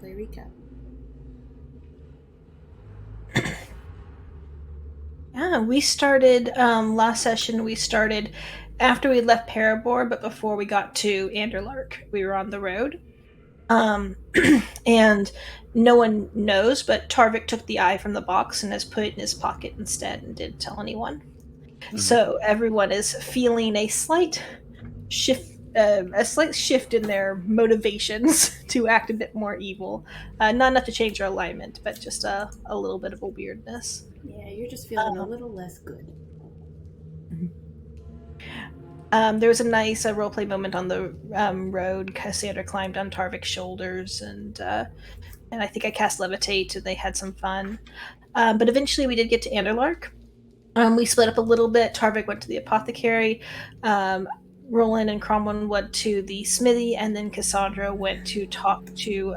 roleplay recap. Yeah, we started last session. We started after we left Parabor, but before we got to Anderlark, we were on the road. And no one knows, but Tarvik took the eye from the box and has put it in his pocket instead and didn't tell anyone. Mm-hmm. So everyone is feeling a slight shift in their motivations to act a bit more evil. Not enough to change their alignment, but just a little bit of a weirdness. Yeah, you're just feeling a little less good. There was a nice roleplay moment on the road. Cassandra climbed on Tarvik's shoulders, and I think I cast Levitate, and they had some fun. But eventually we did get to Anderlark. We split up a little bit. Tarvik went to the apothecary. Rolen and Cromwell went to the smithy, and then Cassandra went to talk to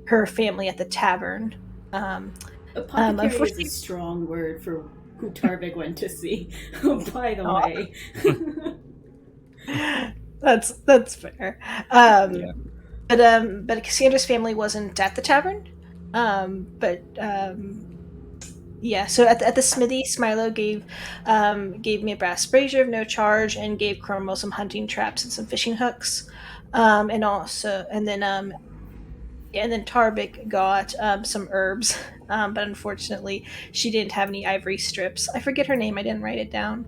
her family at the tavern. Apothecary is a strong word for who Tarvik went to see, by the way. That's fair. But Cassandra's family wasn't at the tavern. Yeah, so at the smithy, Smilo gave me a brass brazier of no charge and gave Cromwell some hunting traps and some fishing hooks. And then Tarvik got some herbs, but unfortunately she didn't have any ivory strips. I forget her name, I didn't write it down.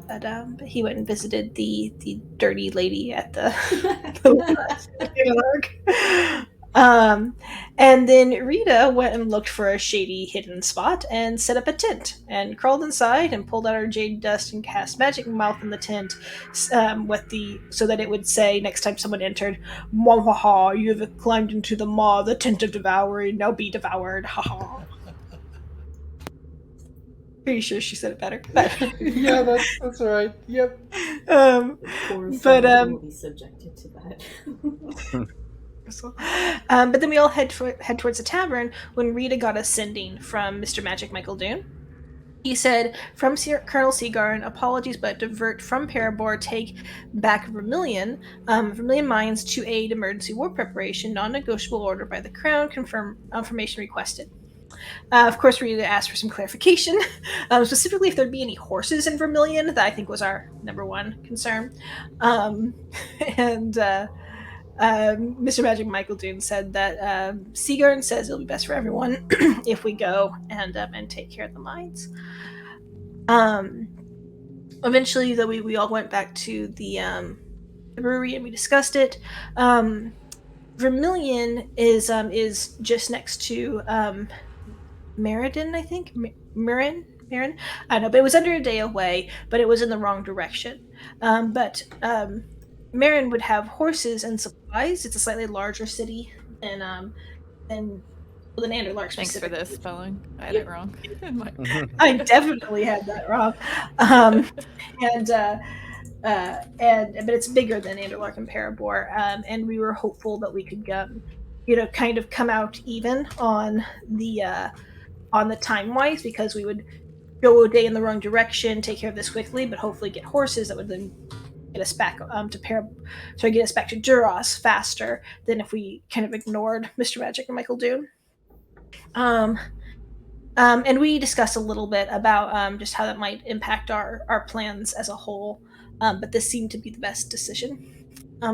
But he went and visited the dirty lady at the and then Rita went and looked for a shady hidden spot and set up a tent and crawled inside and pulled out her jade dust and cast magic mouth in the tent so that it would say next time someone entered, "Mwahaha, you have climbed into the maw, the tent of devouring, now be devoured, haha." Pretty sure she said it better. Yeah, that's right. Yep. But will be subjected to that. But then we all head towards the tavern when Rita got a sending from Mr. Magic Michael Dune. He said, "From Colonel Seagarn, apologies, but divert from Parabor, take back Vermeillon mines to aid emergency war preparation, non-negotiable order by the Crown, confirmation requested." Of course, Rita asked for some clarification, specifically if there'd be any horses in Vermeillon. That I think was our number one concern. Mr. Magic Michael Dune said that Seagarn says it'll be best for everyone if we go and take care of the mines. Eventually, though, we all went back to the brewery and we discussed it. Vermeillon is just next to Meriden, I think. Marin? I don't know, but it was under a day away, but it was in the wrong direction. Marin would have horses and supplies. It's a slightly larger city than Anderlark. Thanks for this spelling. I had it wrong. I definitely had that wrong. But it's bigger than Anderlark and Parabor, and we were hopeful that we could kind of come out even on the time wise, because we would go a day in the wrong direction, take care of this quickly, but hopefully get horses that would then get us back get us back to Duras faster than if we kind of ignored Mr. Magic and Michael Dune. And we discussed a little bit about just how that might impact our plans as a whole, but this seemed to be the best decision.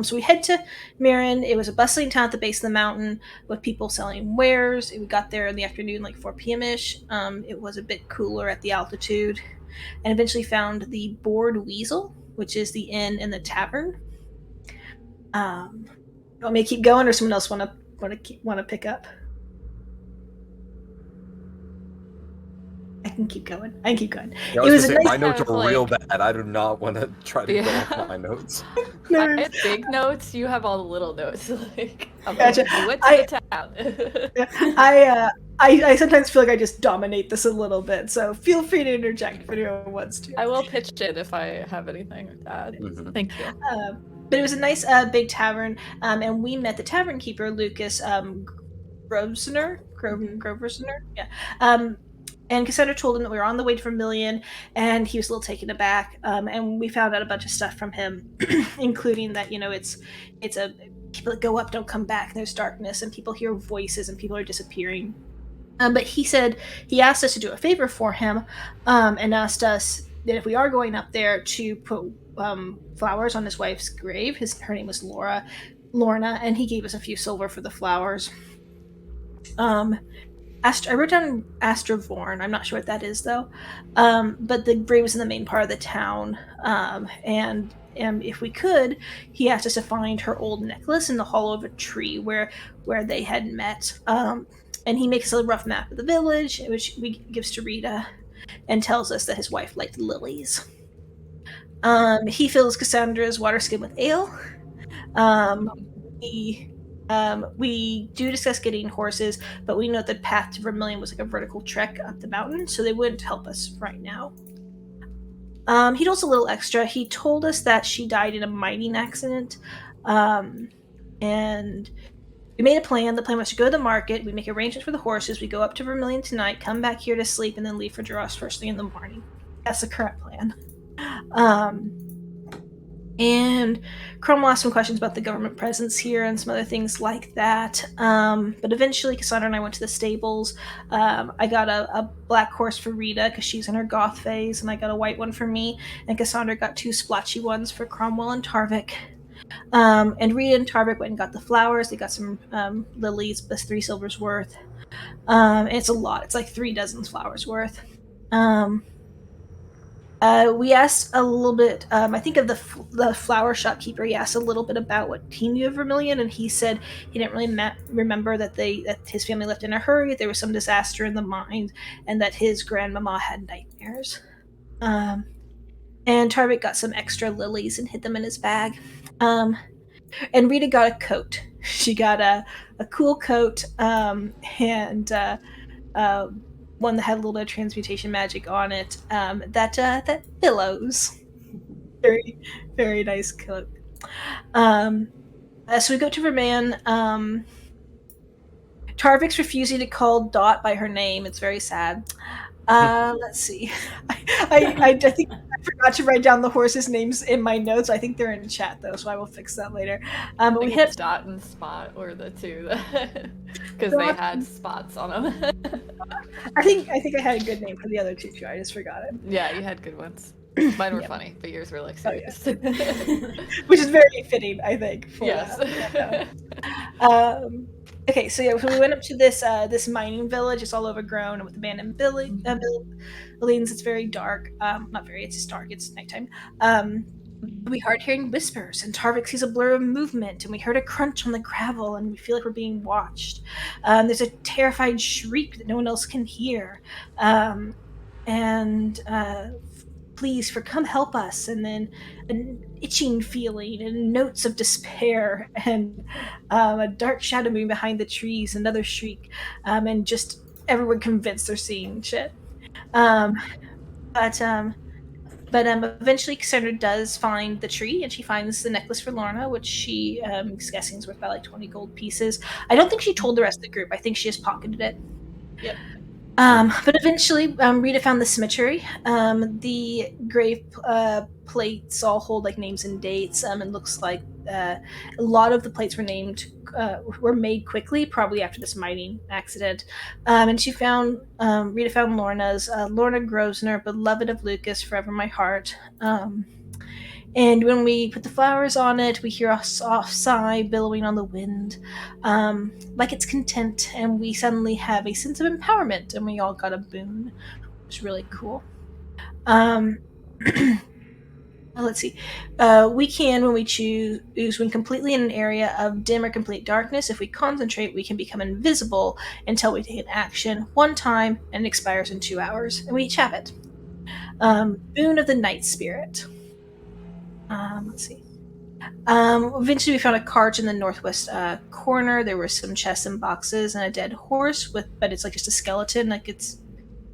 So we head to Marin. It was a bustling town at the base of the mountain with people selling wares. We got there in the afternoon, like 4 p.m.-ish. It was a bit cooler at the altitude, and eventually found the Bored Weasel, which is the inn and the tavern. You want me to keep going, or someone else want to pick up? I can keep going. Yeah, it was nice my notes are real bad. I do not want to try to go off my notes. I have big notes. You have all the little notes. Gotcha. The town. I sometimes feel like I just dominate this a little bit, so feel free to interject if anyone wants to. I will pitch it if I have anything to add. Mm-hmm. Thank you. But it was a nice big tavern, and we met the tavern keeper, Lucas Groversner. Yeah. And Cassandra told him that we were on the way to Vermeillon, and he was a little taken aback. And we found out a bunch of stuff from him, including that it's a people that go up don't come back. There's darkness, and people hear voices, and people are disappearing. But he asked us to do a favor for him, and asked us that if we are going up there to put flowers on his wife's grave. Her name was Lorna, and he gave us a few silver for the flowers. I wrote down Astrovorn. I'm not sure what that is though. But the grave was in the main part of the town, and if we could, he asked us to find her old necklace in the hollow of a tree where they had met. And he makes a rough map of the village, which he gives to Rieta, and tells us that his wife liked lilies. He fills Cassandra's water skin with ale. We do discuss getting horses, but we know the path to Vermeillon was like a vertical trek up the mountain, so they wouldn't help us right now. He told us a little extra. He told us that she died in a mining accident, and we made a plan. The plan was to go to the market, we make arrangements for the horses, we go up to Vermeillon tonight, come back here to sleep, and then leave for Duras first thing in the morning. That's the current plan. And Cromwell asked some questions about the government presence here and some other things like that. But eventually, Cassandra and I went to the stables. I got a black horse for Rieta because she's in her goth phase, and I got a white one for me. And Cassandra got 2 splotchy ones for Cromwell and Tarvik. And Rieta and Tarvik went and got the flowers. They got some lilies, plus 3 silvers worth. And it's a lot. It's like 3 dozen flowers worth. We asked a little bit, I think of the flower shopkeeper, he asked a little bit about what he knew of Vermeillon, and he said he didn't really remember that his family left in a hurry, there was some disaster in the mine, and that his grandmama had nightmares. And Tarvik got some extra lilies and hid them in his bag. And Rieta got a coat. She got a cool coat, and one that had a little bit of transmutation magic on it, that billows. Very, very nice coat. So we go to Vermeillon. Tarvik's refusing to call Dot by her name. It's very sad. Let's see. I think I forgot to write down the horses' names in my notes. I think they're in the chat though, so I will fix that later. But we had Dot and Spot were the 2 because they had spots on them. I think I had a good name for the other 2 too. I just forgot it. Yeah, you had good ones. Mine were funny, but yours were like serious. Oh, yeah. Which is very fitting, I think. Yes. Okay, so we went up to this mining village. It's all overgrown with abandoned buildings. It's very dark. Not very. It's just dark. It's nighttime. We heard hearing whispers, and Tarvik sees a blur of movement, and we heard a crunch on the gravel, and we feel like we're being watched. There's a terrified shriek that no one else can hear, and please, come help us. And then an itching feeling and notes of despair, and a dark shadow moving behind the trees, another shriek, and just everyone convinced they're seeing shit. But eventually Cassandra does find the tree, and she finds the necklace for Lorna, which she is guessing is worth about like 20 gold pieces. I don't think she told the rest of the group. I think she just pocketed it. Yep. But eventually, Rieta found the cemetery. The grave plates all hold like names and dates, and looks like a lot of the plates were made quickly, probably after this mining accident. And Rieta found Lorna's. Lorna Grosvenor, beloved of Lucas, forever my heart. And when we put the flowers on it, we hear a soft sigh billowing on the wind, like it's content, and we suddenly have a sense of empowerment, and we all got a boon. It was really cool. Let's see. We can, when we choose, when completely in an area of dim or complete darkness, if we concentrate, we can become invisible until we take an action one time, and it expires in 2 hours, and we each have it. Boon of the Night Spirit. Let's see. Eventually we found a cart in the northwest corner. There were some chests and boxes and a dead horse, but it's like just a skeleton, like it's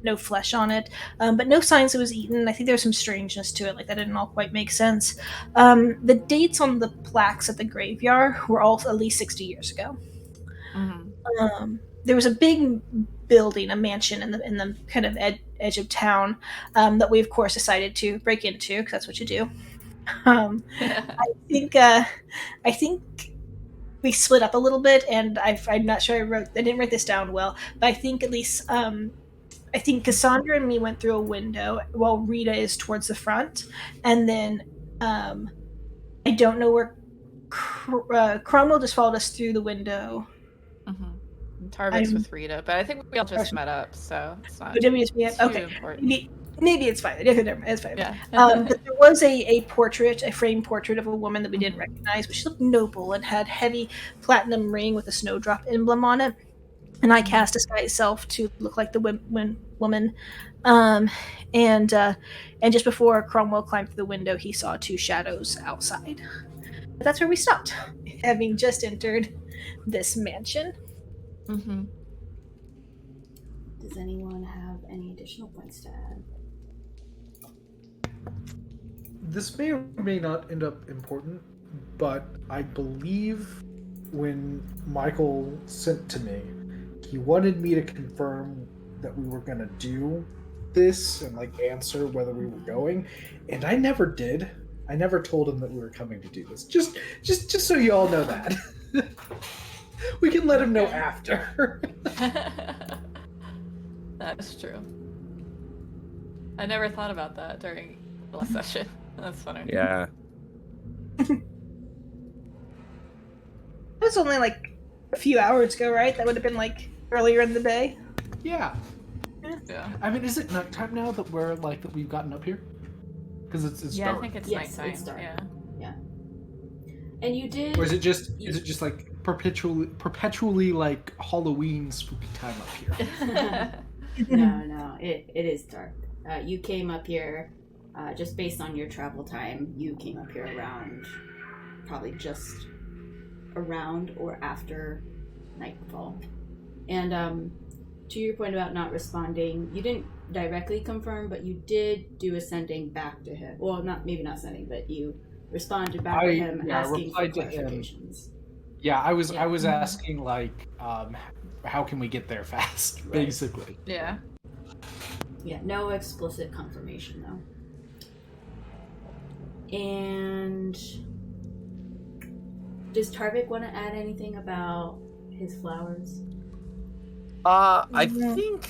no flesh on it, but no signs it was eaten. I think there was some strangeness to it, like that didn't all quite make sense. The dates on the plaques at the graveyard were all at least 60 years ago. Mm-hmm. There was a big building, a mansion in the kind of edge of town, that we of course decided to break into, because that's what you do. I think we split up a little bit, and I'm not sure I didn't write this down well, but I think at least I think Cassandra and me went through a window while Rita is towards the front, and then I don't know where Cromwell just followed us through the window. Mm-hmm. Tarvik's with Rita, but I think we all just met up, so it's not too important. Maybe it's fine. It's fine. Yeah. But there was a portrait, a framed portrait of a woman that we didn't recognize, but she looked noble and had heavy platinum ring with a snowdrop emblem on it. And I cast Disguise Self to look like the woman. And just before Cromwell climbed through the window, he saw two shadows outside. But that's where we stopped, having just entered this mansion. Mm-hmm. Does anyone have any additional points to add? This may or may not end up important, but I believe when Michael sent to me, he wanted me to confirm that we were going to do this and answer whether we were going, and I never did. I never told him that we were coming to do this. Just so you all know that. We can let him know after. That's true. I never thought about that during the last session. That's funny. Yeah. It was only a few hours ago, right? That would have been earlier in the day. Yeah. Yeah. I mean, is it nighttime now that we're that we've gotten up here? Because it's dark. I think it's nighttime. It's dark. Yeah. And you did. Or is it just perpetually Halloween spooky time up here? No, it is dark. You came up here just based on your travel time. You came up here probably just around or after nightfall. And to your point about not responding, you didn't directly confirm, but you did do a sending back to him. Well, maybe not sending, but you responded back to him asking for clarifications. Yeah, I was asking how can we get there fast, right. Basically. Yeah. Yeah, no explicit confirmation though. And does Tarvik want to add anything about his flowers? I think,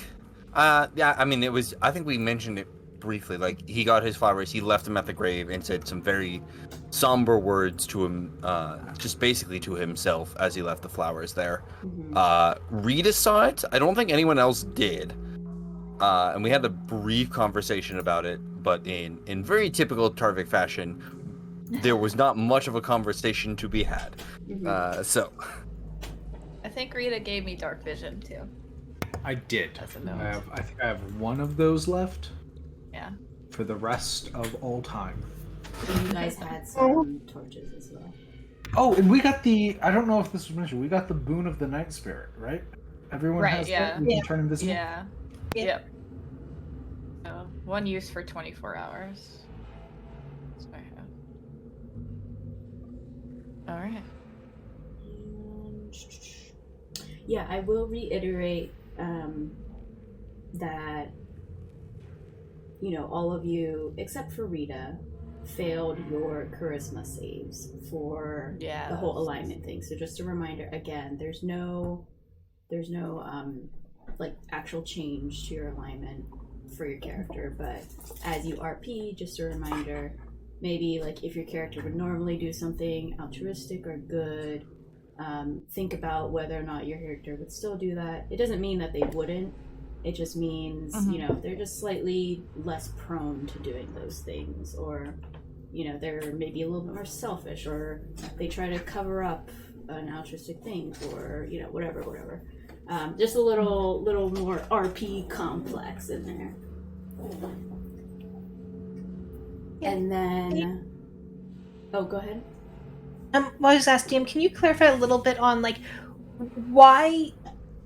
yeah, I mean, I think we mentioned it briefly. He got his flowers, he left them at the grave, and said some very somber words to him, just basically to himself as he left the flowers there. Mm-hmm. Rita saw it. I don't think anyone else did. And we had a brief conversation about it, but in very typical Tarvik fashion, there was not much of a conversation to be had. Mm-hmm. So. I think Rita gave me dark vision too. I did. I think I have one of those left. Yeah. For the rest of all time. You guys had some torches as well. Oh, and we got I don't know if this was mentioned, we got the boon of the night spirit, right? Everyone has that? We can turn invisible? Yeah. Yep. So, one use for 24 hours. That's what I have. Alright. Yeah, I will reiterate that, all of you, except for Rita, failed your charisma saves for the whole alignment thing. So just a reminder, again, there's no actual change to your alignment for your character, but as you RP, just a reminder, maybe if your character would normally do something altruistic or good, think about whether or not your character would still do that. It doesn't mean that they wouldn't. It just means, they're just slightly less prone to doing those things, or, they're maybe a little bit more selfish, or they try to cover up an altruistic thing, or, whatever. Just a little more RP complex in there. And then... Oh, go ahead. Well, I was asking him, can you clarify a little bit on, why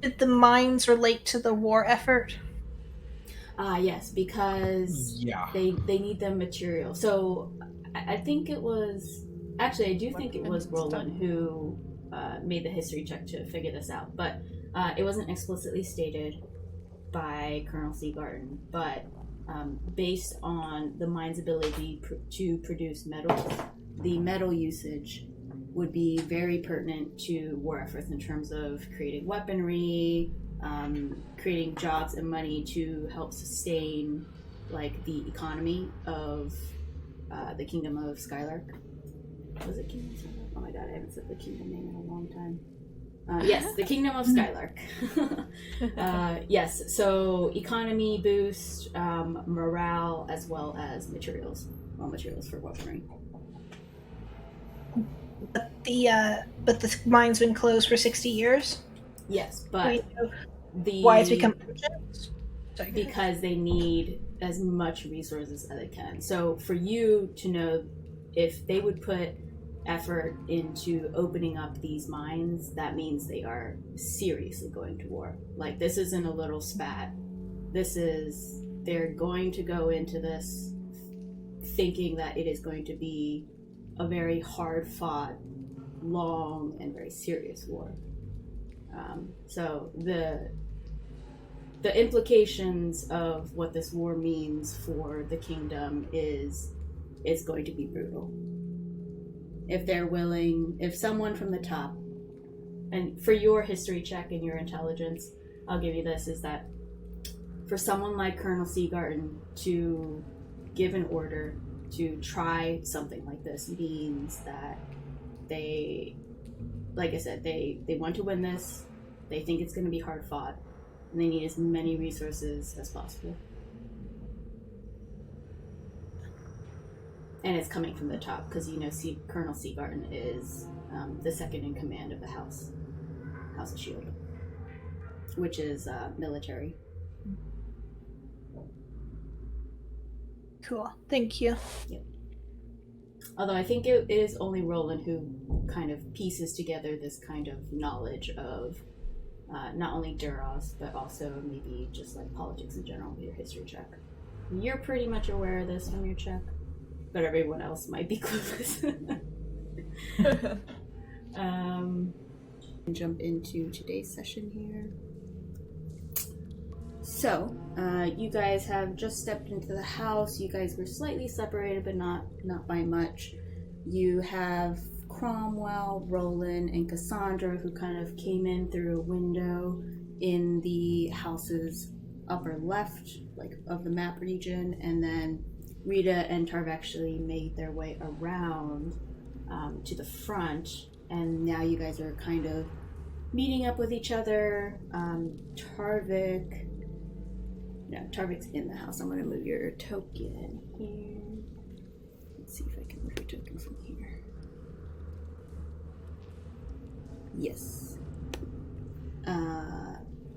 did the mines relate to the war effort? Yes, because they need the material. So I think it was... Actually, I do think it was Rolen who made the history check to figure this out, but it wasn't explicitly stated by Colonel Seagarden, but based on the mine's ability to produce metals, the metal usage would be very pertinent to war efforts in terms of creating weaponry, creating jobs and money to help sustain like the economy of the kingdom of Skylark. Was it Kingdom of Skylark? Oh my god, I haven't said the kingdom name in a long time. Yes, the kingdom of Skylark. Yes, so economy boost, morale, as well as materials. Raw materials for weaponry. But the mine's been closed for 60 years. Yes, Do but we know the why it's become urgent? Sorry, go ahead. because they need as much resources as they can. So for you to know if they would put effort into opening up these mines, that means they are seriously going to war. Like, this isn't a little spat. They're going to go into this thinking that it is going to be a very hard fought, long, and very serious war. So the implications of what this war means for the kingdom is it's going to be brutal. If they're willing, if someone from the top, and for your history check and your intelligence, I'll give you this, is that for someone like Colonel Seagarten to give an order to try something like this means that they, like I said, they want to win this, they think it's going to be hard fought, and they need as many resources as possible. And it's coming from the top, because you know Colonel Seagarten is the second in command of the House of Shield, which is military. Cool. Thank you. Yep. Although I think it is only Rolen who kind of pieces together this kind of knowledge of not only Duras, but also maybe just like politics in general with your history check. You're pretty much aware of this from your check, but everyone else might be clueless. Jump into today's session here. So, you guys have just stepped into the house. You guys were slightly separated, but not by much. You have Cromwell, Rolen, and Cassandra, who kind of came in through a window in the house's upper left, like of the map region, and then Rieta and Tarvik actually made their way around to the front, and now you guys are kind of meeting up with each other. Tarvik's in the house. I'm going to move your token here. Let's see if I can move your token from here. Yes.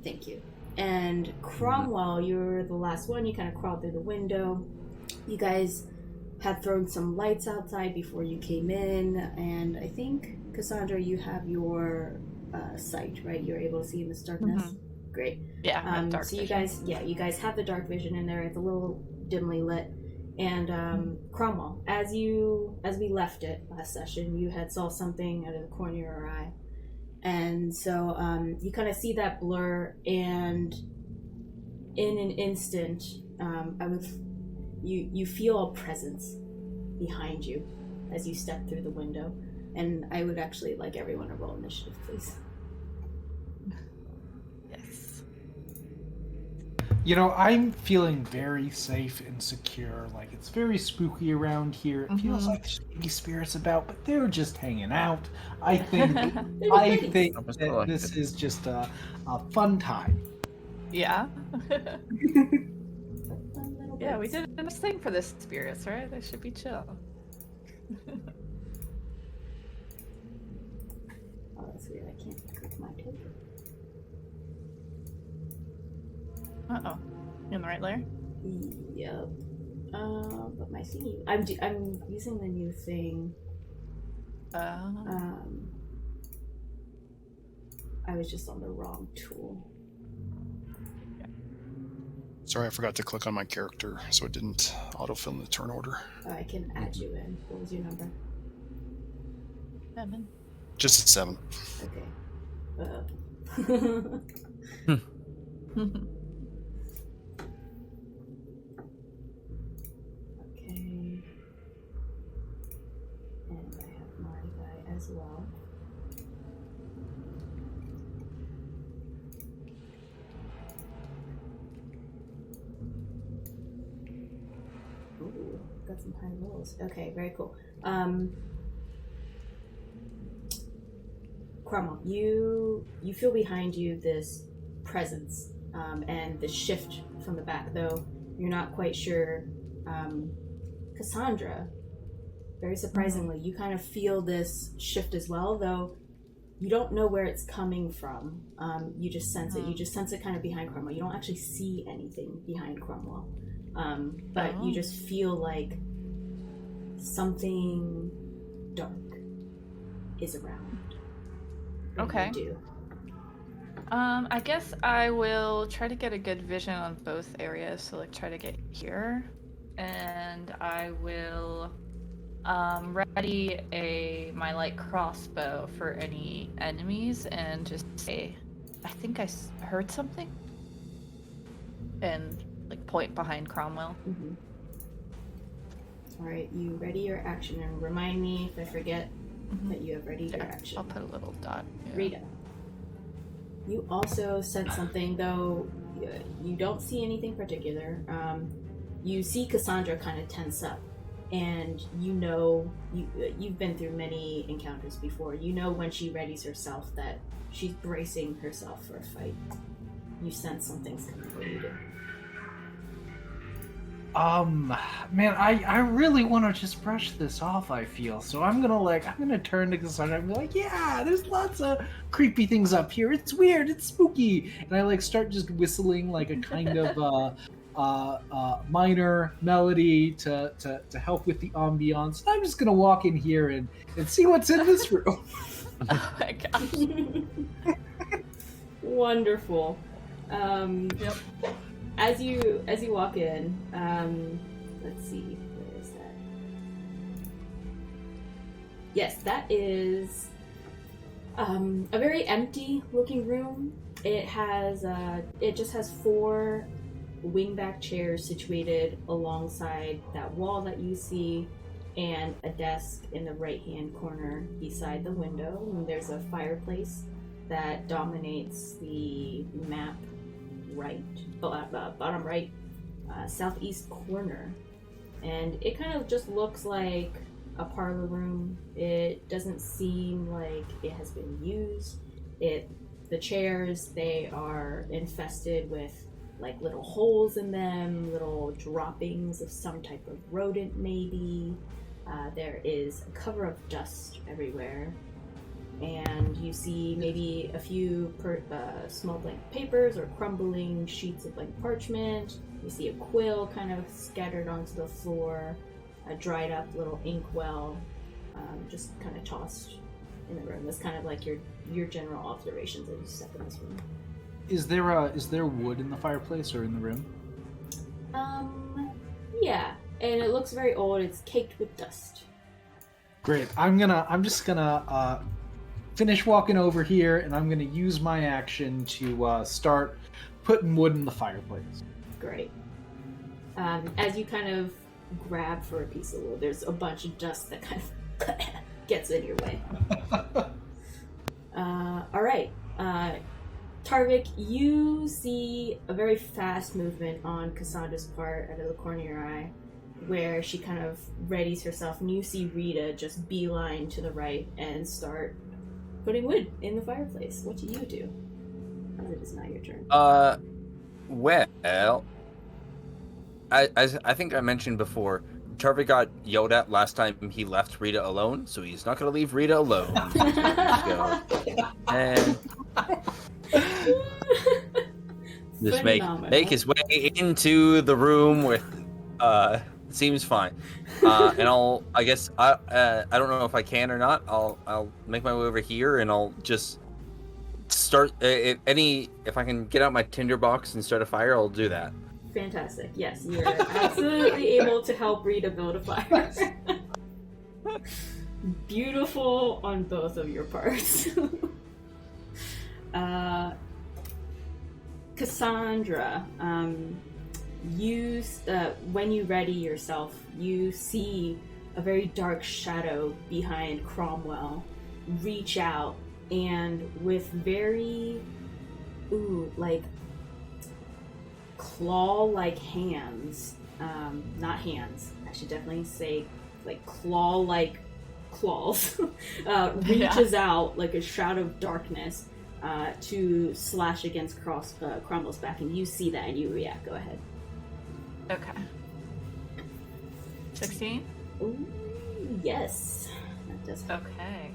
Thank you. And Cromwell, you're the last one. You kind of crawled through the window. You guys had thrown some lights outside before you came in, and I think, Cassandra, you have your sight, right? You're able to see in this darkness? Mm-hmm. Great. Yeah, dark so vision. you guys have the dark vision in there. It's a little dimly lit. And Cromwell, as we left it last session, you had saw something out of the corner of your eye. And so you kind of see that blur, and in an instant, you feel a presence behind you as you step through the window. And I would actually like everyone to roll initiative, please. Yes. You know, I'm feeling very safe and secure. Like, it's very spooky around here. It feels like there's maybe spirits about, but they're just hanging out. I think that this is just a fun time. Yeah. Yeah, we did a nice thing for the spirits, right? They should be chill. Oh, that's weird. I can't click my token. Uh-oh. In the right layer? Yep. But my thingy... I'm using the new thing. I was just on the wrong tool. Sorry, I forgot to click on my character, so it didn't autofill in the turn order. I can add you in. What was your number? 7. Just a 7. Okay. Okay. And I have my guy as well. got some high rolls. Okay, very cool. Cromwell, you feel behind you this presence and the shift from the back, though you're not quite sure. Cassandra, very surprisingly, you kind of feel this shift as well, though you don't know where it's coming from. You just sense it. You just sense it kind of behind Cromwell. You don't actually see anything behind Cromwell. But you just feel like something dark is around. What Okay. do you do? I guess I will try to get a good vision on both areas. So like try to get here, and I will ready my light crossbow for any enemies, and just say, I think I heard something, and like point behind Cromwell. Mm-hmm. All right, you ready your action, and remind me if I forget that you have ready your action. I'll put a little dot. Yeah. Rieta, you also sense something, though you don't see anything particular. You see Cassandra kind of tense up, and you know you've been through many encounters before. You know when she readies herself that she's bracing herself for a fight. You sense something's coming. What do you do? Man, I really want to just brush this off, I feel. So I'm gonna turn to Cassandra and be like, yeah, there's lots of creepy things up here. It's weird, it's spooky. And I start just whistling like a kind of minor melody to help with the ambiance. And I'm just gonna walk in here and see what's in this room. Oh my gosh. Wonderful. Yep. As you walk in, let's see, where is that? Yes, that is a very empty looking room. It just has 4 wingback chairs situated alongside that wall that you see, and a desk in the right-hand corner beside the window. And there's a fireplace that dominates the map bottom right southeast corner, and it kind of just looks like a parlor room. It doesn't seem like it has been used. The chairs, they are infested with like little holes in them, little droppings of some type of rodent maybe. There is a cover of dust everywhere, and you see maybe a few small blank papers or crumbling sheets of blank parchment. You see a quill kind of scattered onto the floor, a dried up little inkwell just kind of tossed in the room. That's kind of like your general observations as you step in this room. Is there wood in the fireplace or in the room? Yeah, and it looks very old. It's caked with dust. Great. I'm just gonna finish walking over here, and I'm going to use my action to start putting wood in the fireplace. Great. As you kind of grab for a piece of wood, there's a bunch of dust that kind of gets in your way. All right. Tarvik, you see a very fast movement on Cassandra's part out of the corner of your eye, where she kind of readies herself, and you see Rieta just beeline to the right and start putting wood in the fireplace. What do you do? As it is now your turn. Well, I think I mentioned before, Tarvik got yelled at last time he left Rieta alone, so he's not going to leave Rieta alone. And just make his way into the room with seems fine. And I guess I don't know if I can or not. I'll make my way over here, and I'll just start if I can get out my tinderbox and start a fire, I'll do that. Fantastic. Yes, you're absolutely able to help Rieta build a fire. Beautiful on both of your parts. Cassandra, when you ready yourself, you see a very dark shadow behind Cromwell reach out, and with very claw-like hands, not hands, should definitely say, like claw-like claws, reaches out like a shroud of darkness to slash against Cromwell's back, and you see that and you react. Go ahead. Okay. 16? Ooh, yes. That does. Okay.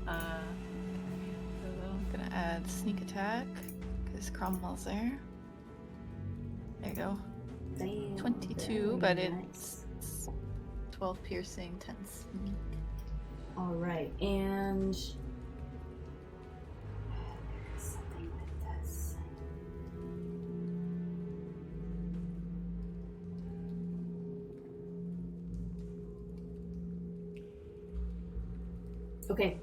So I'm gonna add sneak attack because Cromwell's there. There you go. Damn, 22, very but nice. it's 12 piercing, 10 sneak. All right, and something like this. Okay,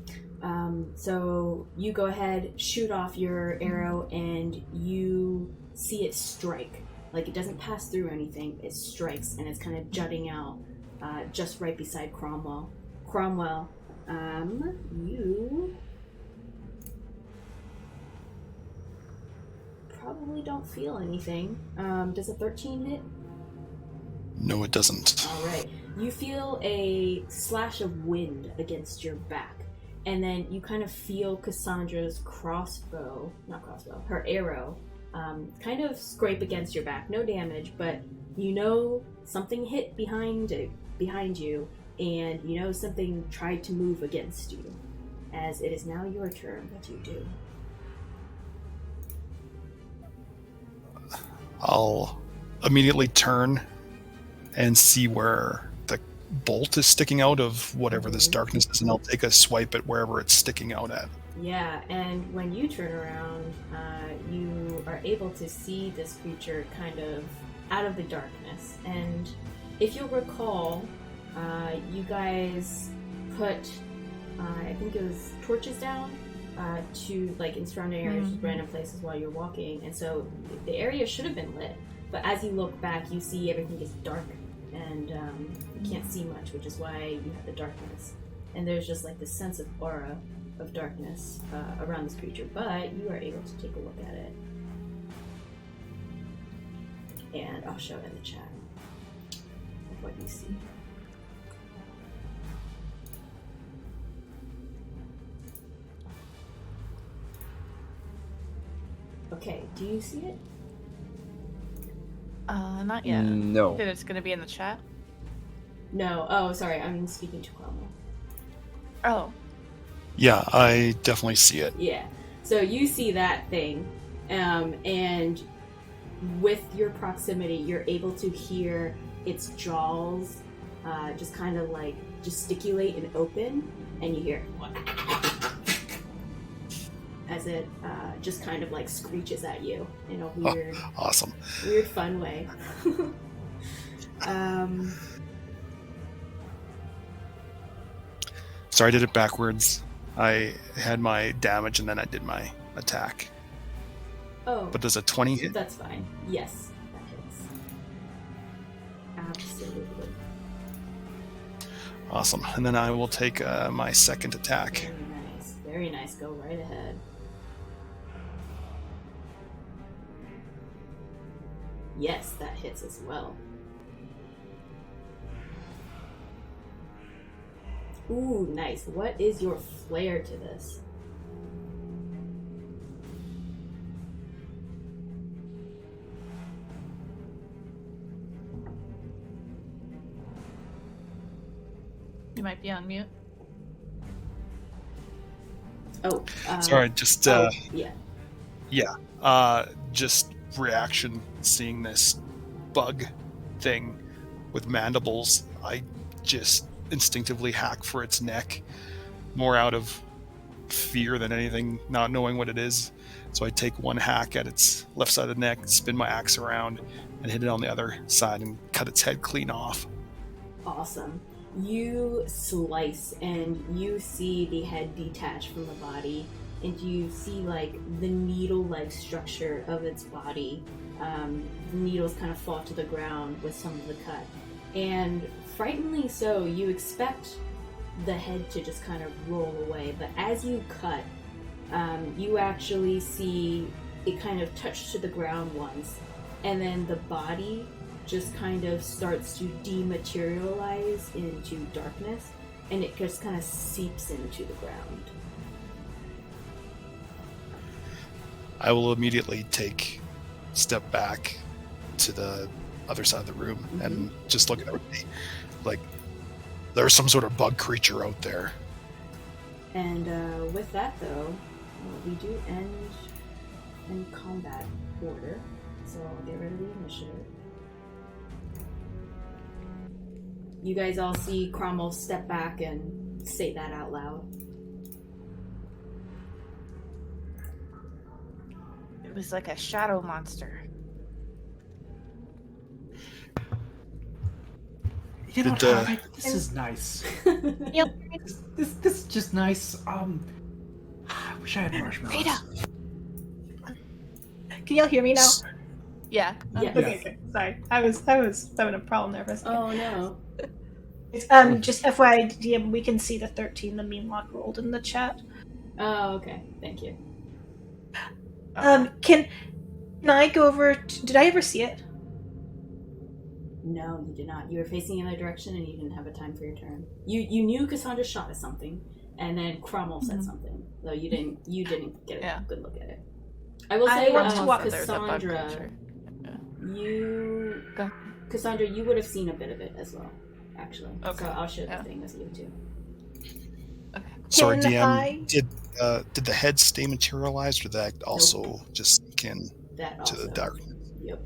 so you go ahead, shoot off your arrow, and you see it strike. Like, it doesn't pass through anything, it strikes, and it's kind of jutting out just right beside Cromwell. Cromwell, you probably don't feel anything. Does a 13 hit? No, it doesn't. All right. You feel a slash of wind against your back, and then you kind of feel Cassandra's her arrow, kind of scrape against your back. No damage, but you know something hit behind you, and you know something tried to move against you. As it is now your turn, what do you do? I'll immediately turn and see where the bolt is sticking out of whatever this darkness is, and I'll take a swipe at wherever it's sticking out at. Yeah, and when you turn around, you are able to see this creature kind of out of the darkness. And if you'll recall, you guys put, I think it was torches down to, like, in surrounding areas, random places while you're walking. And so the area should have been lit. But as you look back, you see everything is dark, and you can't see much, which is why you have the darkness. And there's just like this sense of aura of darkness around this creature, but you are able to take a look at it. And I'll show in the chat of what you see. Okay, do you see it? Not yet. No. That it's gonna be in the chat. No. Oh, sorry. I'm speaking to Cromwell. Oh. Yeah, I definitely see it. Yeah. So you see that thing, and with your proximity, you're able to hear its jaws just kind of like gesticulate and open, and you hear as it just kind of like screeches at you in a weird, Awesome. weird fun way. So I did it backwards. I had my damage and then I did my attack. Oh, But does a 20 hit? that's fine. Yes, that hits. Absolutely. Awesome. And then I will take my second attack. Very nice. Very nice. Go right ahead. Yes, that hits as well. Ooh, nice. What is your flair to this? You might be on mute. Oh, Sorry, just yeah. just reaction seeing this bug thing with mandibles. I just instinctively hack for its neck, more out of fear than anything, not knowing what it is. So I take one hack at its left side of the neck, spin my axe around, and hit it on the other side and cut its head clean off. Awesome. You slice and you see the head detach from the body, and you see like the needle-like structure of its body. The needles kind of fall to the ground with some of the cut. And frighteningly so, you expect the head to just kind of roll away, but as you cut, you actually see it kind of touch to the ground once, and then the body just kind of starts to dematerialize into darkness, and it just kind of seeps into the ground. I will immediately take a step back to the other side of the room and just look at everybody. Like, there's some sort of bug creature out there. And with that, though, we do end in combat order, so I'll get rid of the initiative. You guys all see Cromwell step back and say that out loud. It was like a shadow monster. You know, Did, Tarvik, this is nice. Yep. This is just nice. I wish I had marshmallows. Rieta! Can y'all hear me now? Yeah. Yeah. Okay, okay. Sorry. I was having a problem there for a second. Oh no. Just FYI, DM, we can see the 13 the meme lock rolled in the chat. Oh, okay. Thank you. Can I go over did I ever see it? No, you did not. You were facing in the other direction and you didn't have a time for your turn. You knew Cassandra shot at something, and then Cromwell said something. So you didn't get a good look at it. I will say, want to walk- Cassandra, Cassandra, you would have seen a bit of it as well, actually. Okay. So I'll show the thing as you too. Sorry, Can DM. I- Did the head stay materialized, or did that also just sink in That to also. the darkness? Yep.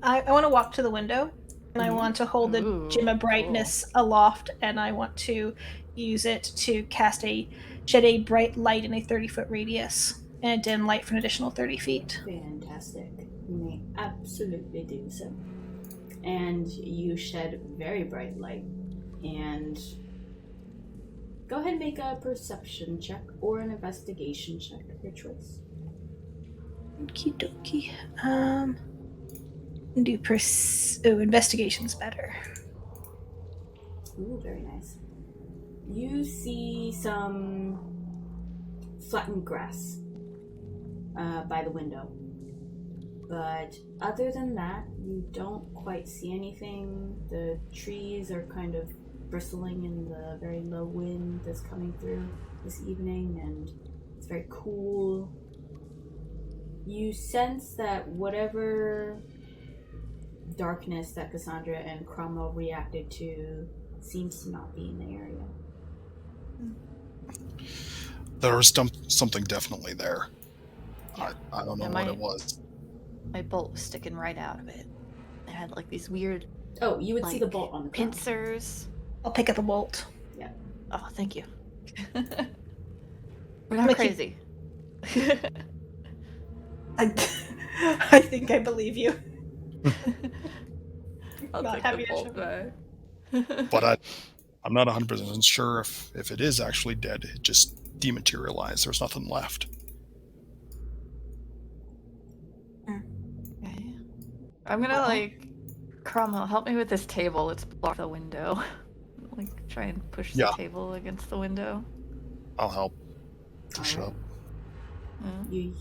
I want to walk to the window, and I want to hold the Ooh, gem of brightness aloft, and I want to use it to shed a bright light in a 30-foot radius, and a dim light for an additional 30 feet. Fantastic. You may absolutely do so. And you shed very bright light. And go ahead and make a perception check or an investigation check, your choice. Okie dokie. Investigation's better. Ooh, very nice. You see some flattened grass by the window. But other than that, you don't quite see anything. The trees are kind of bristling in the very low wind that's coming through this evening, and it's very cool. You sense that whatever darkness that Cassandra and Cromwell reacted to seems to not be in the area. There was something definitely there. Yeah. I don't know It what might- it was. My bolt was sticking right out of it. It had like these weird Oh, you would see the Like bolt on the ground. pincers. I'll pick up the bolt. Oh, thank you. We're not crazy. I think I believe you. I'll Not take happy the to bolt back. But I'm not 100% sure if it is actually dead. It just dematerialized. There's nothing left. Okay. I'm gonna Cromwell, help me with this table. Let's block the window. Try and push the table against the window. I'll help. Push it Alright. up. You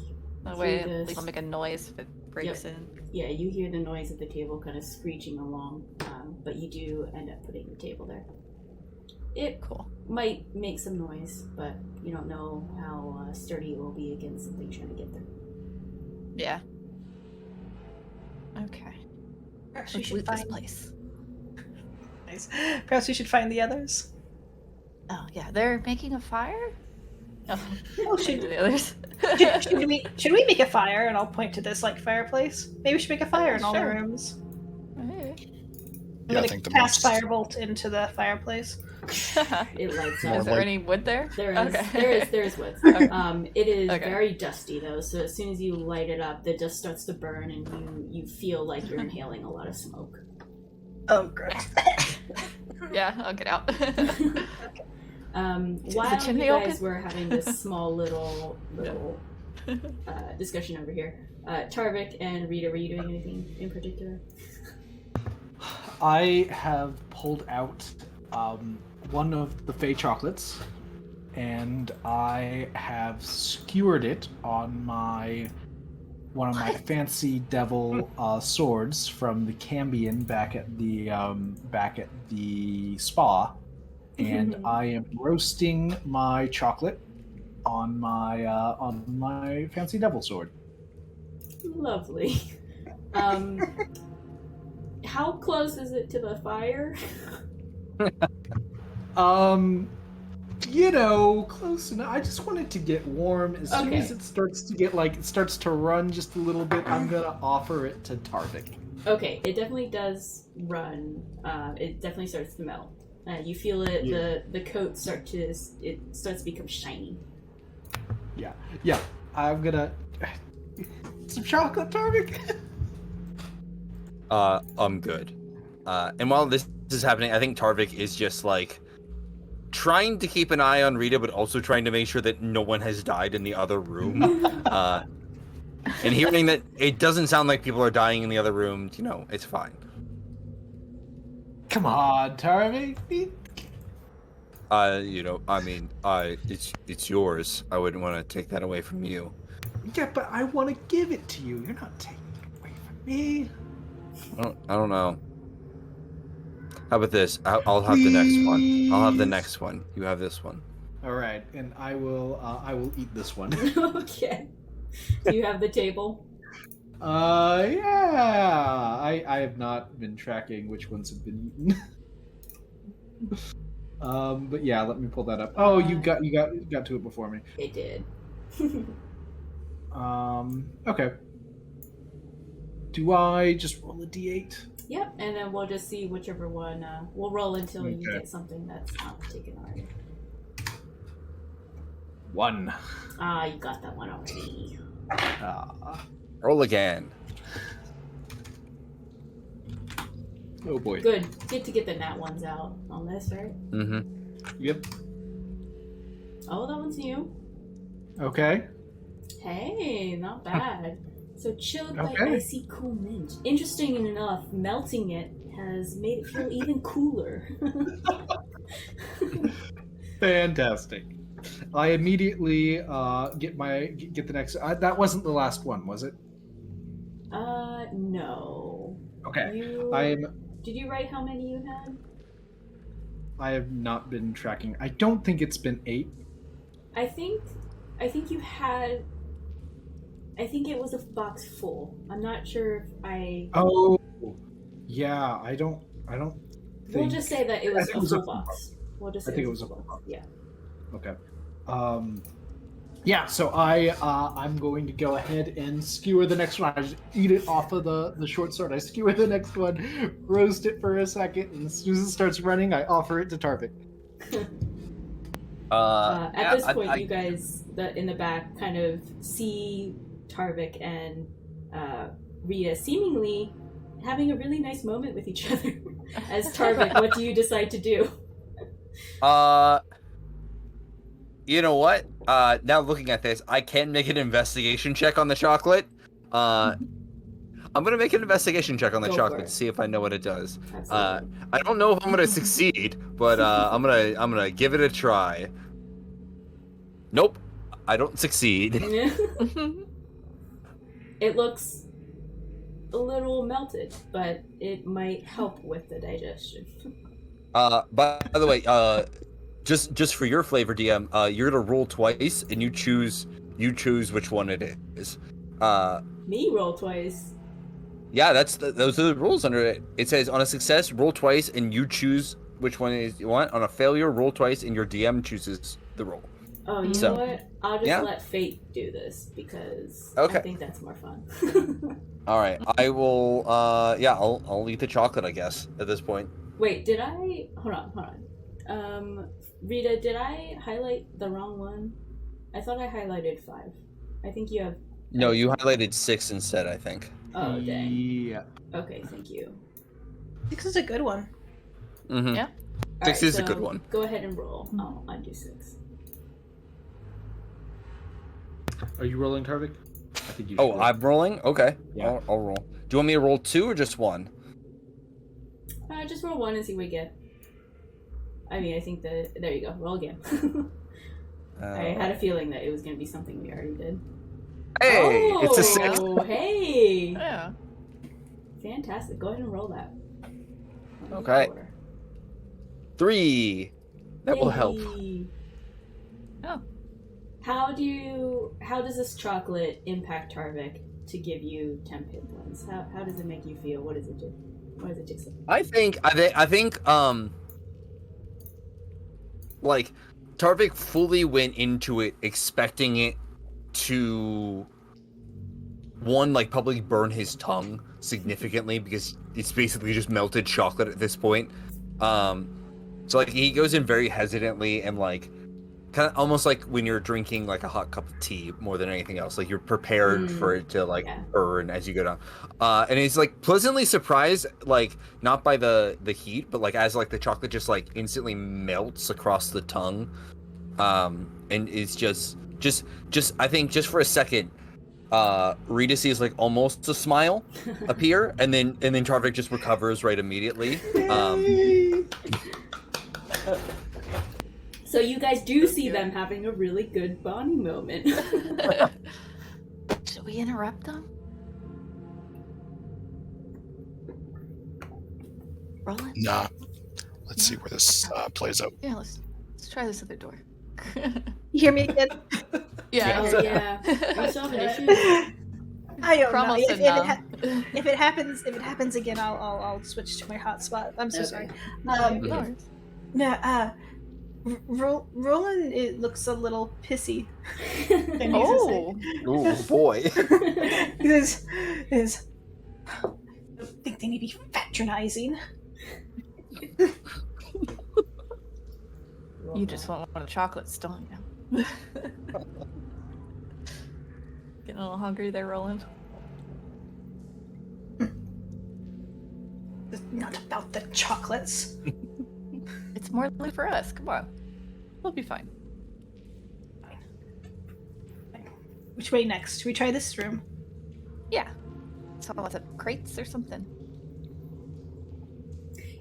That way, hear at this- least I'll make a noise if it breaks in. Yeah, you hear the noise of the table kind of screeching along, but you do end up putting the table there. It Cool. might make some noise, but you don't know how sturdy it will be against something trying to get there. Yeah. Okay. Perhaps we Let's should loot this find. place. Nice. Perhaps we should find the others. Oh yeah, they're making a fire. Oh, Oh, should, the others. should we make a fire? And I'll point to this fireplace. Maybe we should make a fire in all the Sure. rooms. Alright. I'm Yeah, I gonna think the cast most- firebolt into the fireplace. It lights More up. Is there like- any wood there? There is, Okay. there is wood. Okay. It is Okay. very dusty though, so as soon as you light it up, the dust starts to burn, and you feel like you're inhaling a lot of smoke. Oh, gross. Yeah, I'll get out. While the you chimney guys open? were having this small little discussion over here, Tarvik and Rieta, were you doing anything in particular? I have pulled out one of the Fey chocolates, and I have skewered it on my one of my fancy devil swords from the Cambion back at the spa, and I am roasting my chocolate on my fancy devil sword. Lovely. How close is it to the fire? Close enough. I just want it to get warm. As soon as it starts to get it starts to run just a little bit, I'm gonna offer it to Tarvik. Okay, it definitely does run. It definitely starts to melt. You feel it. Yeah. The coat starts to become shiny. Yeah. I'm gonna some chocolate, Tarvik. I'm good. And while this is happening, I think Tarvik is just like trying to keep an eye on Rieta, but also trying to make sure that no one has died in the other room. And hearing that it doesn't sound like people are dying in the other room, it's fine. Come on, Tarvik. It's yours. I wouldn't want to take that away from you. Yeah, but I want to give it to you. You're not taking it away from me. I don't know. How about this? I'll have the next one. I'll have the next one. You have this one. All right, and I will eat this one. Okay. Do you have the table? Yeah. I have not been tracking which ones have been eaten. But yeah, let me pull that up. Oh, you got to it before me. It did. Okay. Do I just roll a d8? Yep, and then we'll just see whichever one. We'll roll until you get something that's not taken already. 1. You got that one already. Roll again. Oh boy. Good. Good to get the nat ones out on this, right? Mm-hmm. Yep. Oh, that one's new. Okay. Hey, not bad. So chilled by icy cool mint. Interesting enough, melting it has made it feel even cooler. Fantastic. I immediately get the next. That wasn't the last one, was it? No. Okay. Did you write how many you had? I have not been tracking. I don't think it's been 8. I think you had. I think it was a box full. I'm not sure if I. Oh, yeah. I don't. We'll just say that it was a full box. We'll just say I think it was a full box. Yeah. Okay. Yeah. So I'm going to go ahead and skewer the next one. I just eat it off of the short sword. I skewer the next one, roast it for a second, and as soon as it starts running, I offer it to Tarvik. At this point, you guys in the back kind of see Tarvik and Rieta seemingly having a really nice moment with each other. As Tarvik, what do you decide to do? You know what? Now looking at this, I can make an investigation check on the chocolate. I'm gonna make an investigation check on the chocolate to see if I know what it does. I don't know if I'm gonna succeed, but I'm gonna give it a try. Nope, I don't succeed. It looks a little melted, but it might help with the digestion. By the way, just for your flavor, DM, you're gonna roll twice, and you choose which one it is. Me roll twice. Yeah, those are the rules under it. It says on a success, roll twice, and you choose which one it is you want. On a failure, roll twice, and your DM chooses the roll. Oh, you know what? I'll just let fate do this because I think that's more fun. All right, I will. I'll eat the chocolate, I guess, at this point. Wait, did I? Hold on. Rieta, did I highlight the wrong one? I thought I highlighted 5. I think you have. No, you highlighted 6 instead, I think. Oh, dang. Yeah. Okay, thank you. 6 is a good one. Mm-hmm. Yeah. 6 is a good one. Go ahead and roll. I'll undo 6. Are you rolling, Tarvik? I think you. Oh, I'm rolling. Okay. Yeah. I'll roll. Do you want me to roll 2 or just 1? Just roll 1 and see what we get. I mean, I think there you go. Roll again. I had a feeling that it was going to be something we already did. Hey, it's a 6. Hey! Yeah. Fantastic. Go ahead and roll that. Okay. 3. That will help. Yay. Oh. How does this chocolate impact Tarvik to give you 10 hit points? How does it make you feel? What does it do? What does it do? I think like Tarvik fully went into it expecting it to like probably burn his tongue significantly because it's basically just melted chocolate at this point. So like he goes in very hesitantly and like kind of almost like when you're drinking like a hot cup of tea more than anything else, like you're prepared for it to like burn as you go down. And he's like pleasantly surprised, like not by the heat, but like as like the chocolate just like instantly melts across the tongue. And it's just I think just for a second, Rita sees like almost a smile appear, and then Tarvik just recovers right immediately. So you guys do see them having a really good bonding moment. Should we interrupt them? Rolen? Nah. Let's see where this plays out. Yeah, let's try this other door. You hear me again? Yeah. Oh, yeah. You still have an issue? I don't Cromwell know. said If it happens again, I'll switch to my hotspot. I'm so sorry. Rolen, it looks a little pissy. Oh boy. He says, I don't think they need to be patronizing. You just want one of the chocolates, don't you? Getting a little hungry there, Roland. It's not about the chocolates. It's more likely for us. Come on. We'll be fine. Which way next? Should we try this room? Yeah. So what's it, crates or something?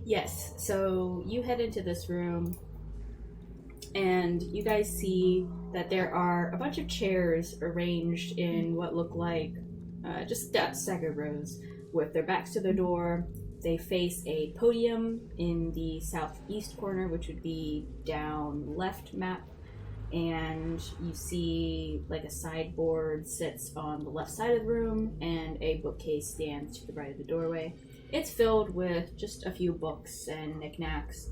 Yes, so you head into this room, and you guys see that there are a bunch of chairs arranged in what look like just staggered rows with their backs to the door. They face a podium in the southeast corner, which would be down left map, and you see like a sideboard sits on the left side of the room, and a bookcase stands to the right of the doorway. It's filled with just a few books and knickknacks,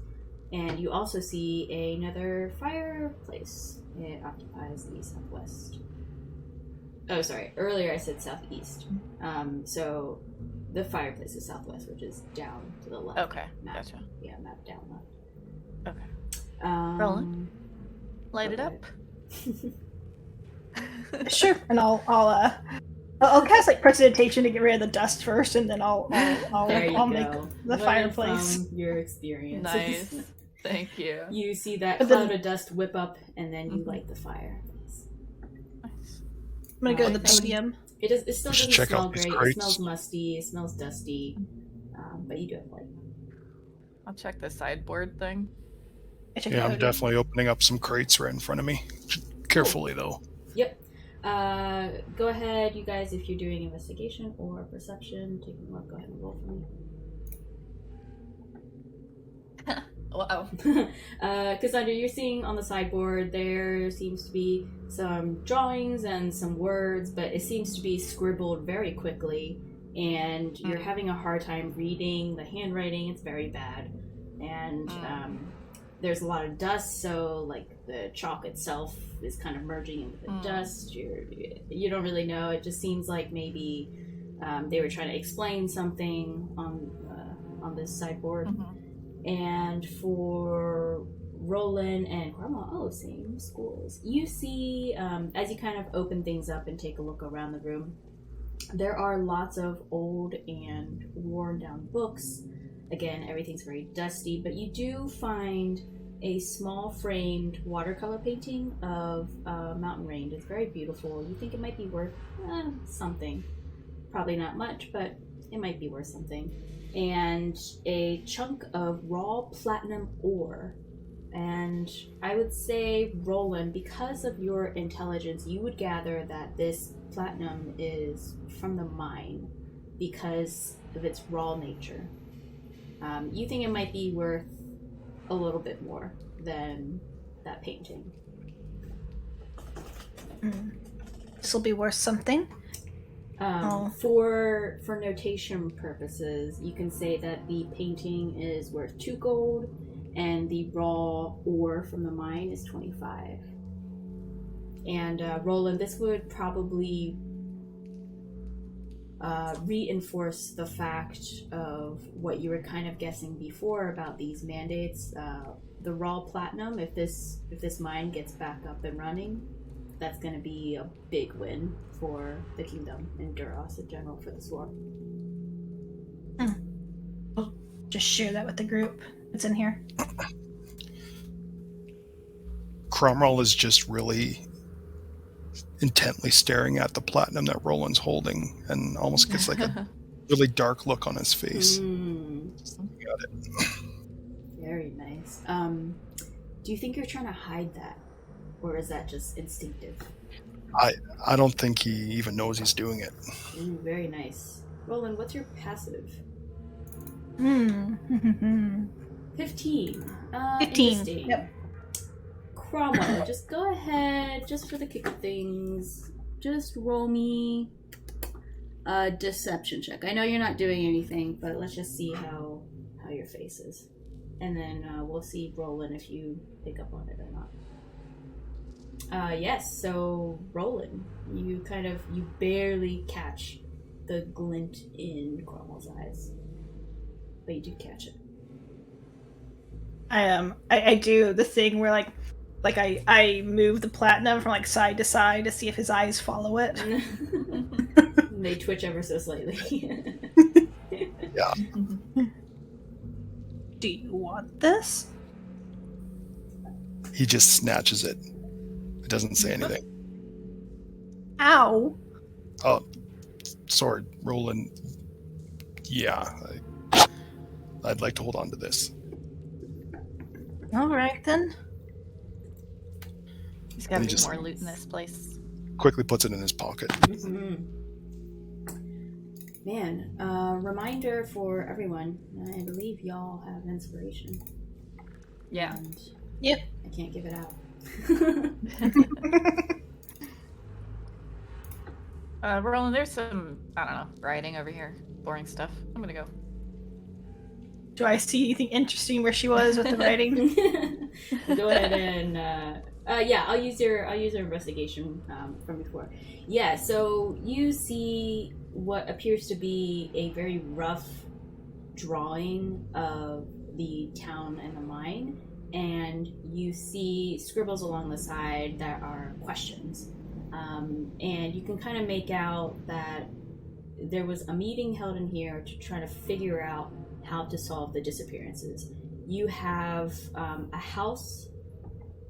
and you also see another fireplace. It occupies the southwest. Oh, sorry. Earlier I said southeast. So the fireplace is southwest, which is down to the left. Okay, map. gotcha. Yeah, map down left. Okay. Roland, light it up. Sure, and I'll cast like prestidigitation to get rid of the dust first, and then I'll There you make go. the Learn fireplace. From your experience. Nice. Thank you. You see that But cloud then- of dust whip up, and then you light the fire. Nice. I'm gonna go to the Thank you. podium. It still Just doesn't check smell out these great. It crates. smells musty. It smells dusty. But you do have light. I'll check the sideboard thing. I check Yeah, the I'm podium. definitely opening up some crates right in front of me. Carefully, though. Yep. Go ahead, you guys, if you're doing investigation or perception, taking a look, go ahead and roll for me. Wow. Cassandra, you're seeing on the sideboard there seems to be some drawings and some words, but it seems to be scribbled very quickly, and you're having a hard time reading the handwriting. It's very bad, and there's a lot of dust, so like the chalk itself is kind of merging into the dust. You don't really know. It just seems like maybe they were trying to explain something on this sideboard. And for Rolen and Cromwell, same schools. You see, as you kind of open things up and take a look around the room, there are lots of old and worn down books. Again, everything's very dusty, but you do find a small framed watercolor painting of Mountain Range. It's very beautiful. You think it might be worth something. Probably not much, but it might be worth something. And a chunk of raw platinum ore And I would say, Rolen, because of your intelligence, you would gather that this platinum is from the mine because of its raw nature. You think it might be worth a little bit more than that painting. This will be worth something. For notation purposes, you can say that the painting is worth 2 gold, and the raw ore from the mine is 25. And Roland, this would probably reinforce the fact of what you were kind of guessing before about these mandates. The raw platinum, if this mine gets back up and running, that's going to be a big win for the kingdom and Duros in general for this war. I'll just share that with the group that's in here. Cromwell is just really intently staring at the platinum that Roland's holding and almost gets like a really dark look on his face. Just looking at it. Very nice. Do you think you're trying to hide that? Or is that just instinctive? I don't think he even knows he's doing it. Very nice. Roland, what's your passive? 15. 15. 15. Interesting. Yep. Cromwell, just go ahead, just for the kick of things. Just roll me a deception check. I know you're not doing anything, but let's just see how your face is. And then we'll see, Roland, if you pick up on it or not. Yes, so Roland, you barely catch the glint in Cromwell's eyes. But you do catch it. I do the thing where like I move the platinum from like side to side to see if his eyes follow it. They twitch ever so slightly. Yeah. Do you want this? He just snatches it. It doesn't say anything. Ow. Oh, sorry, Roland. Yeah, I'd like to hold on to this. All right then. He's got to be just- more loot in this place. Quickly puts it in his pocket. Mm-hmm. Man, reminder for everyone. I believe y'all have inspiration. Yeah. And Yep. I can't give it out. Roland, there's some, I don't know, writing over here. Boring stuff. I'm gonna go. Do I see anything interesting where she was with the writing? Go ahead and yeah, I'll use your investigation from before. Yeah, so you see what appears to be a very rough drawing of the town and the mine, and you see scribbles along the side that are questions. And you can kind of make out that there was a meeting held in here to try to figure out how to solve the disappearances. You have a house,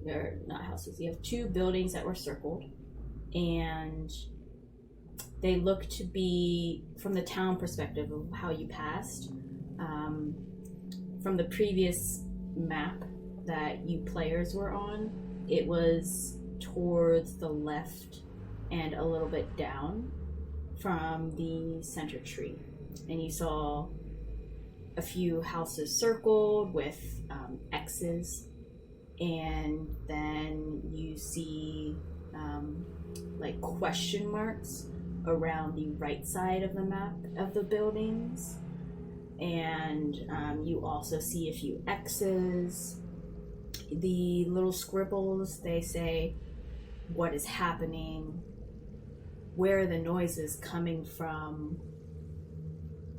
or not houses, you have 2 buildings that were circled, and they look to be, from the town perspective of how you passed, from the previous map that you players were on, it was towards the left and a little bit down from the center tree. And you saw a few houses circled with X's, and then you see like question marks around the right side of the map of the buildings, and you also see a few X's. The little scribbles, they say what is happening, where are the noises coming from,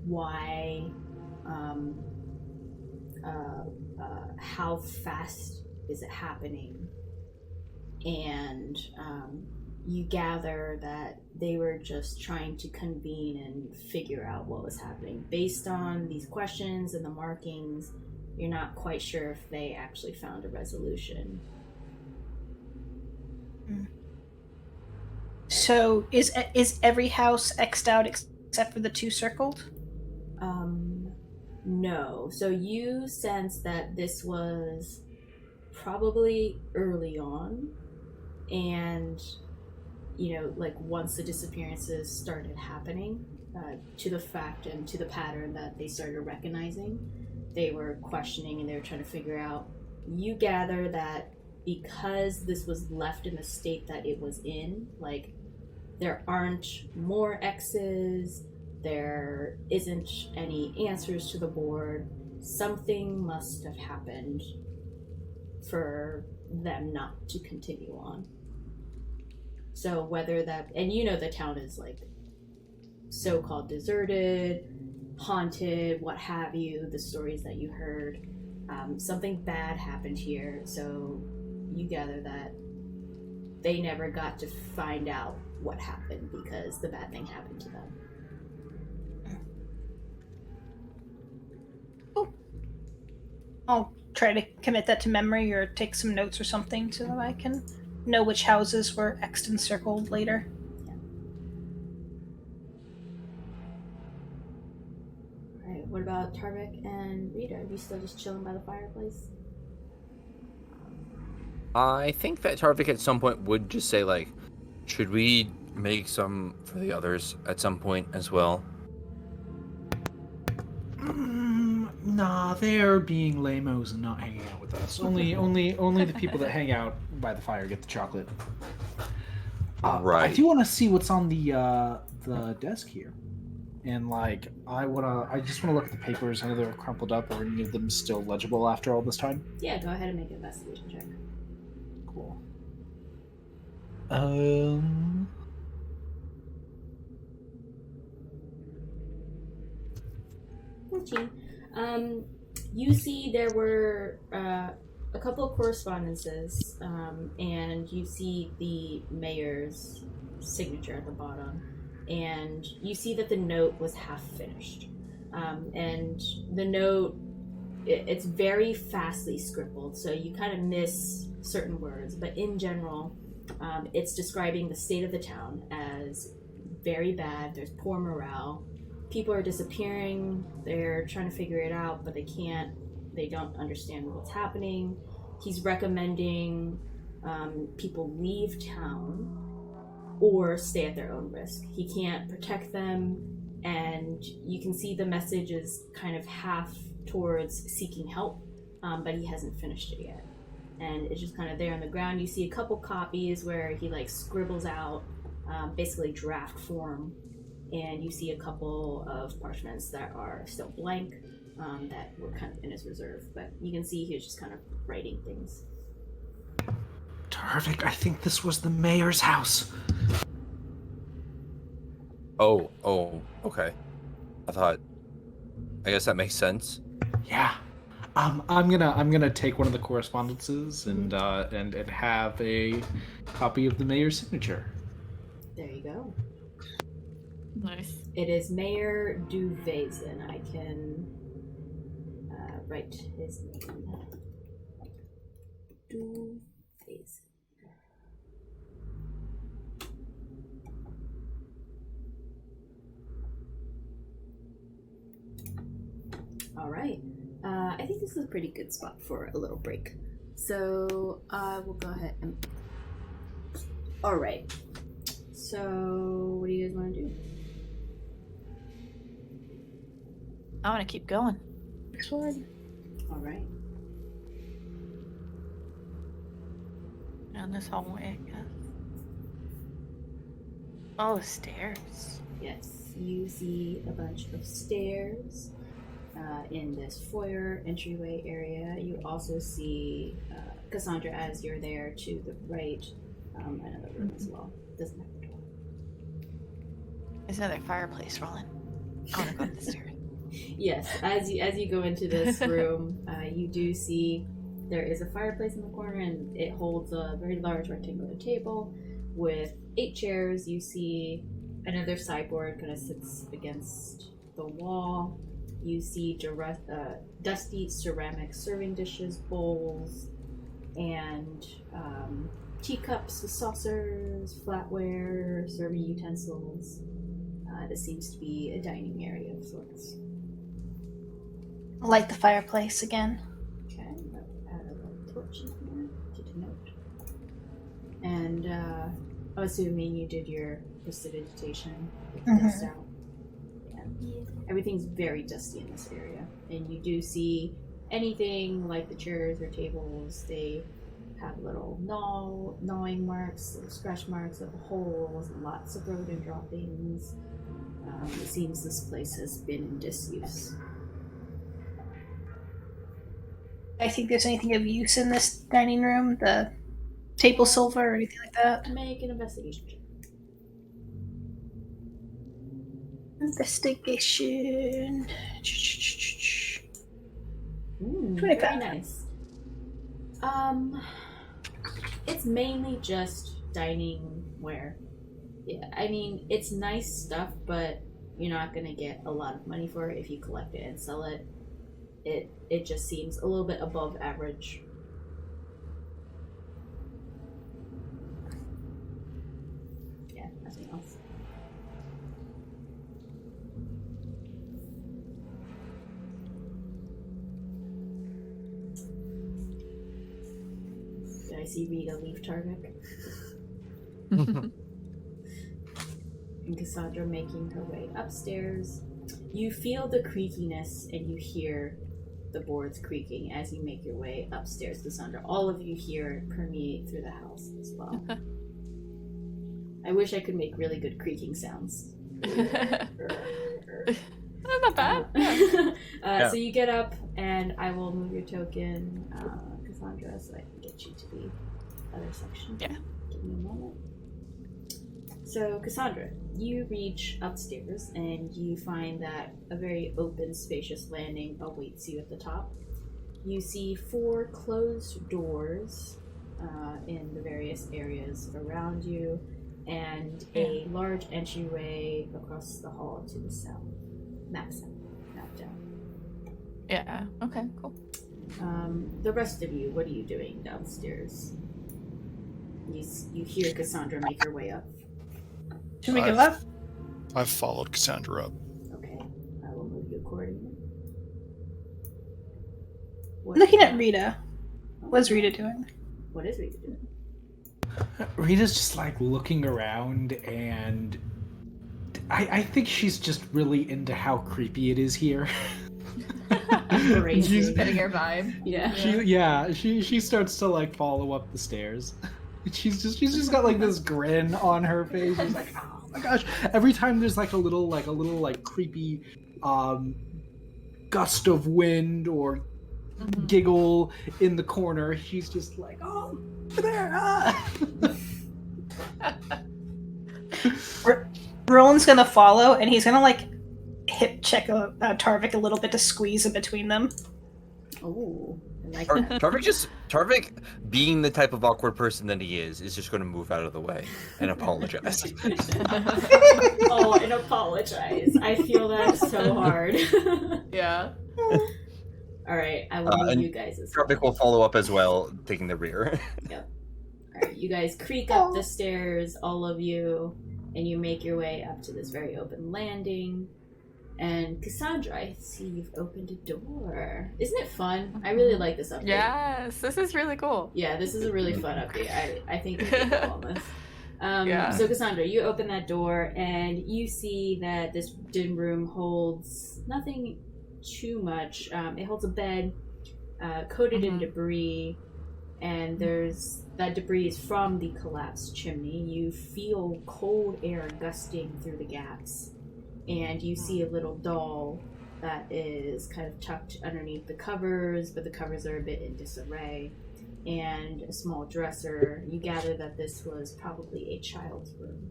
why, how fast is it happening, and you gather that they were just trying to convene and figure out what was happening. Based on these questions and the markings, you're not quite sure if they actually found a resolution. So is every house X'd out except for the 2 circled? No. So you sense that this was probably early on, and like once the disappearances started happening, to the fact and to the pattern that they started recognizing, they were questioning and they were trying to figure out. You gather that because this was left in the state that it was in, like there aren't more X's, there isn't any answers to the board, something must have happened for them not to continue on. So whether that, and the town is like so-called deserted, haunted, what have you, the stories that you heard, something bad happened here, so you gather that they never got to find out what happened because the bad thing happened to them. I'll try to commit that to memory or take some notes or something so that I can know which houses were X'd and circled later. Alright, what about Tarvik and Rieta? Are you still just chilling by the fireplace? I think that Tarvik at some point would just say, like, should we make some for the others at some point as well? Nah, they're being lame-os and not hanging out with us. Only the people that hang out by the fire get the chocolate. Right. I do want to see what's on the desk here, and like I just want to look at the papers. Whether they're crumpled up or any of them still legible after all this time. Yeah, go ahead and make an investigation check. Cool. 14. You see there were a couple of correspondences, and you see the mayor's signature at the bottom, and you see that the note was half finished. And the note, it's very fastly scribbled, so you kind of miss certain words, but in general, it's describing the state of the town as very bad. There's poor morale. People are disappearing. They're trying to figure it out, but they can't. They don't understand what's happening. He's recommending people leave town or stay at their own risk. He can't protect them, and you can see the message is kind of half towards seeking help, but he hasn't finished it yet. And it's just kind of there on the ground. You see a couple copies where he like scribbles out basically draft form, and you see a couple of parchments that are still blank that were kind of in his reserve, but you can see he was just kind of writing things. Tarvik, I think this was the mayor's house. Oh, okay. I guess that makes sense. Yeah. I'm gonna take one of the correspondences and have a copy of the mayor's signature. There you go. Nice. It is Mayor Duvazen. I can write his name. Duvazen. All right. I think this is a pretty good spot for a little break. So we'll go ahead and... All right. So what do you guys want to do? I want to keep going. Excellent. All right. Down this hallway, I guess. Oh, stairs. Yes, you see a bunch of stairs in this foyer entryway area. You also see Cassandra, as you're there to the right, another room as well. Doesn't have a door. There's another fireplace, Rolen. I want to go to the stairs. Yes, as you go into this room, you do see there is a fireplace in the corner, and it holds a very large rectangular table with 8 chairs. You see another sideboard kind of sits against the wall. You see dusty ceramic serving dishes, bowls, and teacups, saucers, flatware, serving utensils. This seems to be a dining area of sorts. Light the fireplace again. Okay, let's add a little torch in here. And I'm assuming you did your prestidigitation with Mhm. dust out. Yeah. Everything's very dusty in this area. And you do see anything like the chairs or tables, they have little gnawing marks, little scratch marks of holes, lots of rodent droppings. It seems this place has been in disuse. I think there's anything of use in this dining room, the table silver or anything like that. Make an investigation check. Investigation. Very 25. nice. It's mainly just dining ware. Yeah, I mean, it's nice stuff, but you're not gonna get a lot of money for it if you collect it and sell it. It just seems a little bit above average. Yeah, nothing else. Did I see Rita leave Tarvik? And Cassandra making her way upstairs. You feel the creakiness and you hear the boards creaking as you make your way upstairs, Cassandra. All of you hear it permeate through the house as well. I wish I could make really good creaking sounds. Not bad. Yeah. So you get up, and I will move your token, Cassandra, so I can get you to the other section. Yeah. Give me a moment. So, Cassandra, you reach upstairs and you find that a very open, spacious landing awaits you at the top. You see 4 closed doors in the various areas around you, and a large entryway across the hall to the south. Mapped down. Yeah. Okay. Cool. The rest of you, what are you doing downstairs? You hear Cassandra make her way up. Should we go up? I've followed Cassandra up. Okay, I will move you accordingly. Looking at Rita. What's Rita doing? What is Rita doing? Rita's just like looking around, and I think she's just really into how creepy it is here. She's Getting her vibe. Yeah. She starts to like follow up the stairs. She's just got like this grin on her face. She's like, oh my gosh! Every time there's like a little creepy gust of wind or giggle in the corner, she's just like, oh, over there! Ah! Roland's gonna follow, and he's gonna like hip check Tarvik a little bit to squeeze in between them. Oh, I like that. Tarvik, being the type of awkward person that he is just going to move out of the way and apologize. Oh, and apologize. I feel that so hard. Yeah. All right, I will move you guys as well. Tarvik will follow up as well, taking the rear. Yep. All right, you guys creak up the stairs, all of you, and you make your way up to this very open landing. And Cassandra, I see you've opened a door. Isn't it fun? I really like this update. Yes, this is really cool. Yeah, this is a really fun update. I think we can go on this. So Cassandra, you open that door and you see that this den room holds nothing too much. It holds a bed coated in debris, and that debris is from the collapsed chimney. You feel cold air gusting through the gaps. And you see a little doll that is kind of tucked underneath the covers, but the covers are a bit in disarray. And a small dresser. You gather that this was probably a child's room.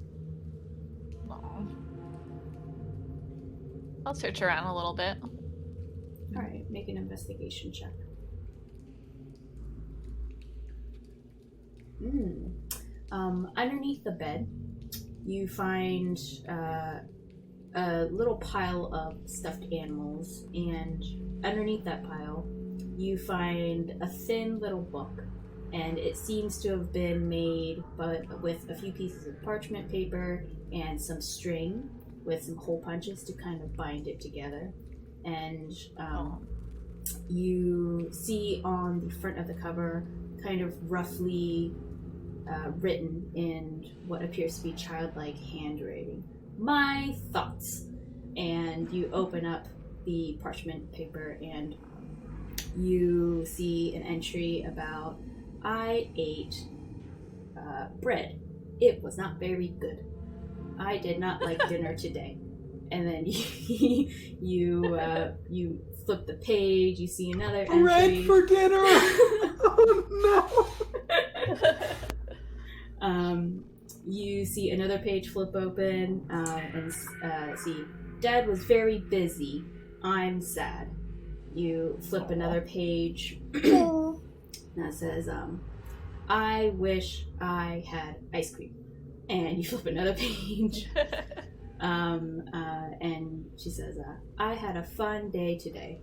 Aww. I'll search around a little bit. Alright, make an investigation check. Underneath the bed, you find a little pile of stuffed animals, and underneath that pile you find a thin little book, and it seems to have been made but with a few pieces of parchment paper and some string with some hole punches to kind of bind it together. And you see on the front of the cover kind of roughly written in what appears to be childlike handwriting. My thoughts. And you open up the parchment paper and you see an entry about, I ate bread. It was not very good. I did not like dinner today. And then you flip the page, you see another entry. Bread for dinner! Oh no! You see another page flip open and see, Dad was very busy. I'm sad. You flip another page that says, I wish I had ice cream. And you flip another page. And she says, I had a fun day today.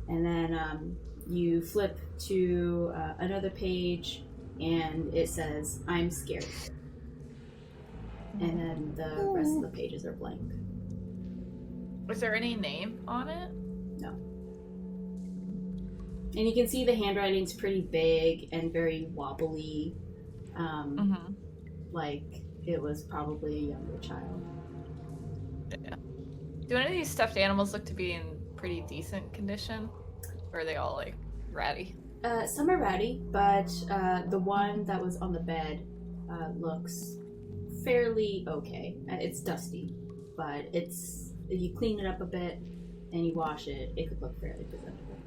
And then you flip to another page and it says, I'm scared. And then the rest of the pages are blank. Was there any name on it? No. And you can see the handwriting's pretty big and very wobbly. Like it was probably a younger child. Yeah. Do any of these stuffed animals look to be in pretty decent condition? Or are they all like ratty? Some are ratty, but the one that was on the bed looks fairly okay. It's dusty, but if you clean it up a bit and you wash it, it could look fairly presentable.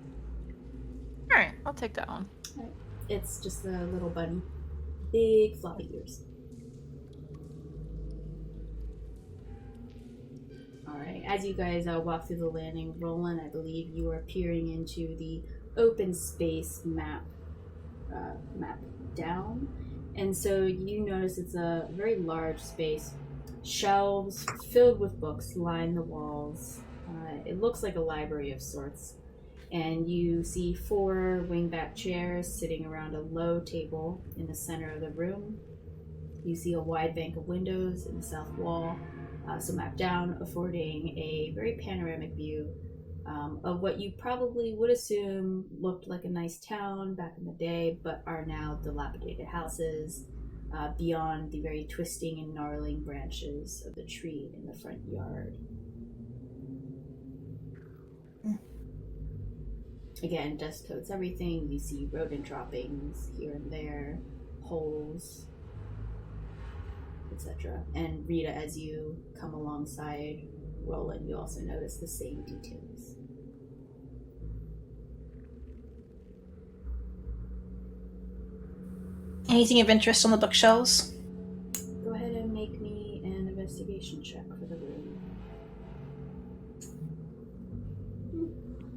Alright, I'll take that one. Right. It's just a little bunny. Big floppy ears. Alright, as you guys walk through the landing, Rolen, I believe you are peering into the open space map down. And so you notice it's a very large space. Shelves filled with books line the walls. It looks like a library of sorts. And you see 4 wingback chairs sitting around a low table in the center of the room. You see a wide bank of windows in the south wall, so mapped down, affording a very panoramic view of what you probably would assume looked like a nice town back in the day, but are now dilapidated houses beyond the very twisting and gnarling branches of the tree in the front yard. Again, dust coats everything. You see rodent droppings here and there, holes, etc. And Rieta, as you come alongside Rolen, you also notice the same details. Anything of interest on the bookshelves? Go ahead and make me an investigation check for the room.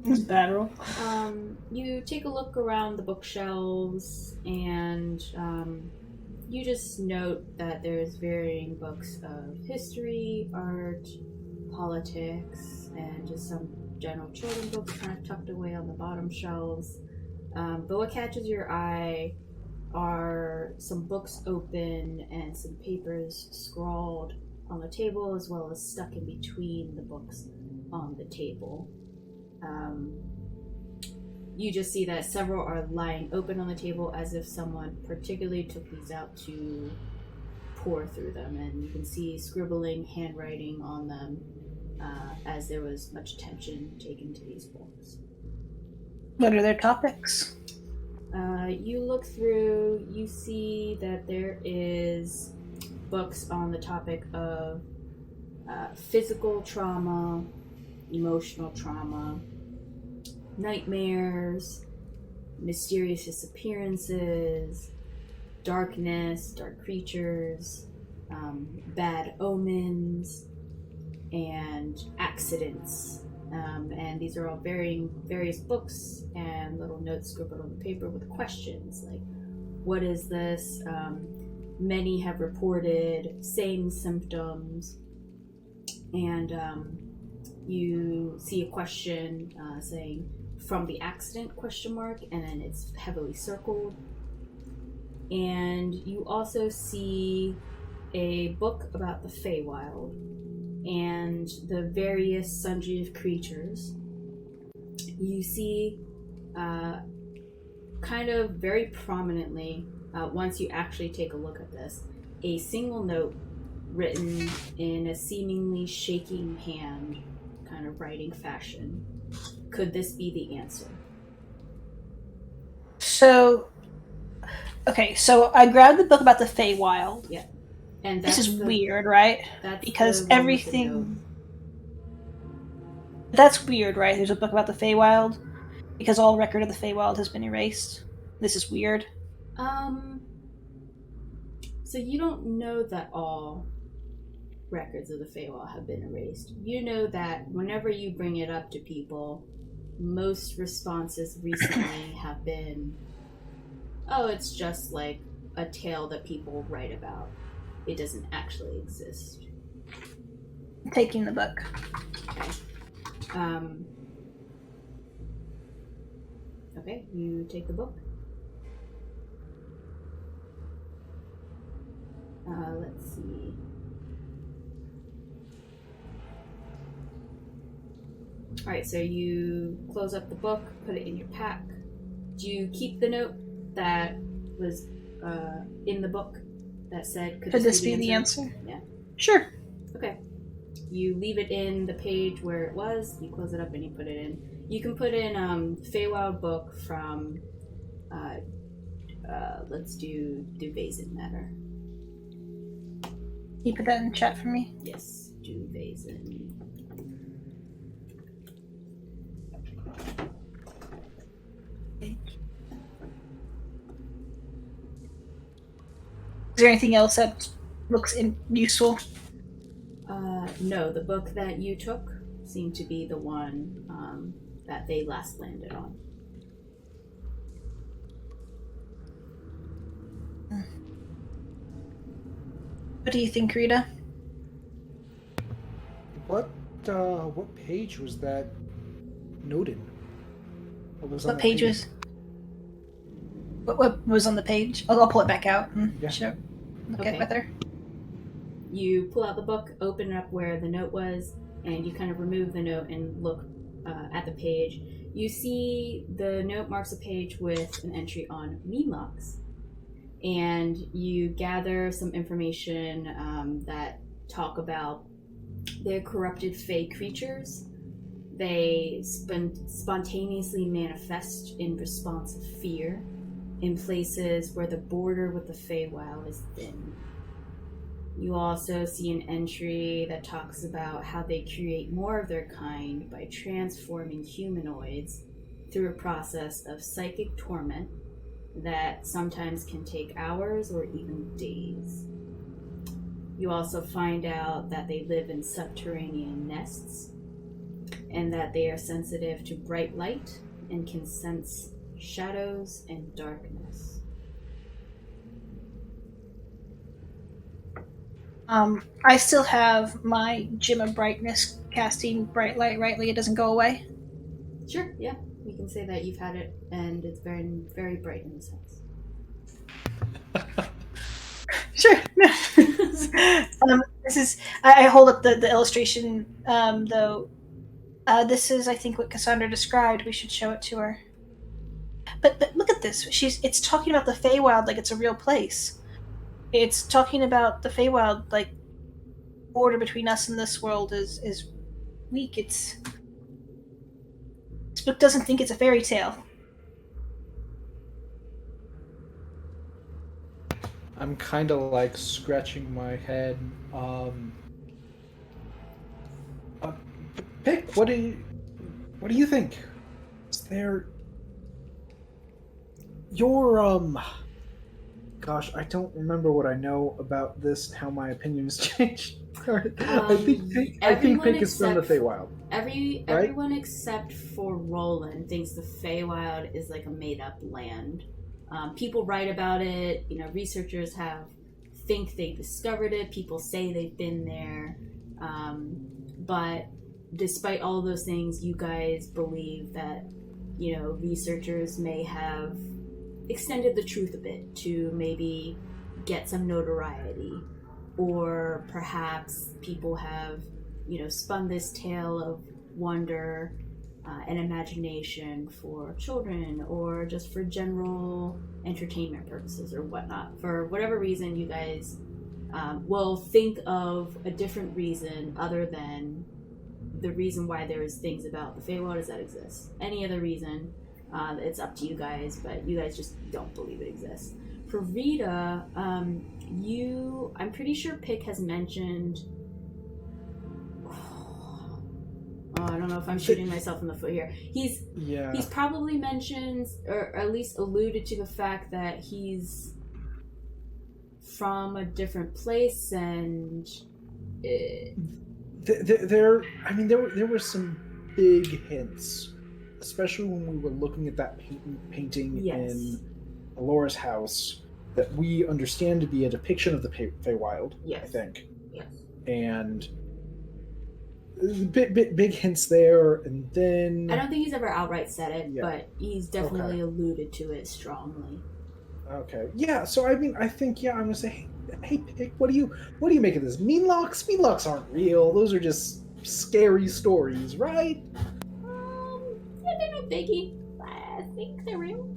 It's a bad roll. You take a look around the bookshelves and you just note that there's varying books of history, art, politics, and just some general children books kind of tucked away on the bottom shelves. But what catches your eye are some books open and some papers scrawled on the table, as well as stuck in between the books on the table. You just see that several are lying open on the table as if someone particularly took these out to pour through them, and you can see scribbling handwriting on them as there was much attention taken to these books. What are their topics? You look through, you see that there is books on the topic of physical trauma, emotional trauma, nightmares, mysterious disappearances, darkness, dark creatures, bad omens, and accidents. And these are all various books and little notes scribbled on the paper with questions like, what is this? Many have reported same symptoms. And you see a question saying, from the accident, ? And then it's heavily circled. And you also see a book about the Feywild and the various sundry of creatures. You see kind of very prominently once you actually take a look at this, a single note written in a seemingly shaking hand, kind of writing fashion. Could this be the answer? So, okay, so I grabbed the book about the Feywild. Yeah. And This that's is weird, right? That's Because the one with the note. everything... That's weird, right? There's a book about the Feywild, because all record of the Feywild has been erased. This is weird. So you don't know that all records of the Feywild have been erased. You know that whenever you bring it up to people, most responses recently have been, oh, it's just like a tale that people write about. It doesn't actually exist. I'm taking the book. Okay. Okay, you take the book. Let's see. Alright, so you close up the book, put it in your pack. Do you keep the note that was in the book that said, Could this be the answer? Yeah. Sure. Okay. You leave it in the page where it was, you close it up and you put it in. You can put in Feywild book from, let's do Duvazen Manor. Can you put that in chat for me? Yes, Duvazen. Is there anything else that looks useful? No, the book that you took seemed to be the one that they last landed on. What do you think, Rita? What page was that noted? What page was? What was on the page? I'll pull it back out and Yeah. look at it with her. You pull out the book, open it up where the note was, and you kind of remove the note and look at the page. You see the note marks a page with an entry on meanlocks. And you gather some information that talk about they're corrupted fey creatures. They spontaneously manifest in response of fear in places where the border with the Feywild is thin. You also see an entry that talks about how they create more of their kind by transforming humanoids through a process of psychic torment that sometimes can take hours or even days. You also find out that they live in subterranean nests and that they are sensitive to bright light and can sense shadows and darkness. I still have my Gem of Brightness casting bright light, right? Like it doesn't go away? Sure, yeah. You can say that you've had it and it's very, very bright in the sense. Sure. This is. I hold up the illustration, though. This is, I think, what Cassandra described. We should show it to her. But look at this. It's talking about the Feywild like it's a real place. It's talking about the Feywild like border between us and this world is weak. This book doesn't think it's a fairy tale. I'm kind of like scratching my head. Pick. What do you think? Is there your Gosh, I don't remember what I know about this and how my opinions changed. I think Pink is from the Feywild. Everyone except for Rolen thinks the Feywild is like a made-up land. People write about it. Researchers think they discovered it. People say they've been there. But despite all of those things, you guys believe that researchers may have extended the truth a bit to maybe get some notoriety, or perhaps people have spun this tale of wonder an imagination for children or just for general entertainment purposes or whatnot. For whatever reason, you guys will think of a different reason other than the reason why there's things about the Feywaters that exist. Any other reason, it's up to you guys, but you guys just don't believe it exists. For Rita, I'm pretty sure Pick has mentioned... Oh, I don't know if I'm shooting myself in the foot here. He's probably mentioned, or at least alluded to the fact that he's from a different place, and there were some big hints, especially when we were looking at that painting in Alora's house, that we understand to be a depiction of the Feywild. I think. Yes. And big hints there, and then I don't think he's ever outright said it, but he's definitely alluded to it strongly. Okay. Yeah. So I think I'm gonna say, hey, Pick, what do you make of this? Meanlocks? Meanlocks aren't real. Those are just scary stories, right? Yeah, they're no biggie. I think they're real,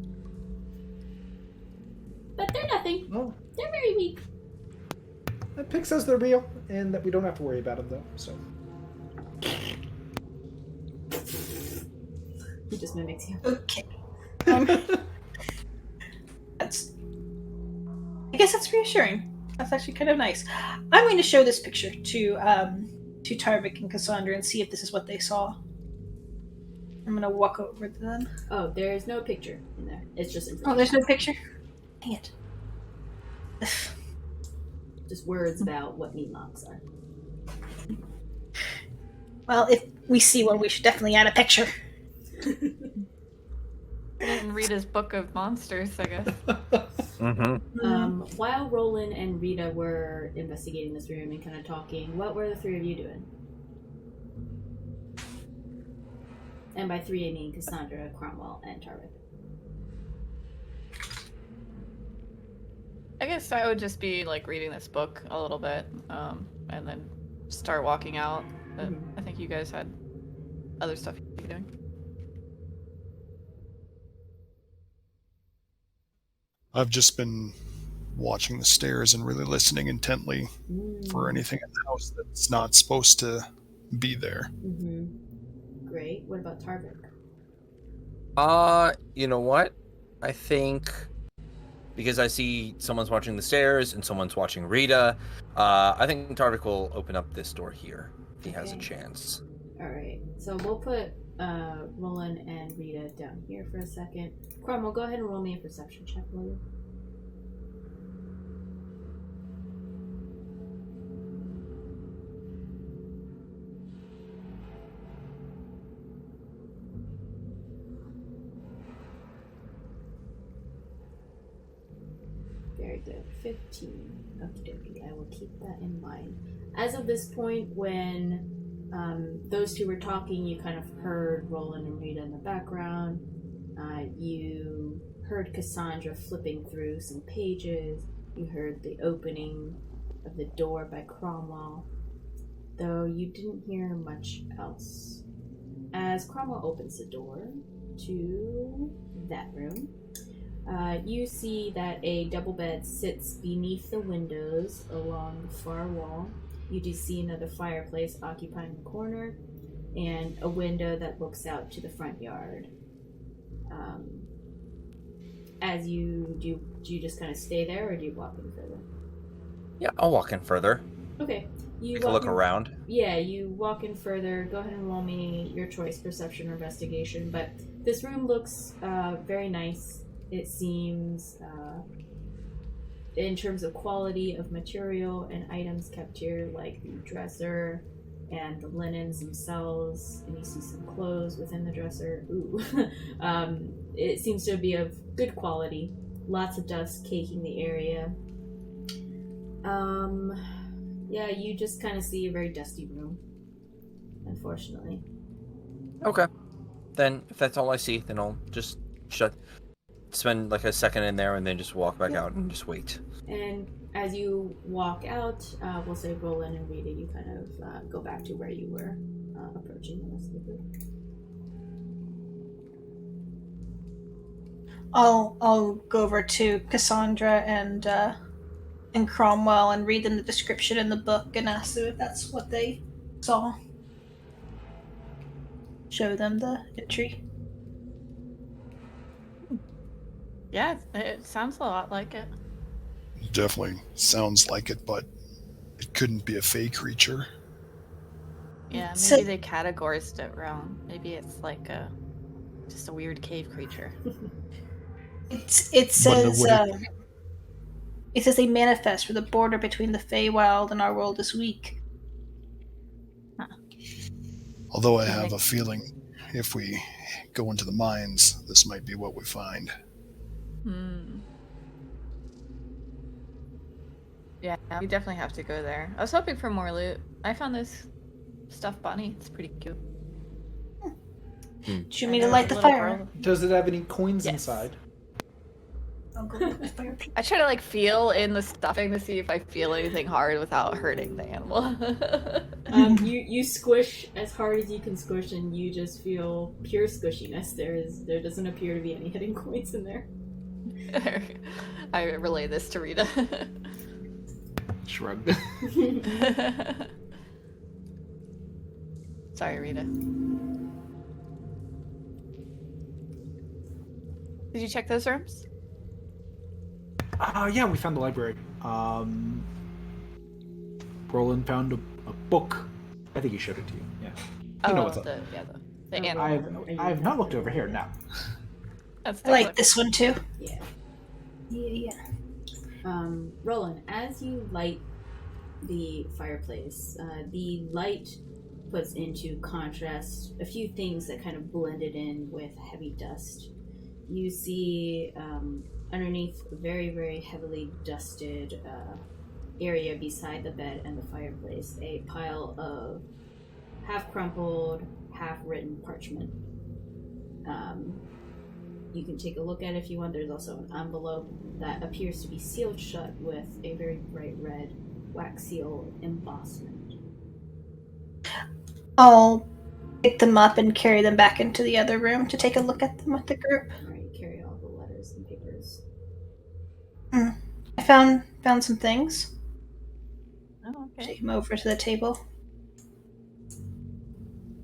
but they're nothing. Oh. They're very weak. Pick says they're real, and that we don't have to worry about them though. So. He just mimics you. Okay. I guess that's reassuring. That's actually kind of nice. I'm going to show this picture to Tarvik and Cassandra and see if this is what they saw. I'm going to walk over to them. Oh, there's no picture in there. It's just information. Oh, there's no picture? Dang it. Just words about what meanlocks are. Well, if we see one, we should definitely add a picture. And Rita's Book of Monsters, I guess. While Rolen and Rita were investigating this room and kind of talking, what were the three of you doing? And by three, I mean Cassandra, Cromwell, and Tarvik. I guess I would just be like reading this book a little bit, and then start walking out. But I think you guys had other stuff you were doing. I've just been watching the stairs and really listening intently for anything in the house that's not supposed to be there. Great. What about Tarvik? You know what? I think because I see someone's watching the stairs and someone's watching Rita, I think Tarvik will open up this door here if he has a chance. Alright. So we'll put Rolen and Rita down here for a second. Cromwell, go ahead and roll me a perception check, will you? Very good. 15. Okie dokie. I will keep that in mind. As of this point, when those two were talking, you kind of heard Rolen and Rita in the background. You heard Cassandra flipping through some pages. You heard the opening of the door by Cromwell, though you didn't hear much else. As Cromwell opens the door to that room, you see that a double bed sits beneath the windows along the far wall. You do see another fireplace occupying the corner and a window that looks out to the front yard. As you do you just kind of stay there, or do you walk in further? Yeah, I'll walk in further. Okay. You Take a look around. Yeah, you walk in further. Go ahead and roll me your choice, perception or investigation. But this room looks very nice. It seems, in terms of quality of material and items kept here, like the dresser and the linens themselves, and you see some clothes within the dresser. Ooh. It seems to be of good quality. Lots of dust caking the area. Yeah, you just kind of see a very dusty room, unfortunately. Okay. Then, if that's all I see, then I'll just spend like a second in there and then just walk back out and just wait. And as you walk out, we'll say Rolen and Rita, you kind of go back to where you were approaching the rest of the group. I'll go over to Cassandra and Cromwell and read them the description in the book and ask them if that's what they saw. Show them the entry. Yeah, it sounds a lot like it. Definitely sounds like it, but it couldn't be a fey creature. Yeah, maybe So- they categorized it wrong. Maybe it's like just a weird cave creature. It But says would it says they manifest where the border between the Feywild and our world is weak. Although I have a feeling if we go into the mines, this might be what we find. Yeah, we definitely have to go there. I was hoping for more loot. I found this stuffed bunny. It's pretty cute. Do you want me to light the fire? Does it have any coins Yes. inside? I'll go light the fire. I try to feel in the stuffing to see if I feel anything hard without hurting the animal. You squish as hard as you can squish, and you just feel pure squishiness. There doesn't appear to be any hidden coins in there. I relay this to Rita. Shrug. Sorry, Rita. Did you check those rooms? Yeah, we found the library. Rolen found a book. I think he showed it to you. Yeah. You know what's up. the animal. I have not looked over here. No. That's I like this one too. Yeah. Yeah. Roland, as you light the fireplace, the light puts into contrast a few things that kind of blended in with heavy dust. You see underneath a very, very heavily dusted area beside the bed and the fireplace a pile of half-crumpled, half-written parchment. You can take a look at it if you want. There's also an envelope that appears to be sealed shut with a very bright red wax seal embossment. I'll pick them up and carry them back into the other room to take a look at them with the group. Alright, carry all the letters and papers. I found some things. Oh, okay. Take them over to the table.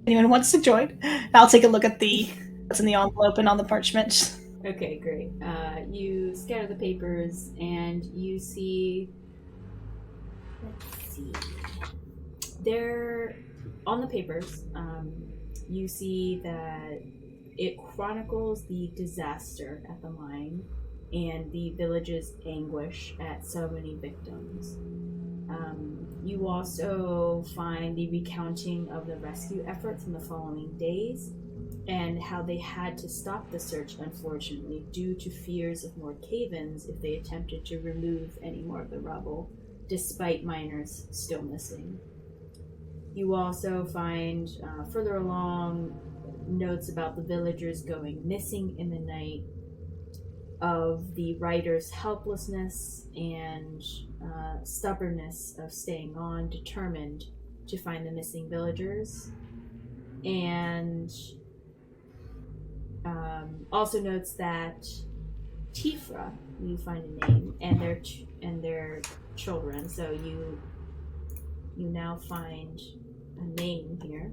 Anyone wants to join? I'll take a look at what's in the envelope and on the parchment. Okay, great. You scatter the papers and you see. Let's see. There, on the papers, you see that it chronicles the disaster at the mine and the village's anguish at so many victims. You also find the recounting of the rescue efforts in the following days and how they had to stop the search, unfortunately, due to fears of more cave-ins if they attempted to remove any more of the rubble, despite miners still missing. You also find further along notes about the villagers going missing in the night, of the writer's helplessness and stubbornness of staying on, determined to find the missing villagers, and also notes that Tifra, you find a name, and their children. So you now find a name here.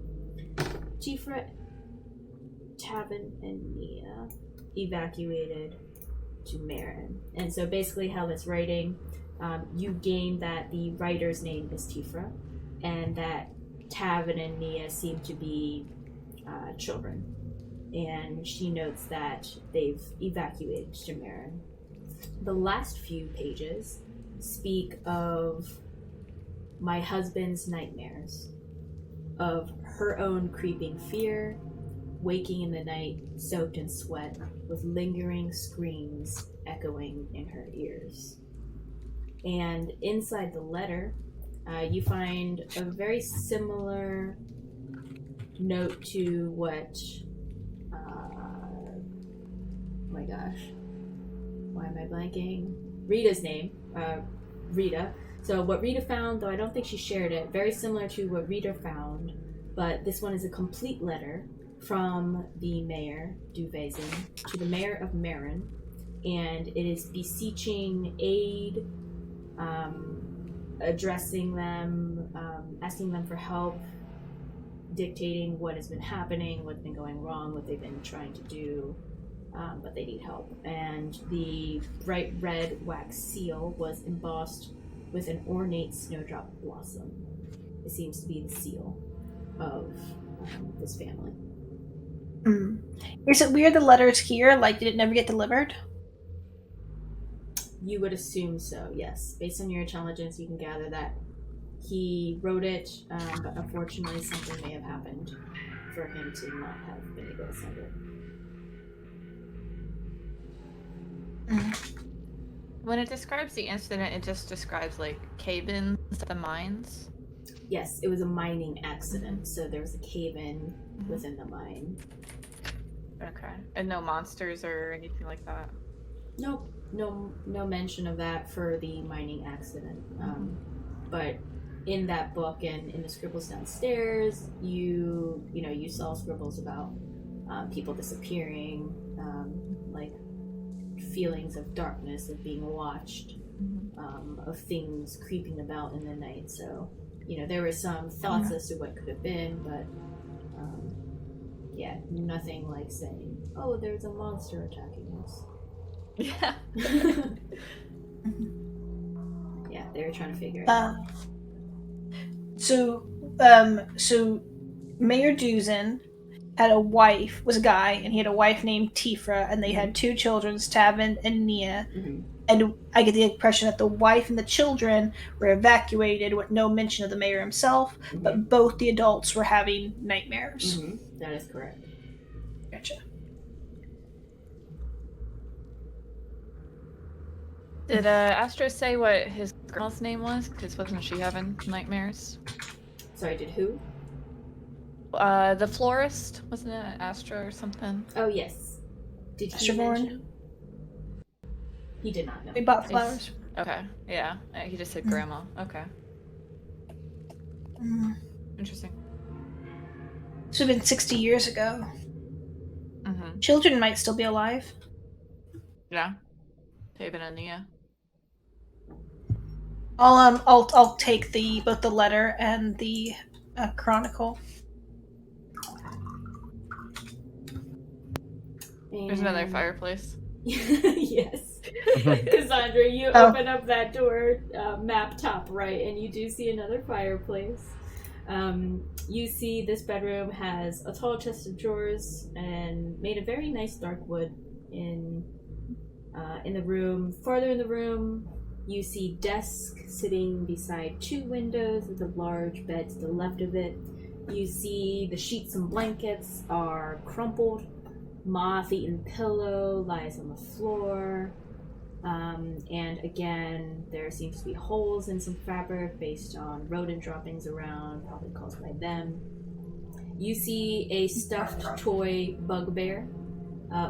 Tifra, Tavin, and Nia evacuated to Marin. And so basically how that's writing, you gain that the writer's name is Tifra, and that Tavin and Nia seem to be children. And she notes that they've evacuated to Marin. The last few pages speak of my husband's nightmares, of her own creeping fear, waking in the night soaked in sweat, with lingering screams echoing in her ears. And inside the letter, you find a very similar note to what oh my gosh, why am I blanking? Rita's name, Rita. So what Rita found, though I don't think she shared it, very similar to what Rita found, but this one is a complete letter from the mayor, Duvezin, to the mayor of Marin, and it is beseeching aid, addressing them, asking them for help, dictating what has been happening, what's been going wrong, what they've been trying to do, but they need help. And the bright red wax seal was embossed with an ornate snowdrop blossom. It seems to be the seal of this family. Is it weird the letter's here? Like, did it never get delivered? You would assume so, yes. Based on your intelligence, you can gather that he wrote it, but unfortunately something may have happened for him to not have been able to send it. When it describes the incident, it just describes like cave-ins at the mines. Yes, it was a mining accident, so there was a cave-in within the mine. Okay. And no monsters or anything like that? Nope, no mention of that for the mining accident. But in that book and in the scribbles downstairs, you saw scribbles about people disappearing, like feelings of darkness, of being watched, of things creeping about in the night. So, there were some thoughts as to what could have been, but yeah, nothing like saying, "Oh, there's a monster attacking us." Yeah. Yeah, they were trying to figure it out. So Mayor Duzin was a guy, and he had a wife named Tifra, and they had two children, Tavin and Nia. And I get the impression that the wife and the children were evacuated with no mention of the mayor himself, but both the adults were having nightmares. That is correct. Gotcha. Did Astro say what his girl's name was? Because wasn't she having nightmares? Sorry, did who? The florist, wasn't it Astro or something? Oh, yes. Did he Astroborn? mention? He did not know. We bought flowers. Okay, yeah. He just said grandma. Okay. Interesting. This would have been 60 years ago. Mm-hmm. Children might still be alive. Yeah. Taven and Nia. I'll take both the letter and the chronicle. There's another fireplace. Yes. Cassandra, you open up that door, map top right, and you do see another fireplace. You see this bedroom has a tall chest of drawers and made of very nice dark wood in the room. Farther in the room, you see desk sitting beside two windows with a large bed to the left of it. You see the sheets and blankets are crumpled. Moth-eaten pillow lies on the floor. And again, there seems to be holes in some fabric based on rodent droppings around, probably caused by them. You see a stuffed toy bugbear,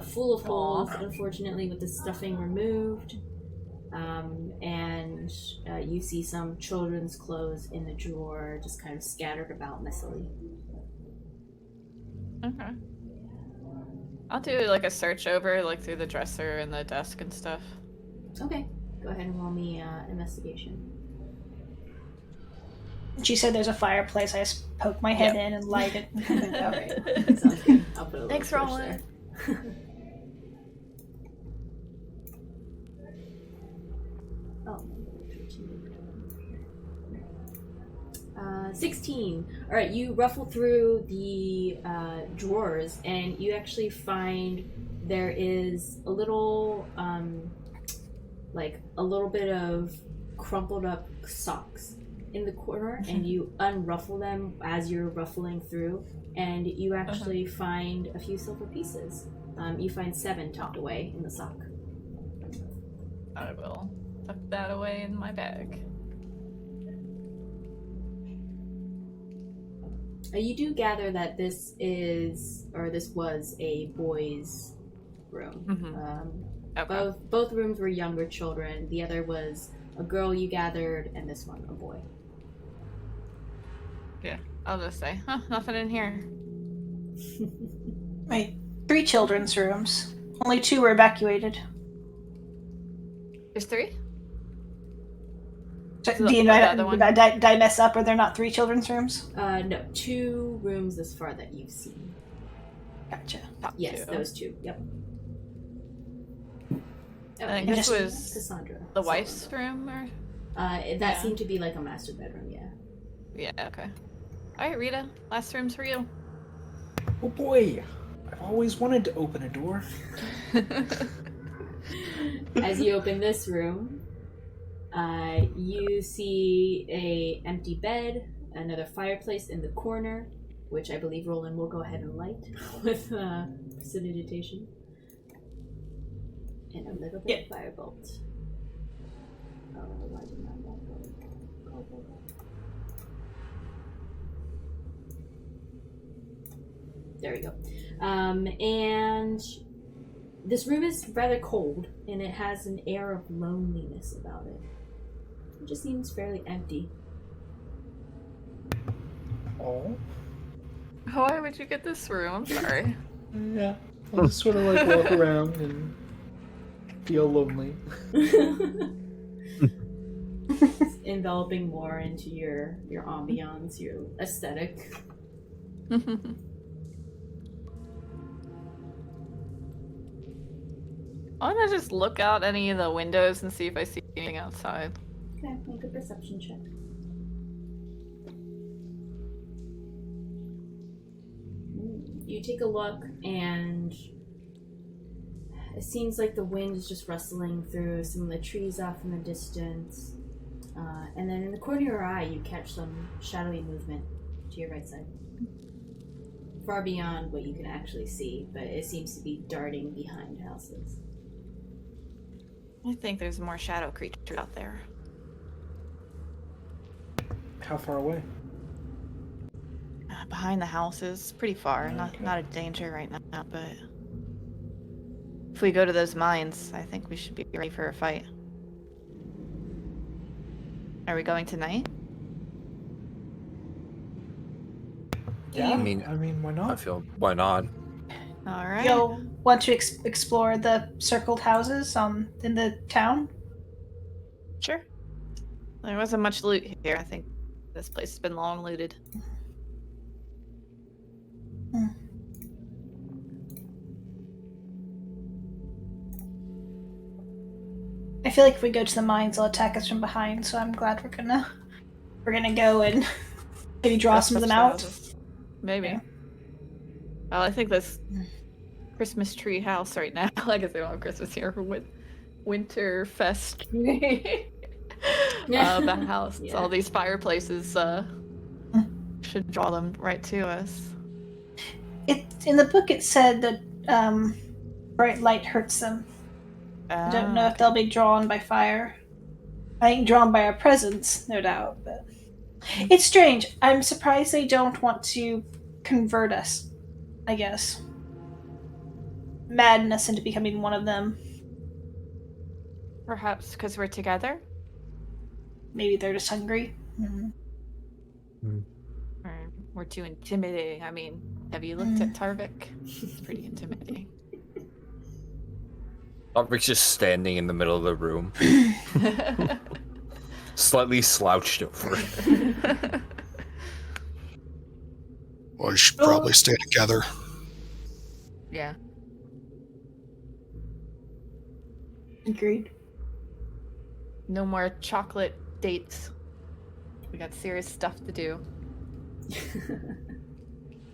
full of holes, unfortunately, with the stuffing removed. And you see some children's clothes in the drawer, just kind of scattered about messily. Okay. I'll do like a search over, like through the dresser and the desk and stuff. Okay, go ahead and roll me investigation. She said there's a fireplace. I just poke my head in and light it. Okay, sounds good. I'll put a little Thanks, torch Rolen. there. 16. All right, you ruffle through the drawers, and you actually find there is a little, a little bit of crumpled up socks in the corner, and you unruffle them as you're ruffling through, and you actually find a few silver pieces. You find 7 tucked away in the sock. I will tuck that away in my bag. You do gather that this was a boys' room. Okay. Both rooms were younger children. The other was a girl you gathered, and this one a boy. Yeah, I'll just say, nothing in here. Right. 3 children's rooms. Only 2 were evacuated. There's 3? So, So did the other one? I mess up? Are there not 3 children's rooms? No, 2 rooms this far that you've seen. Gotcha. Top Yes, 2. those 2. Yep. Oh, I think and this just was Cassandra. the wife's room, or? That seemed to be like a master bedroom, yeah. Yeah, okay. Alright, Rita, last room's for you. Oh boy, I've always wanted to open a door. As you open this room, you see a empty bed, another fireplace in the corner, which I believe Rolen will go ahead and light with prestidigitation. And a little bit of firebolt. Oh, why did not that go? There we go. And this room is rather cold, and it has an air of loneliness about it. It just seems fairly empty. Oh. Why would you get this room? I'm sorry. Yeah. I'll just sort of like walk around and feel lonely. Enveloping more into your ambiance, your aesthetic. I want to just look out any of the windows and see if I see anything outside. Okay, make a perception check. You take a look, and it seems like the wind is just rustling through some of the trees off in the distance. And then in the corner of your eye, you catch some shadowy movement to your right side. Far beyond what you can actually see, but it seems to be darting behind houses. I think there's more shadow creatures out there. How far away? Behind the houses, pretty far. Okay. Not a danger right now, but if we go to those mines, I think we should be ready for a fight. Are we going tonight? Yeah, I mean, why I not? feel why not? All right. You'll want to explore the circled houses in the town? Sure. There wasn't much loot here. I think this place has been long looted. I feel like if we go to the mines, they'll attack us from behind. So I'm glad we're gonna go and maybe draw some of them out. Maybe. Yeah. Well, I think this Christmas tree house right now. I guess they don't have Christmas here for Winterfest. The house. Yeah. All these fireplaces should draw them right to us. In the book it said that bright light hurts them. I don't know if they'll be drawn by fire. I think drawn by our presence, no doubt, but it's strange. I'm surprised they don't want to convert us, I guess. Madden us into becoming one of them. Perhaps because we're together? Maybe they're just hungry. Or we're too intimidating. I mean, have you looked at Tarvik? It's pretty intimidating. Tarvik's just standing in the middle of the room, slightly slouched over. Well, we should probably stay together. Yeah. Agreed. No more chocolate dates. We got serious stuff to do.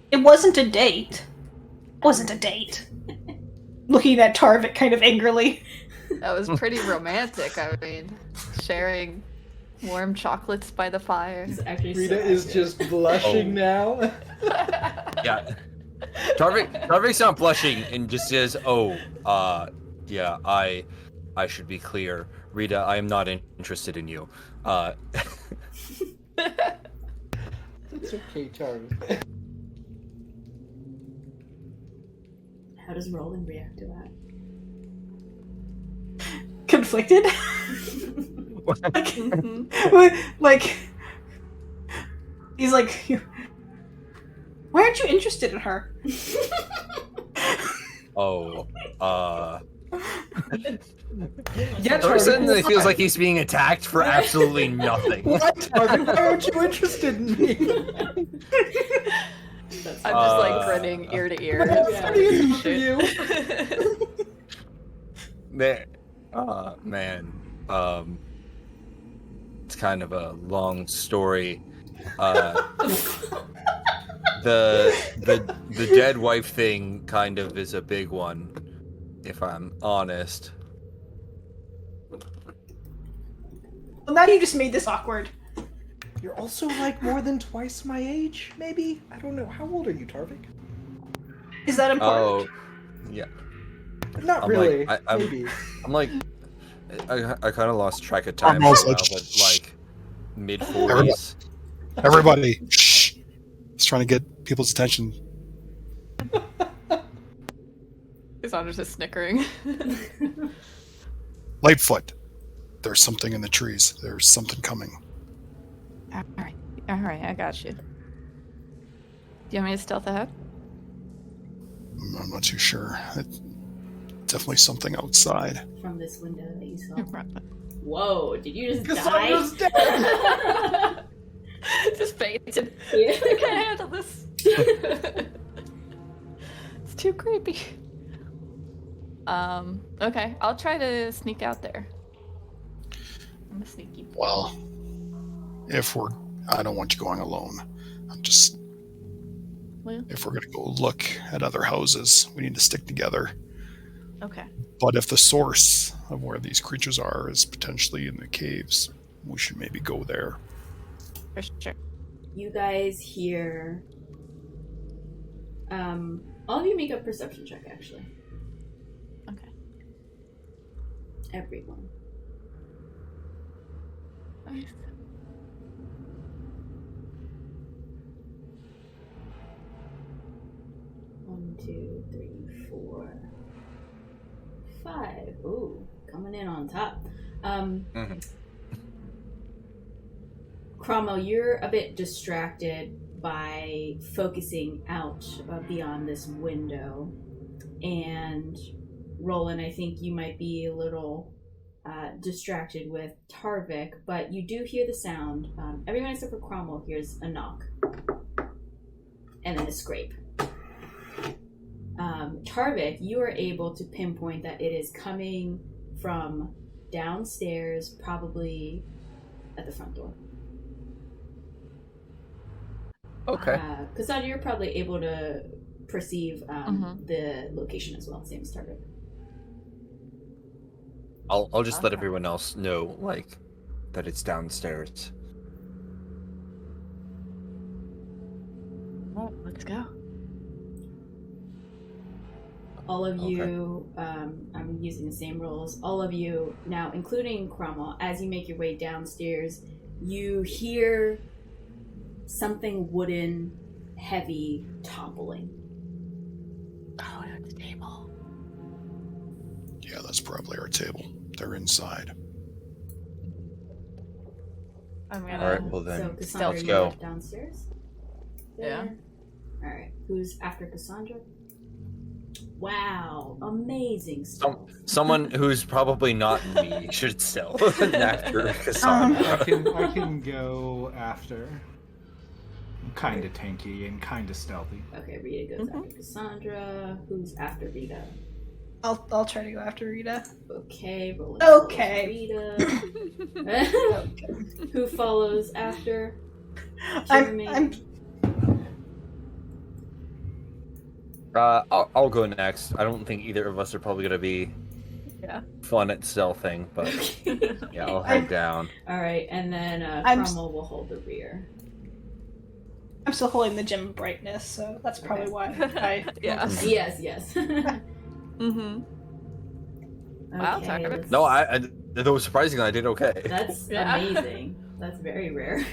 It wasn't a date. Wasn't a date. Looking at Tarvik kind of angrily. That was pretty romantic. I mean, sharing warm chocolates by the fire. It's actually Rita so is accurate. just blushing now. Yeah, Tarvik's not blushing and just says, "Oh, yeah, I should be clear, Rita. I am not interested in you." It's okay, Tarvik. How does Rolen react to that? Conflicted? like, he's like, why aren't you interested in her? Oh, Yeah, Tarvik Tarvik, suddenly why? feels like he's being attacked for absolutely nothing. What, Tarvik? Why aren't you interested in me? That's I'm just like Uh, grinning ear to ear. I'm Yeah. pretty into you. Man, it's kind of a long story. The dead wife thing kind of is a big one, if I'm honest. Well, now you just made this awkward. You're also like more than twice my age, maybe? I don't know. How old are you, Tarvik? Is that important? Oh, yeah. Not I'm really. like, Maybe. I'm like, I kind of lost track of time for a almost while, like- but like mid-40s. Everybody, shh. He's trying to get people's attention. Cassandra's just snickering. Lightfoot. There's something in the trees. There's something coming. All right, I got you. Do you want me to stealth ahead? I'm not too sure. Definitely something outside. From this window that you saw. Right. Whoa, did you just Cassandra's die? Just fainted. Yeah. I can't handle this. It's too creepy. Okay, I'll try to sneak out there. I'm a sneaky. Well, I don't want you going alone. Well, If we're going to go look at other houses, we need to stick together. okay. But if the source of where these creatures are is potentially in the caves, we should maybe go there. For sure. You guys hear. All of you make a perception check, actually. Okay. Everyone. Nice. One, 2, 3, 4, 5. Ooh, coming in on top. Cromwell, you're a bit distracted by focusing out beyond this window. And Rolen, I think you might be a little distracted with Tarvik, but you do hear the sound. Everyone except for Cromwell hears a knock. And then a scrape. Tarvik, you are able to pinpoint that it is coming from downstairs, probably at the front door. Okay. Cassandra, you're probably able to perceive the location as well, same as Tarvik. I'll just let everyone else know, like, that it's downstairs. Well, let's go. All of you, I'm using the same rules, all of you, now including Cromwell, as you make your way downstairs, you hear something wooden, heavy, toppling. Oh, at the table. Yeah, that's probably our table. They're inside. I'm gonna. All right, well then, So Cassandra, let's you go. went downstairs? Yeah. Alright, who's after Cassandra? Wow, amazing. Someone who's probably not me should still after Cassandra. I can go after. I'm kind of tanky and kind of stealthy. Okay, Rita goes after Cassandra. Who's after Rita? I'll try to go after Rita. Okay, Rolen. Okay. Rita. Who follows after? I'm I'll go next. I don't think either of us are probably gonna be fun at stealthing, but yeah, I'll head down. Alright, and then I'm Cromwell will hold the rear. I'm still holding the gem brightness, so that's probably why I. Yeah. Yes. Mm-hmm. Wow, sorry. let's- No, though surprisingly, I did okay. That's Yeah. amazing. That's very rare.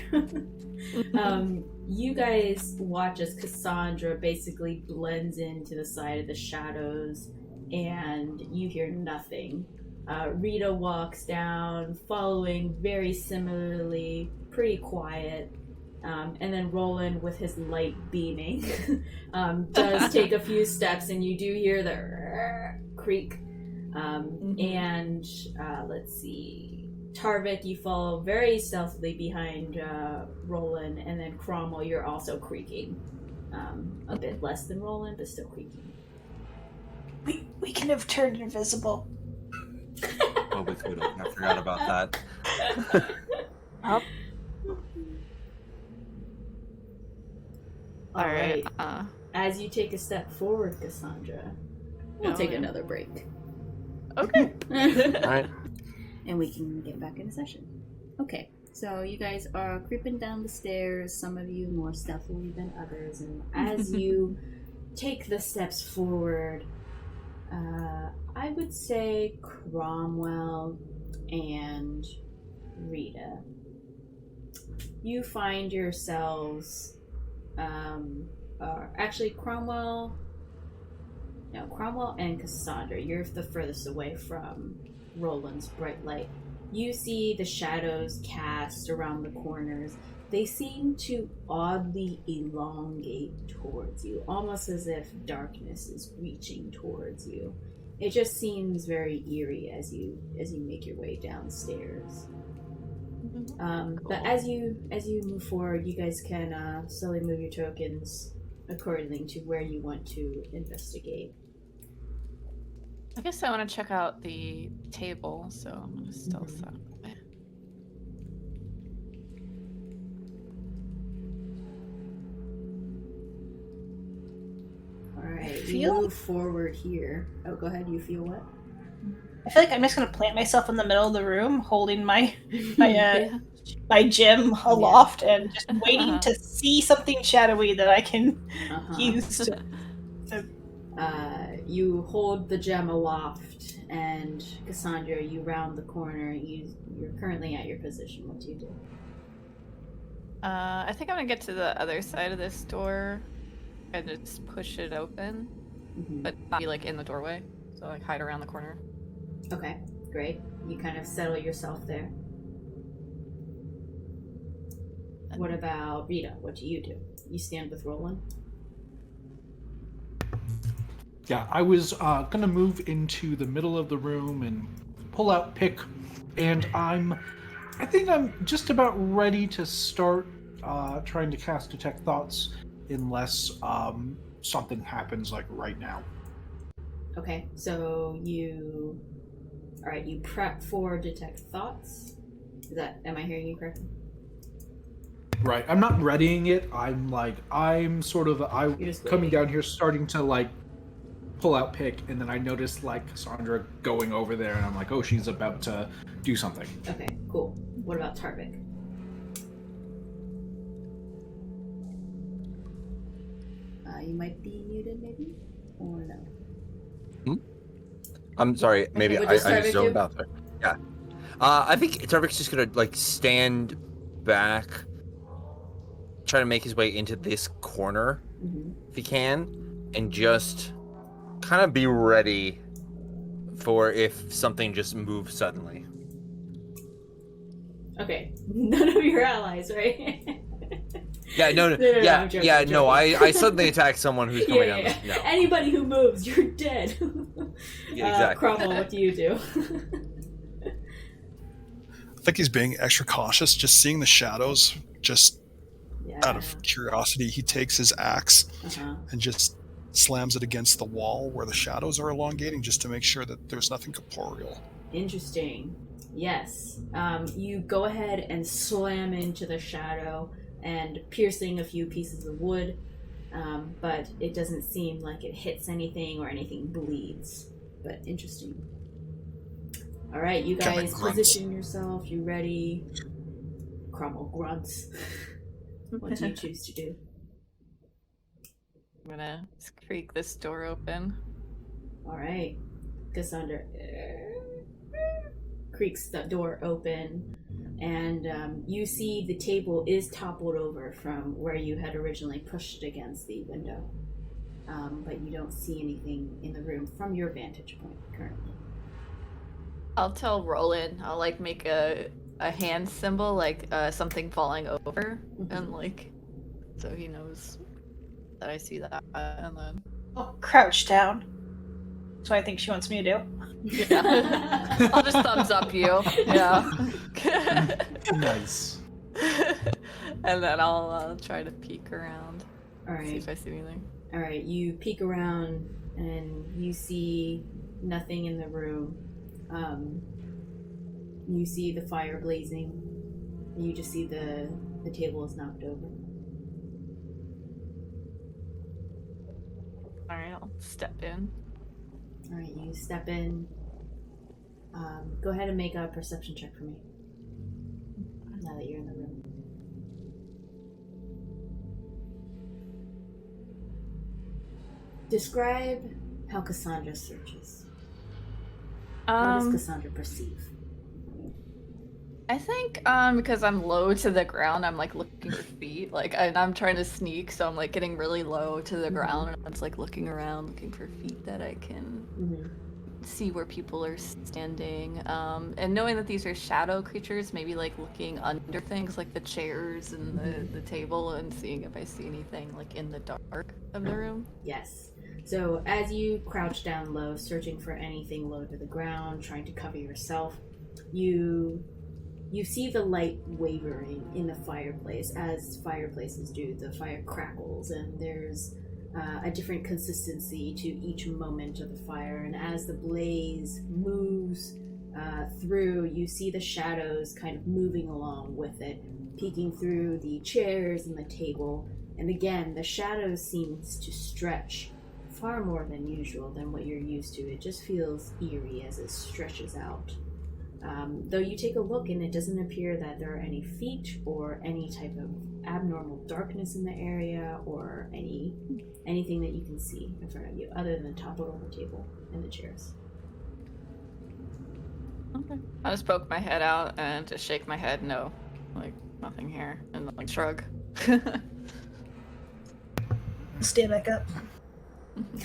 You guys watch as Cassandra basically blends into the side of the shadows, and you hear nothing. Rita walks down, following very similarly, pretty quiet. And then Rolen, with his light beaming, does take a few steps, and you do hear the creak And let's see. Tarvik, you follow very stealthily behind Rolen, and then Cromwell, you're also creaking. A bit less than Rolen, but still creaking. We can have turned invisible. Oh, we could have. I forgot about that. Oh. All right. right. As you take a step forward, Cassandra, we'll take another break. Okay. All right. And we can get back into session. Okay, so you guys are creeping down the stairs, some of you more stealthily than others, and as you take the steps forward, I would say Cromwell and Rita, you find yourselves, actually Cromwell and Cassandra, you're the furthest away from Roland's bright light. You see the shadows cast around the corners. They seem to oddly elongate towards you, almost as if darkness is reaching towards you. It just seems very eerie as you make your way downstairs. But as you move forward, you guys can slowly move your tokens according to where you want to investigate. I guess I want to check out the table, so I'm going to stealth that way. Alright, you move forward here. Oh, go ahead, you feel what? I feel like I'm just gonna plant myself in the middle of the room, holding my Yeah. my gem aloft, and just waiting to see something shadowy that I can use to. You hold the gem aloft, and Cassandra, you round the corner. You're currently at your position. What do you do? I think I'm going to get to the other side of this door and just push it open, but not be like in the doorway. So like hide around the corner. Okay, great. You kind of settle yourself there. What about Rita? What do? You stand with Roland? Yeah, I was gonna move into the middle of the room and pull out pick, and I think I'm just about ready to start trying to cast Detect Thoughts, unless something happens like right now. Okay, so you prep for Detect Thoughts. Am I hearing you correctly? Right, I'm not readying it. I'm just coming waiting. down here, starting to like pull out pick, and then I noticed like Cassandra going over there, and I'm like, oh, she's about to do something. Okay, cool. What about Tarvik? You might be muted, maybe, or no? I'm sorry. Maybe what I does Tarvik just zoned do? out there. Yeah. I think Tarvik's just gonna like stand back, try to make his way into this corner if he can, and just kind of be ready for if something just moves suddenly. Okay, none of your allies, right? Yeah, no, I'm joking, I'm joking. I suddenly attack someone who's coming down. yeah. No. Anybody who moves, you're dead. Yeah, exactly. Cromwell, what do you do? I think he's being extra cautious, just seeing the shadows. Just Yeah. out of curiosity, he takes his axe Uh-huh. and just slams it against the wall where the shadows are elongating, just to make sure that there's nothing corporeal. Interesting. Yes. You go ahead and slam into the shadow and piercing a few pieces of wood, but it doesn't seem like it hits anything or anything bleeds. But interesting. All right, you Kevin guys grunts. position yourself. You ready? Cromwell grunts. What do you choose to do? I'm gonna creak this door open. All right, Cassandra creaks the door open, and you see the table is toppled over from where you had originally pushed against the window, but you don't see anything in the room from your vantage point currently. I'll tell Roland. I'll like make a hand symbol, like something falling over, and like so he knows that I see that, and then I'll crouch down. So I think she wants me to do. Yeah. I'll just thumbs up you. Yeah. Nice. And then I'll try to peek around. All See right. if I see anything. All right. You peek around and you see nothing in the room. You see the fire blazing. And you just see the table is knocked over. All right, I'll step in. All right. You step in. Go ahead and make a perception check for me. Now that you're in the room. Describe how Cassandra searches. What does Cassandra perceive? I think because I'm low to the ground, I'm like looking for feet. Like and I'm trying to sneak, so I'm like getting really low to the ground, and I'm just like looking around, looking for feet that I can see where people are standing. And knowing that these are shadow creatures, maybe like looking under things like the chairs and the table, and seeing if I see anything like in the dark of the room. Yes. So as you crouch down low, searching for anything low to the ground, trying to cover yourself, you see the light wavering in the fireplace, as fireplaces do. The fire crackles, and there's a different consistency to each moment of the fire. And as the blaze moves through, you see the shadows kind of moving along with it, peeking through the chairs and the table. And again, the shadows seems to stretch far more than usual than what you're used to. It just feels eerie as it stretches out. Though you take a look and it doesn't appear that there are any feet or any type of abnormal darkness in the area or anything that you can see in front of you other than the top of the table and the chairs. Okay. I just poke my head out and just shake my head. No, like nothing here, and like shrug. Stand back up.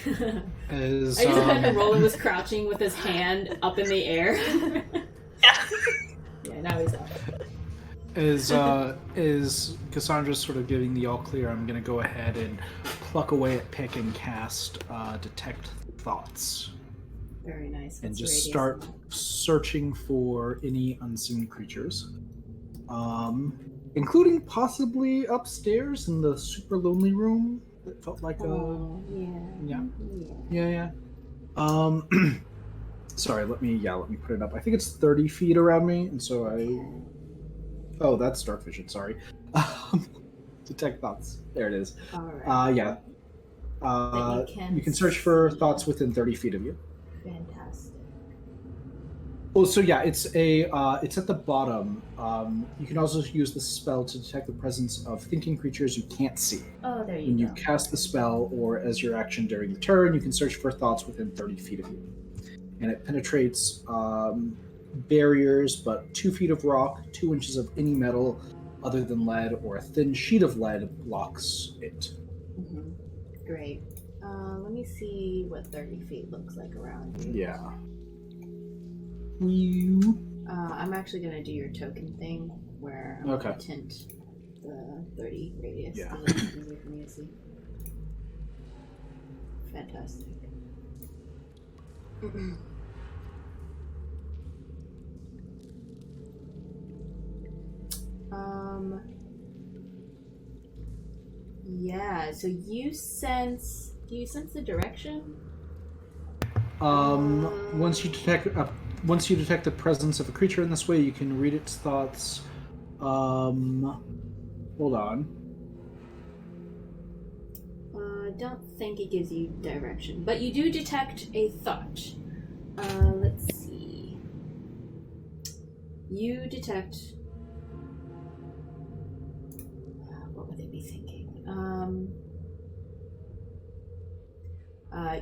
I just imagine Rolen was crouching with his hand up in the air. Yeah, now he's up. Is Cassandra sort of giving the all clear? I'm gonna go ahead and pluck away at pick and cast detect thoughts. Very nice. And That's just radius. start searching for any unseen creatures, including possibly upstairs in the super lonely room. It felt like yeah. Sorry, let me put it up. I think it's 30 feet around me, and so oh, that's dark vision. Sorry. Detect thoughts. There it is. All right. Yeah. You You can search for thoughts within 30 feet of you. Fantastic. Oh, so yeah, it's at the bottom. You can also use the spell to detect the presence of thinking creatures you can't see. Oh, there you When go. you cast the spell, or as your action during the turn, you can search for thoughts within 30 feet of you. And it penetrates barriers, but 2 feet of rock, 2 inches of any metal other than lead, or a thin sheet of lead blocks it. Mm-hmm. Great. Let me see what 30 feet looks like around you. Yeah. I'm actually going to do your token thing, where I'm going to tint the 30 radius. Yeah. Because it's easier for me to see. Fantastic. Yeah, so do you sense the direction? Once you detect the presence of a creature in this way, you can read its thoughts. Hold on. I don't think it gives you direction, but you do detect a thought. Let's see. You detect. What would they be thinking?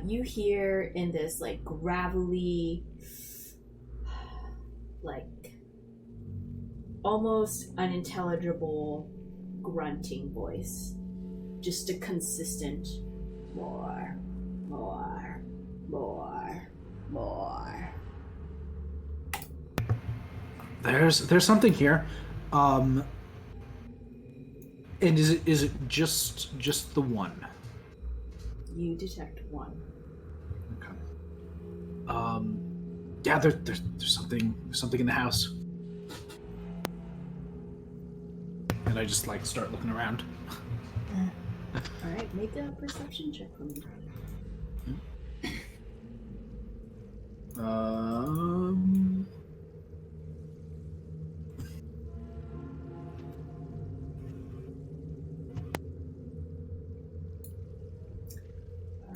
You hear in this like gravelly, like almost unintelligible grunting voice. Just a consistent more. There's something here. And is it just the one? You detect one. Okay. Yeah, there's something in the house. And I just like start looking around. All right, make a perception check for me. All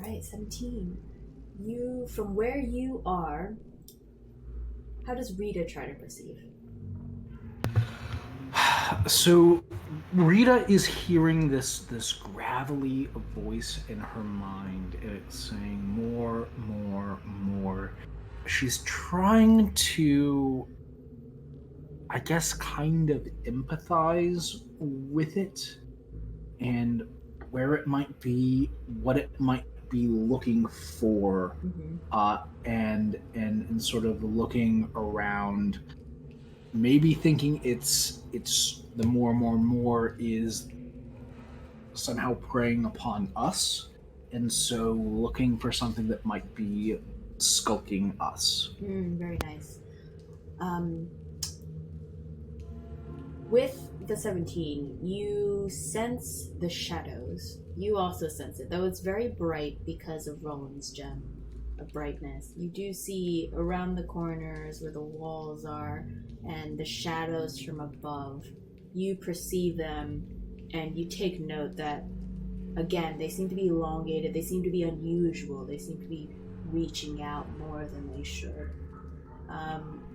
right, 17. From where you are, how does Rita try to perceive? So Rita is hearing this gravelly voice in her mind, and it's saying more. She's trying to, I guess, kind of empathize with it and where it might be, what it might be looking for, and sort of looking around, maybe thinking it's the more is somehow preying upon us, and so looking for something that might be skulking us. Very nice. With the 17, you sense the shadows. You also sense it, though it's very bright because of Roland's gem of brightness. You do see around the corners where the walls are and the shadows from above. You perceive them and you take note that, again, they seem to be elongated, they seem to be unusual, they seem to be reaching out more than they should.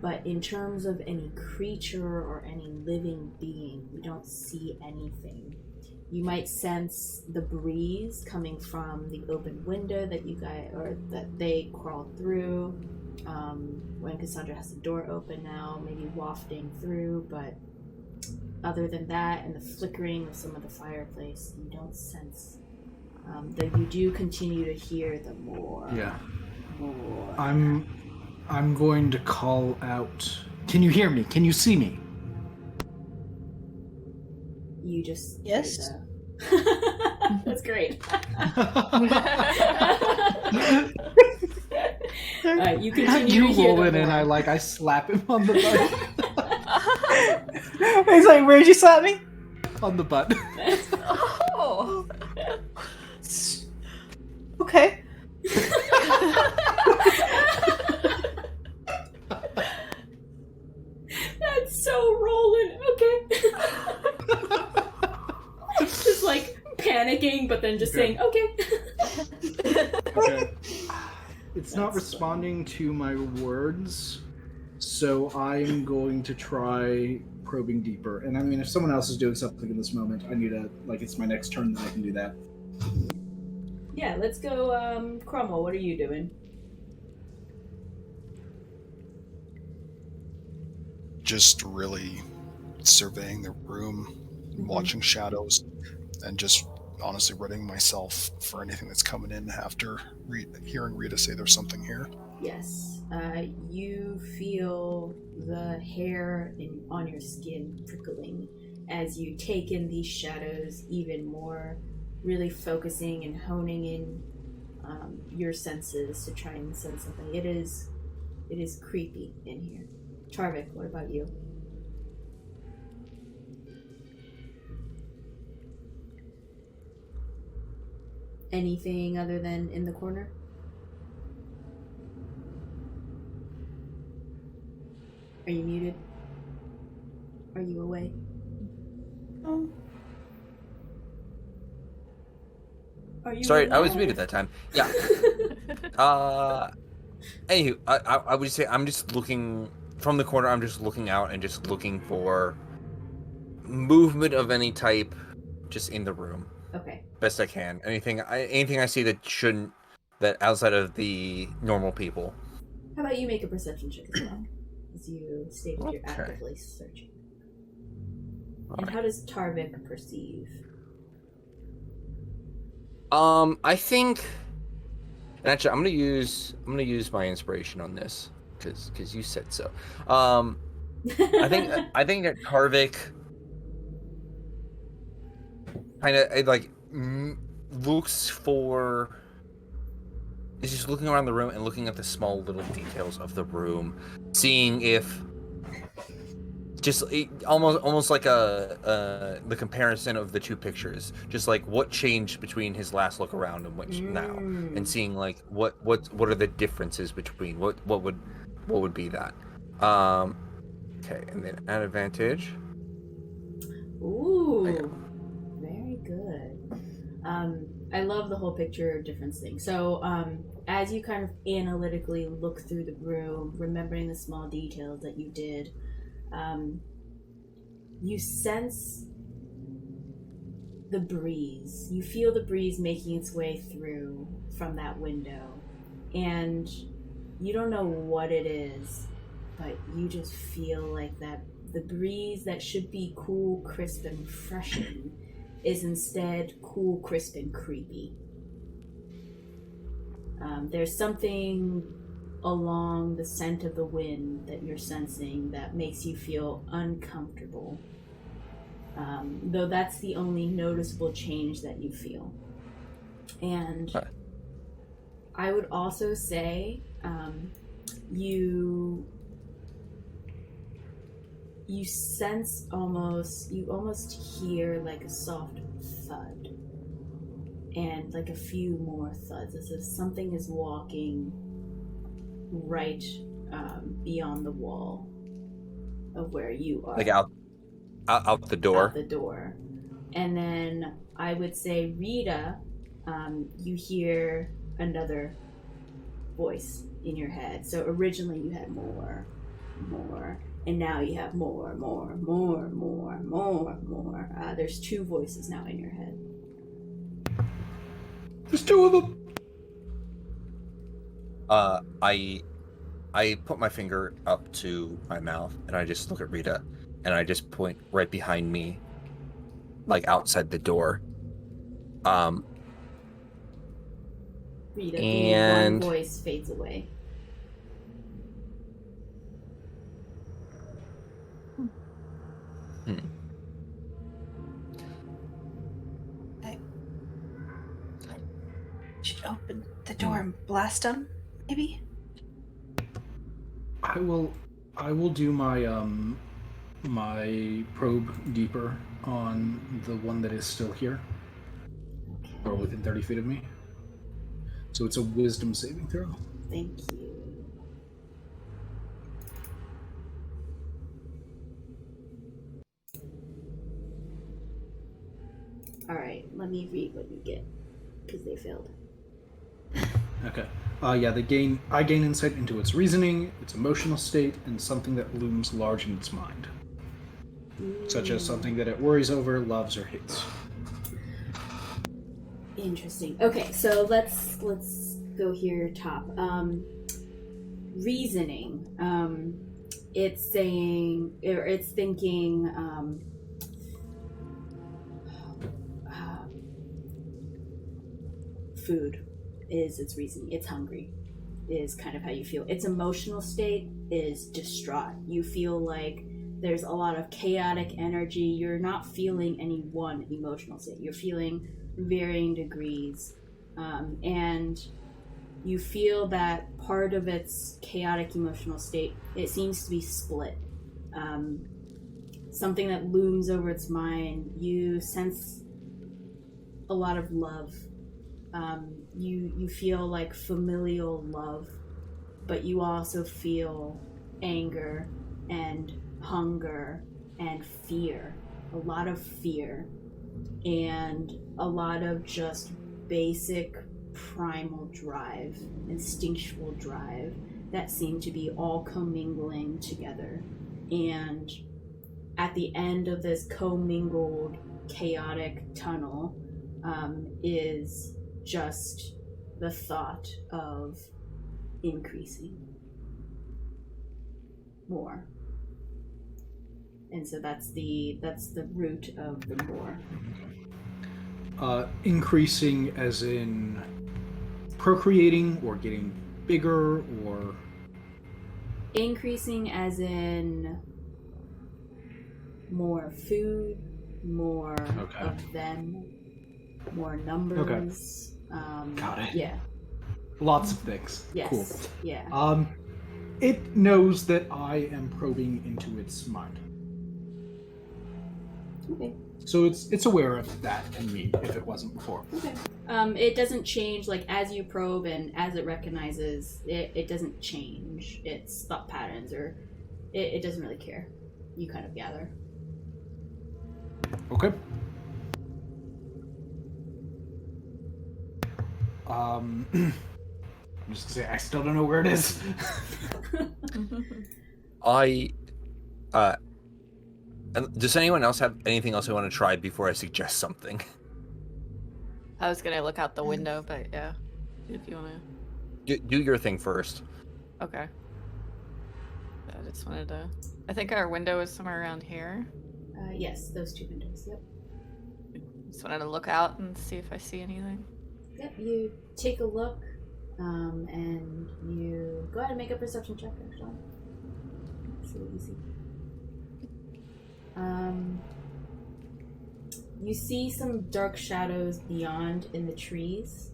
But in terms of any creature or any living being, you don't see anything. You might sense the breeze coming from the open window that that they crawled through. When Cassandra has the door open now, maybe wafting through, but other than that and the flickering of some of the fireplace, you don't sense. Though you do continue to hear the more. Yeah. More. I'm going to call out. Can you hear me? Can you see me? You just Yes. That's great. You continue You to hear roll the in and more. I slap him on the butt. He's like, where'd you slap me? On the butt. Oh. Okay. That's so Roland. Okay. Just like panicking, but then just saying, okay. Okay. It's not responding to my words, so I'm going to try probing deeper. And I mean, if someone else is doing something in this moment, I need to, it's my next turn that I can do that. Yeah, let's go, Cromwell, what are you doing? Just really surveying the room, watching shadows, and just honestly readying myself for anything that's coming in after hearing Rita say there's something here. Yes. You feel the hair on your skin prickling as you take in these shadows even more, really focusing and honing in your senses to try and sense something. It is creepy in here. Tarvik, what about you? Anything other than in the corner? Are you muted? Are you away? Are you Sorry, I was alive? muted that time. Yeah. Anywho, I would say I'm just looking from the corner. I'm just looking out and just looking for movement of any type, just in the room. Okay. Best I can. Anything I see that outside of the normal people. How about you make a perception check as well? As you stated, you're Okay. actively searching. All And right. how does Tarvik perceive? I think. And actually, I'm gonna use my inspiration on this because you said so. I think that Tarvik kind of looks for is just looking around the room and looking at the small little details of the room, seeing if almost like the comparison of the two pictures, just like what changed between his last look around and which now, and seeing like what are the differences between what would be that. Okay, and then at advantage. Ooh, very good. I love the whole picture difference thing. So, as you kind of analytically look through the room, remembering the small details that you did, you sense the breeze. You feel the breeze making its way through from that window, and you don't know what it is, but you just feel like that the breeze that should be cool, crisp, and refreshing is instead cool, crisp, and creepy. There's something along the scent of the wind that you're sensing that makes you feel uncomfortable. Though that's the only noticeable change that you feel. And I would also say you sense you almost hear like a soft thud and like a few more thuds as if something is walking right beyond the wall of where you are. Like out the door. Out the door. And then I would say, Rita, you hear another voice in your head. So originally you had more, and now you have more. There's two voices now in your head. There's two of them. I put my finger up to my mouth and I just look at Rita and I just point right behind me, like outside the door. Rita, and one voice fades away. I should open the door and blast them, maybe? I will do my my probe deeper on the one that is still here, or within 30 feet of me. So it's a wisdom saving throw. Thank you. Alright, let me read what you get, because they failed. Okay. Yeah, I gain insight into its reasoning, its emotional state, and something that looms large in its mind. Such as something that it worries over, loves, or hates. Interesting. Okay, so let's go here top. Reasoning. It's saying, or it's thinking, food is its reasoning. It's hungry is kind of how you feel. Its emotional state is distraught. You feel like there's a lot of chaotic energy. You're not feeling any one emotional state. You're feeling varying degrees. And you feel that part of its chaotic emotional state, it seems to be split. Something that looms over its mind. You sense a lot of love. You feel like familial love, but you also feel anger and hunger and fear. A lot of fear and a lot of just basic primal drive, instinctual drive that seem to be all commingling together. And at the end of this commingled chaotic tunnel is just the thought of increasing more. And so that's the root of the more. Increasing as in procreating or getting bigger, or increasing as in more food, more of them, more numbers. Got it. Yeah. Lots of things. Yes. Cool. Yeah. It knows that I am probing into its mind. Okay. So it's aware of that in me if it wasn't before. Okay. It doesn't change, like, as you probe and as it recognizes, it doesn't change its thought patterns, or it doesn't really care. You kind of gather. Okay. I'm just gonna say I still don't know where it is. Does anyone else have anything else they want to try before I suggest something? I was gonna look out the window, but yeah, if you wanna. Do your thing first. Okay. I just wanted to. I think our window is somewhere around here. Yes, those two windows. Yep. Just wanted to look out and see if I see anything. Yep. You take a look, and you go ahead and make a perception check. Actually, see what you see. You see some dark shadows beyond in the trees,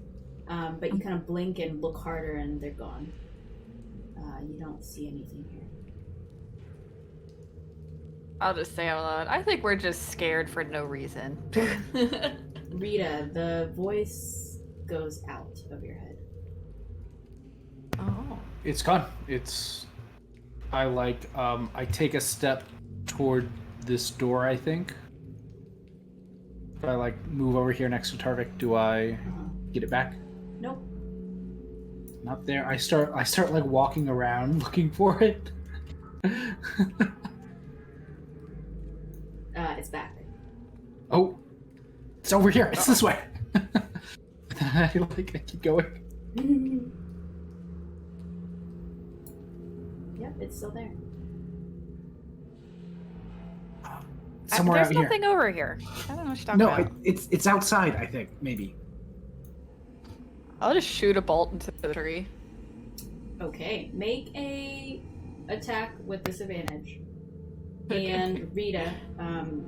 but you kind of blink and look harder and they're gone. You don't see anything here. I'll just say out loud, I think we're just scared for no reason. Rieta, the voice goes out of your head. Oh. It's gone. I take a step toward this door, I think. If I move over here next to Tarvik, do I get it back? Nope. Not there. I start walking around looking for it. It's back. Oh, it's over here. It's this way. I keep going. Yep, it's still there. Somewhere out There's here. nothing over here. I don't know what you're talking No, about. it's outside. I think maybe. I'll just shoot a bolt into the tree. Okay, make a attack with disadvantage. And Rieta,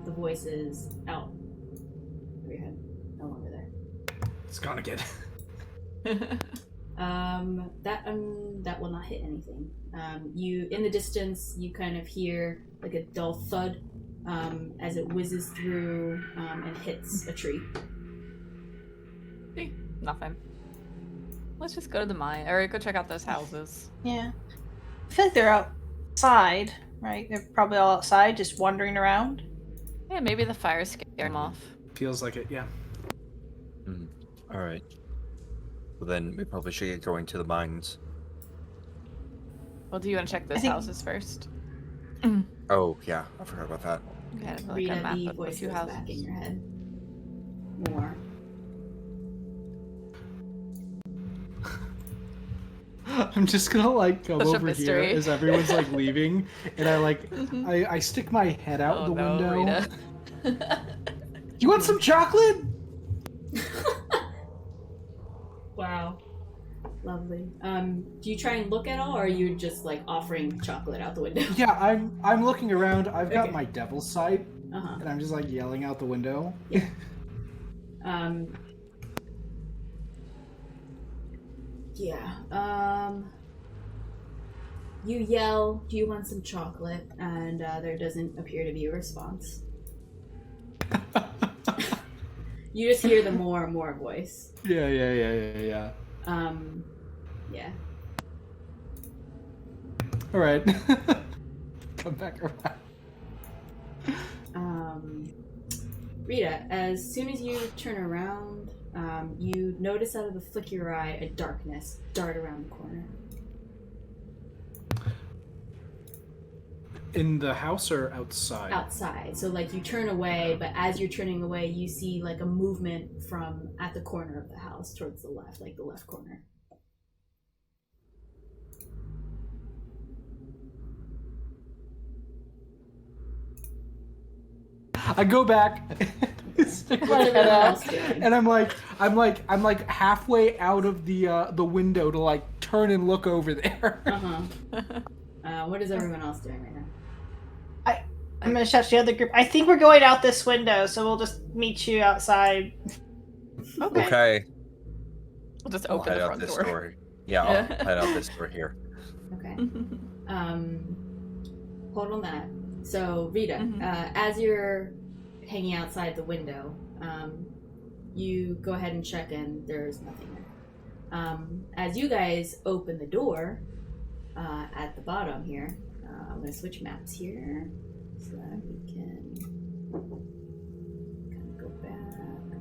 the voice is out of your head, no longer there. It's gone again. That will not hit anything. You in the distance, you kind of hear like a dull thud as it whizzes through and hits a tree. Nothing. Let's just go to the mine, or go check out those houses. Yeah. I feel like they're outside, right? They're probably all outside, just wandering around. Yeah, maybe the fire scared them off. Feels like it, yeah. All right. Well, then we probably should get going to the mines. Well, do you want to check those houses first? Oh, yeah. I forgot about that. Yeah, like Rieta, a map the of a voice few goes houses. back in your head. More. I'm just gonna come Such a over here mystery. as everyone's leaving, and I stick my head out the window. Rita. You want some chocolate? Wow. Lovely. Do you try and look at all, or are you just offering chocolate out the window? Yeah, I'm looking around. I've got Okay. my devil's sight, Uh-huh. and I'm just yelling out the window. Yeah. You yell, "Do you want some chocolate?" And there doesn't appear to be a response. You just hear the more and more voice. Yeah. Yeah. All right. Come back around. Rieta, as soon as you turn around, you notice out of the flick of your eye a darkness dart around the corner. In the house or outside? Outside. So you turn away, but as you're turning away, you see a movement from at the corner of the house towards the left, the left corner. I go back, stick my head out, and I'm halfway out of the window to turn and look over there. What is everyone else doing right now? I'm gonna shout to the other group. I think we're going out this window, so we'll just meet you outside. Okay. We'll just I'll open head the out front this door. door. Yeah, I'll head out this door here. Okay. Hold on that. So, Rita, Mhm. as you're hanging outside the window, you go ahead and check, and there's nothing there. As you guys open the door at the bottom here, I'm going to switch maps here so that we can kind of go back.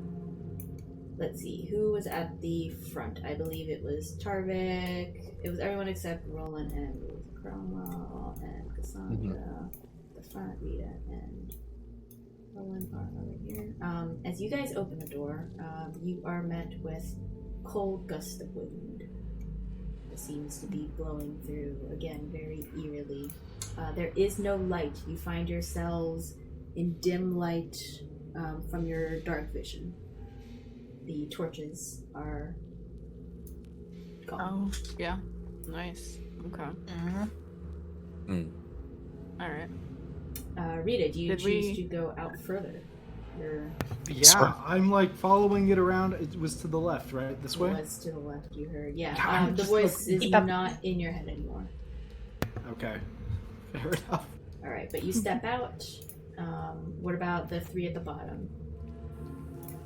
Let's see, who was at the front? I believe it was Tarvik. It was everyone except Rolen and Cromwell and Cassandra. The front, Rita and Rolen are over here. As you guys open the door, you are met with cold gust of wind. It seems to be blowing through, again, very eerily. There is no light. You find yourselves in dim light from your dark vision. The torches are gone. Oh, yeah. Nice. Okay. All right. Rita, do you Did choose we- to go out further? Yeah, Sorry. I'm like following it around. It was to the left, right? This way? Was to the left, you heard. Yeah, God, I'm the just voice looking- is not in your head anymore. Okay. Fair enough. All right, but you step out. What about the three at the bottom?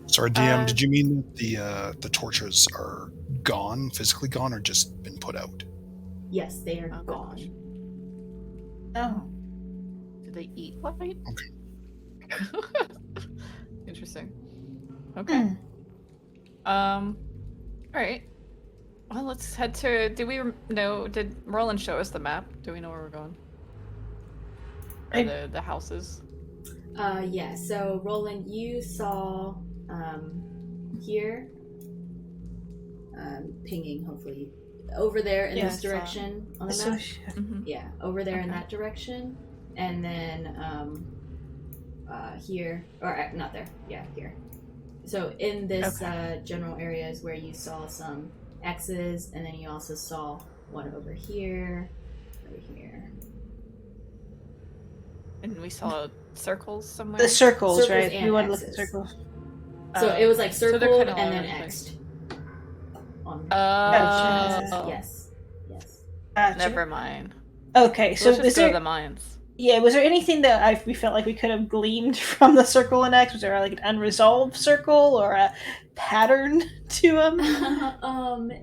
Sorry, DM, did you mean that the torches are gone, physically gone, or just been put out? Yes, they are Oh, gone. gosh. Oh. Do they eat light? Okay. Interesting. Okay. All right. Well, let's head to. Did Roland show us the map? Do we know where we're going? Or the houses? Yeah. So, Roland, you saw here, pinging. Hopefully, over there in Yeah, this I saw it. direction on the So map. Mm-hmm. Yeah, over there in Okay. that direction, and then here, or not there. Yeah, here. So in this general area is where you saw some X's, and then you also saw one over here. And we saw circles somewhere. The circles, Circles right? and We want to look at X's. circles. So it was like So they're circled kinda all and then over the X'd. On Gotcha. yes. Gotcha. Never mind. Okay, so Let's just is go there? to the mines. Yeah, was there anything that we felt like we could have gleaned from the circle and X? Was there like an unresolved circle or a pattern to them?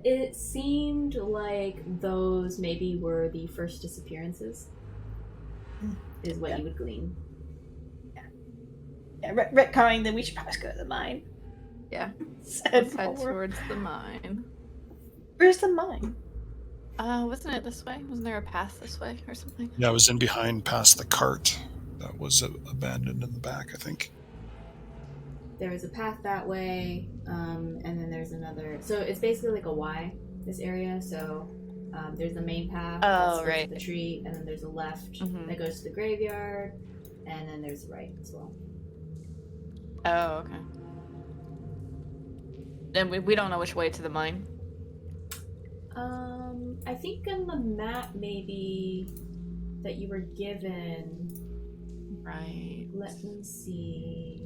It seemed like those maybe were the first disappearances. Is what you would glean. Yeah, retconning that we should probably go to the mine. Yeah. Said Let's head forward. towards the mine. Where's the mine? Wasn't it this way? Wasn't there a path this way or something? Yeah, I was in behind past the cart that was abandoned in the back, I think. There was a path that way, and then there's another. So it's basically like a Y, this area. So there's the main path that goes right. to the tree, and then there's a left Mhm. that goes to the graveyard, and then there's the right as well. Oh, okay. Then we don't know which way to the mine. I think on the map maybe that you were given. Right. Let me see.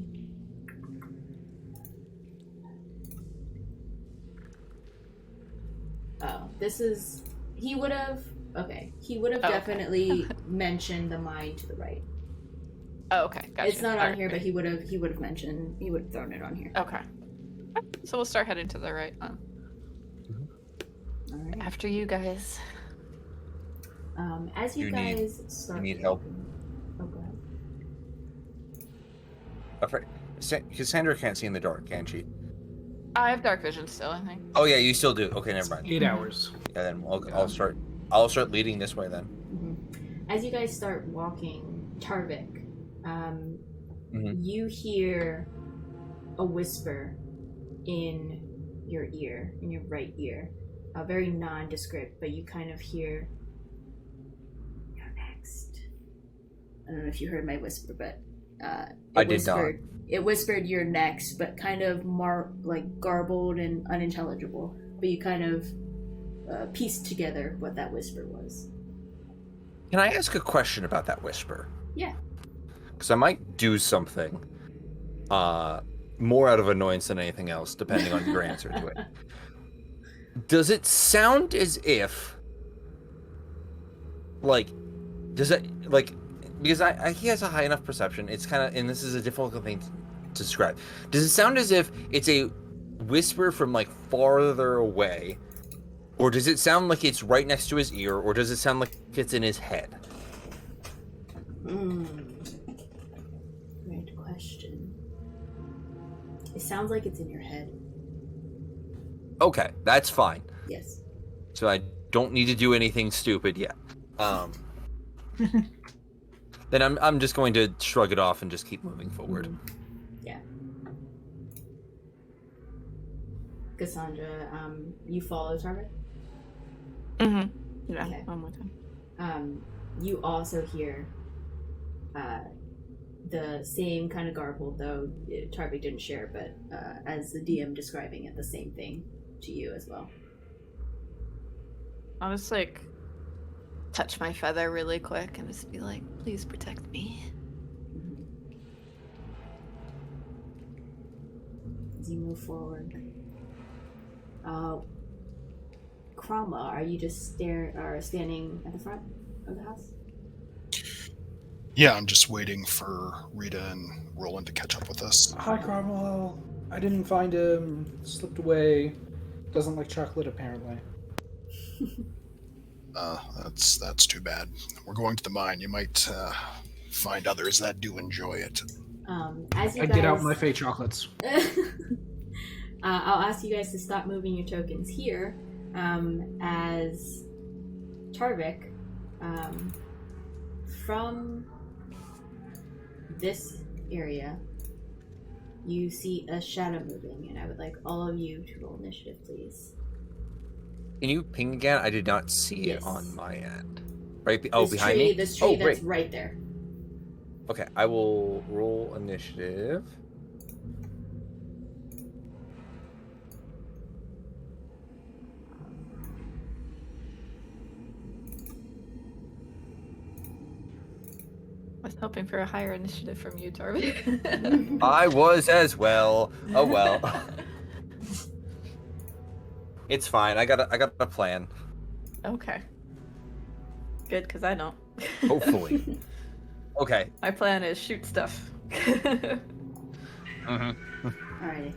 Oh, this is. He would have. Okay, he would have Oh, okay. definitely mentioned the mine to the right. Oh, okay. Gotcha. It's not on Alright, here, but great. he would have mentioned. He would have thrown it on here. Okay. So we'll start heading to the right. All right. After you guys. As you You need- guys start. need help? Oh, go ahead. Afraid. Cassandra can't see in the dark, can she? I have dark vision still, I think. Oh yeah, you still do. Okay, never mind. 8 hours. Yeah, then I'll start. I'll start leading this way then. As you guys start walking, Tarvik, you hear a whisper in your ear, in your right ear, very nondescript, but you kind of hear, "You're next." I don't know if you heard my whisper, but I did not. It whispered, "You're next," but kind of like garbled and unintelligible. But you kind of pieced together what that whisper was. Can I ask a question about that whisper? Yeah. Because I might do something more out of annoyance than anything else, depending on your answer to it. Does it sound as if, like, does it, like, because he has a high enough perception, it's kind of, and this is a difficult thing to describe. Does it sound as if it's a whisper from, like, farther away, or does it sound like it's right next to his ear, or does it sound like it's in his head? Great question. It sounds like it's in your head. Okay, that's fine. Yes. So I don't need to do anything stupid yet. Then I'm just going to shrug it off and just keep moving forward. Yeah. Cassandra, you follow Tarvik? Mm-hmm. Yeah, Okay. one more time. You also hear the same kind of garble, though Tarvik didn't share, but as the DM describing it, the same thing to you as well. I'll just like touch my feather really quick and just be like, please protect me. As you move forward, Cromwell, are you just standing at the front of the house? Yeah, I'm just waiting for Rita and Roland to catch up with us. Hi, Cromwell. I didn't find him. Slipped away. Doesn't like chocolate, apparently. That's too bad. We're going to the mine. You might find others that do enjoy it. As you I guys... get out my fake chocolates. I'll ask you guys to stop moving your tokens here, as Tarvik, from this area, you see a shadow moving, and I would like all of you to roll initiative, please. Can you ping again? I did not see Yes. it on my end. Right? This Behind tree, me? This tree that's great. right there. Okay, I will roll initiative. I was hoping for a higher initiative from you, Tarvik. I was as well. Oh well. It's fine. I got a plan. Okay. Good, because I don't. Hopefully. Okay. My plan is shoot stuff. Alright, I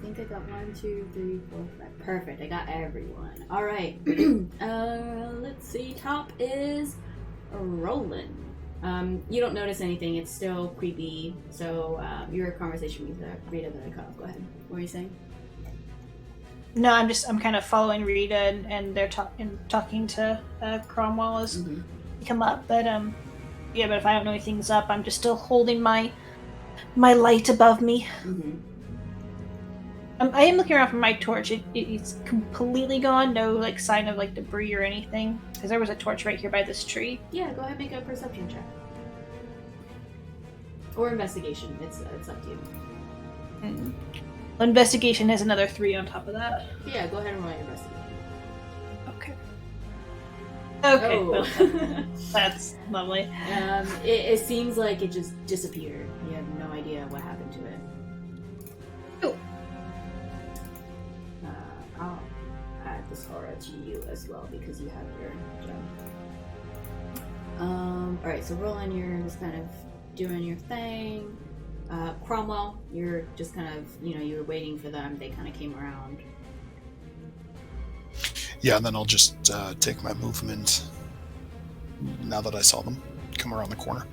think I got 1, 2, 3, 4, 5. Perfect, I got everyone. Alright. Let's see. Top is Rolen. You don't notice anything. It's still creepy. So, your conversation with Rita that I cut off. Go ahead. What were you saying? No, I'm kind of following Rita, and they're talking to Cromwell as we come up. But yeah, but if I don't know anything's up, I'm just still holding my light above me. I am looking around for my torch. It's completely gone. No like sign of like debris or anything. Because there was a torch right here by this tree. Yeah, go ahead and make a perception check. Or investigation. It's up to you. Investigation has another 3 on top of that. Yeah, go ahead and roll your investigation. Okay. Okay, Oh. well, that's lovely. It seems like it just disappeared. You have no idea what happened to it. Oh. I'll add this aura to you as well because you have your gem. Alright, so Roland, you're just kind of doing your thing. Cromwell, you're just kind of, you were waiting for them. They kind of came around. Yeah, and then I'll just take my movement now that I saw them come around the corner.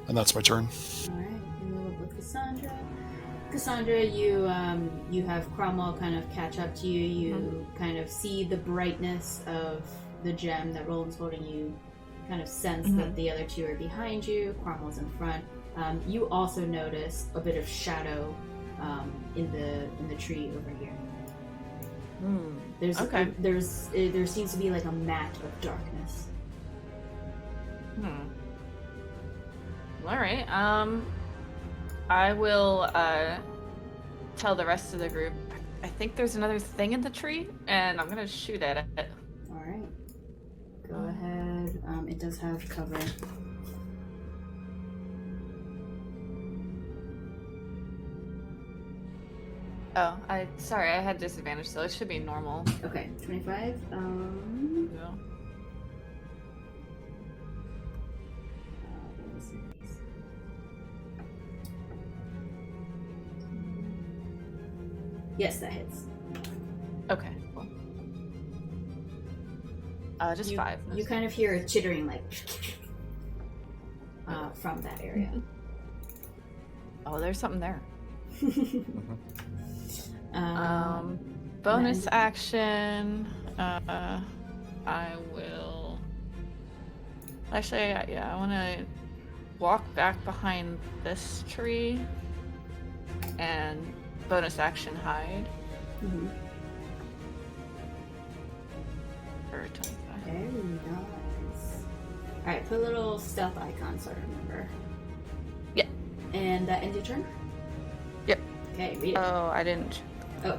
And that's my turn. Alright, we move up with Cassandra. Cassandra, you have Cromwell kind of catch up to you. You kind of see the brightness of the gem that Roland's holding. You kind of sense that the other two are behind you. Cromwell's in front. You also notice a bit of shadow in the tree over here. There's Okay. There seems to be like a mat of darkness. Alright, I will tell the rest of the group I think there's another thing in the tree, and I'm gonna shoot at it. All right. Go ahead. It does have cover. Oh, sorry, I had disadvantage, so it should be normal. Okay, 25. Yeah. What was it? Yes, that hits. Okay, cool. Just 5. You kind of hear a chittering, like, from that area. Oh, there's something there. Um, Bonus then- action. I will. Actually, yeah, I want to walk back behind this tree and bonus action hide Mhm. for 25. Very nice. Alright, put a little stealth icon so I remember. Yeah. And that ends your turn? Yep. Okay, read it. Oh, I didn't. Oh.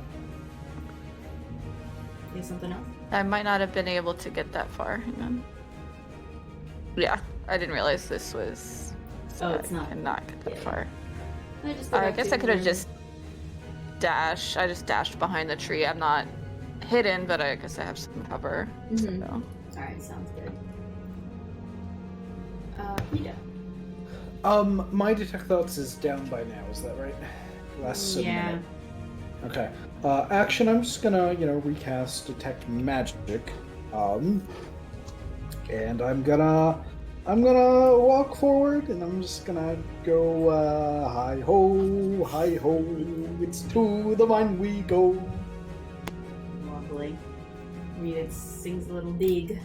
You have something else? I might not have been able to get that far. Hang on. Yeah, I didn't realize this was. Oh, it's I not. cannot get that Yeah. far. I I guess I could have just dashed. I just dashed behind the tree. I'm not hidden, but I guess I have some cover. Mhm. So. Alright, sounds good. Rita. My detect thoughts is down by now. Is that right? Lasts a Yeah. minute. Okay. Action. I'm just gonna, recast detect magic. And I'm gonna walk forward, and I'm just gonna go. Hi ho, it's to the mine we go. Lovely. Rita sings a little dig.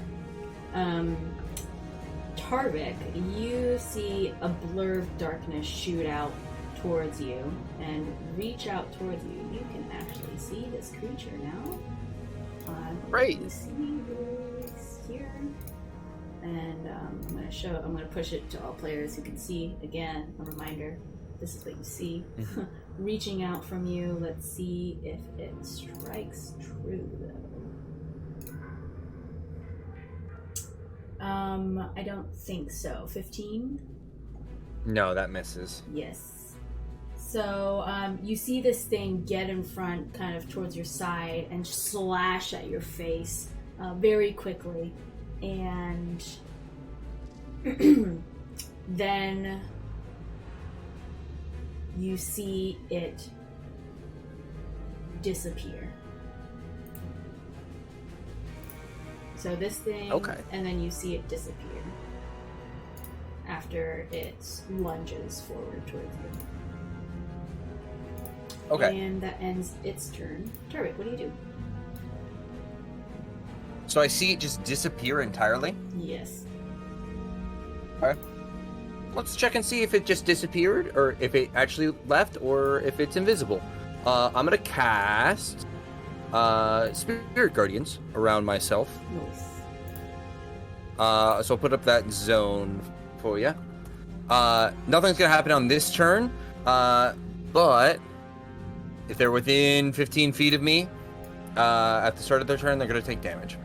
Tarvik, you see a blur of darkness shoot out towards you and reach out towards you. You can actually see this creature now. Great. You see this here. And I'm gonna push it to all players who can see. Again, a reminder, this is what you see. Reaching out from you. Let's see if it strikes true though. I don't think so. 15? No, that misses. Yes. So, you see this thing get in front, kind of towards your side, and slash at your face very quickly. And then you see it disappear. So this thing, Okay. and then you see it disappear after it lunges forward towards you. Okay. And that ends its turn. Tarvik, what do you do? So I see it just disappear entirely. Yes. Let's check and see if it just disappeared, or if it actually left, or if it's invisible. I'm gonna cast Spirit Guardians around myself. Nice. So I'll put up that zone for you. Nothing's gonna happen on this turn, but if they're within 15 feet of me at the start of their turn, they're gonna take damage.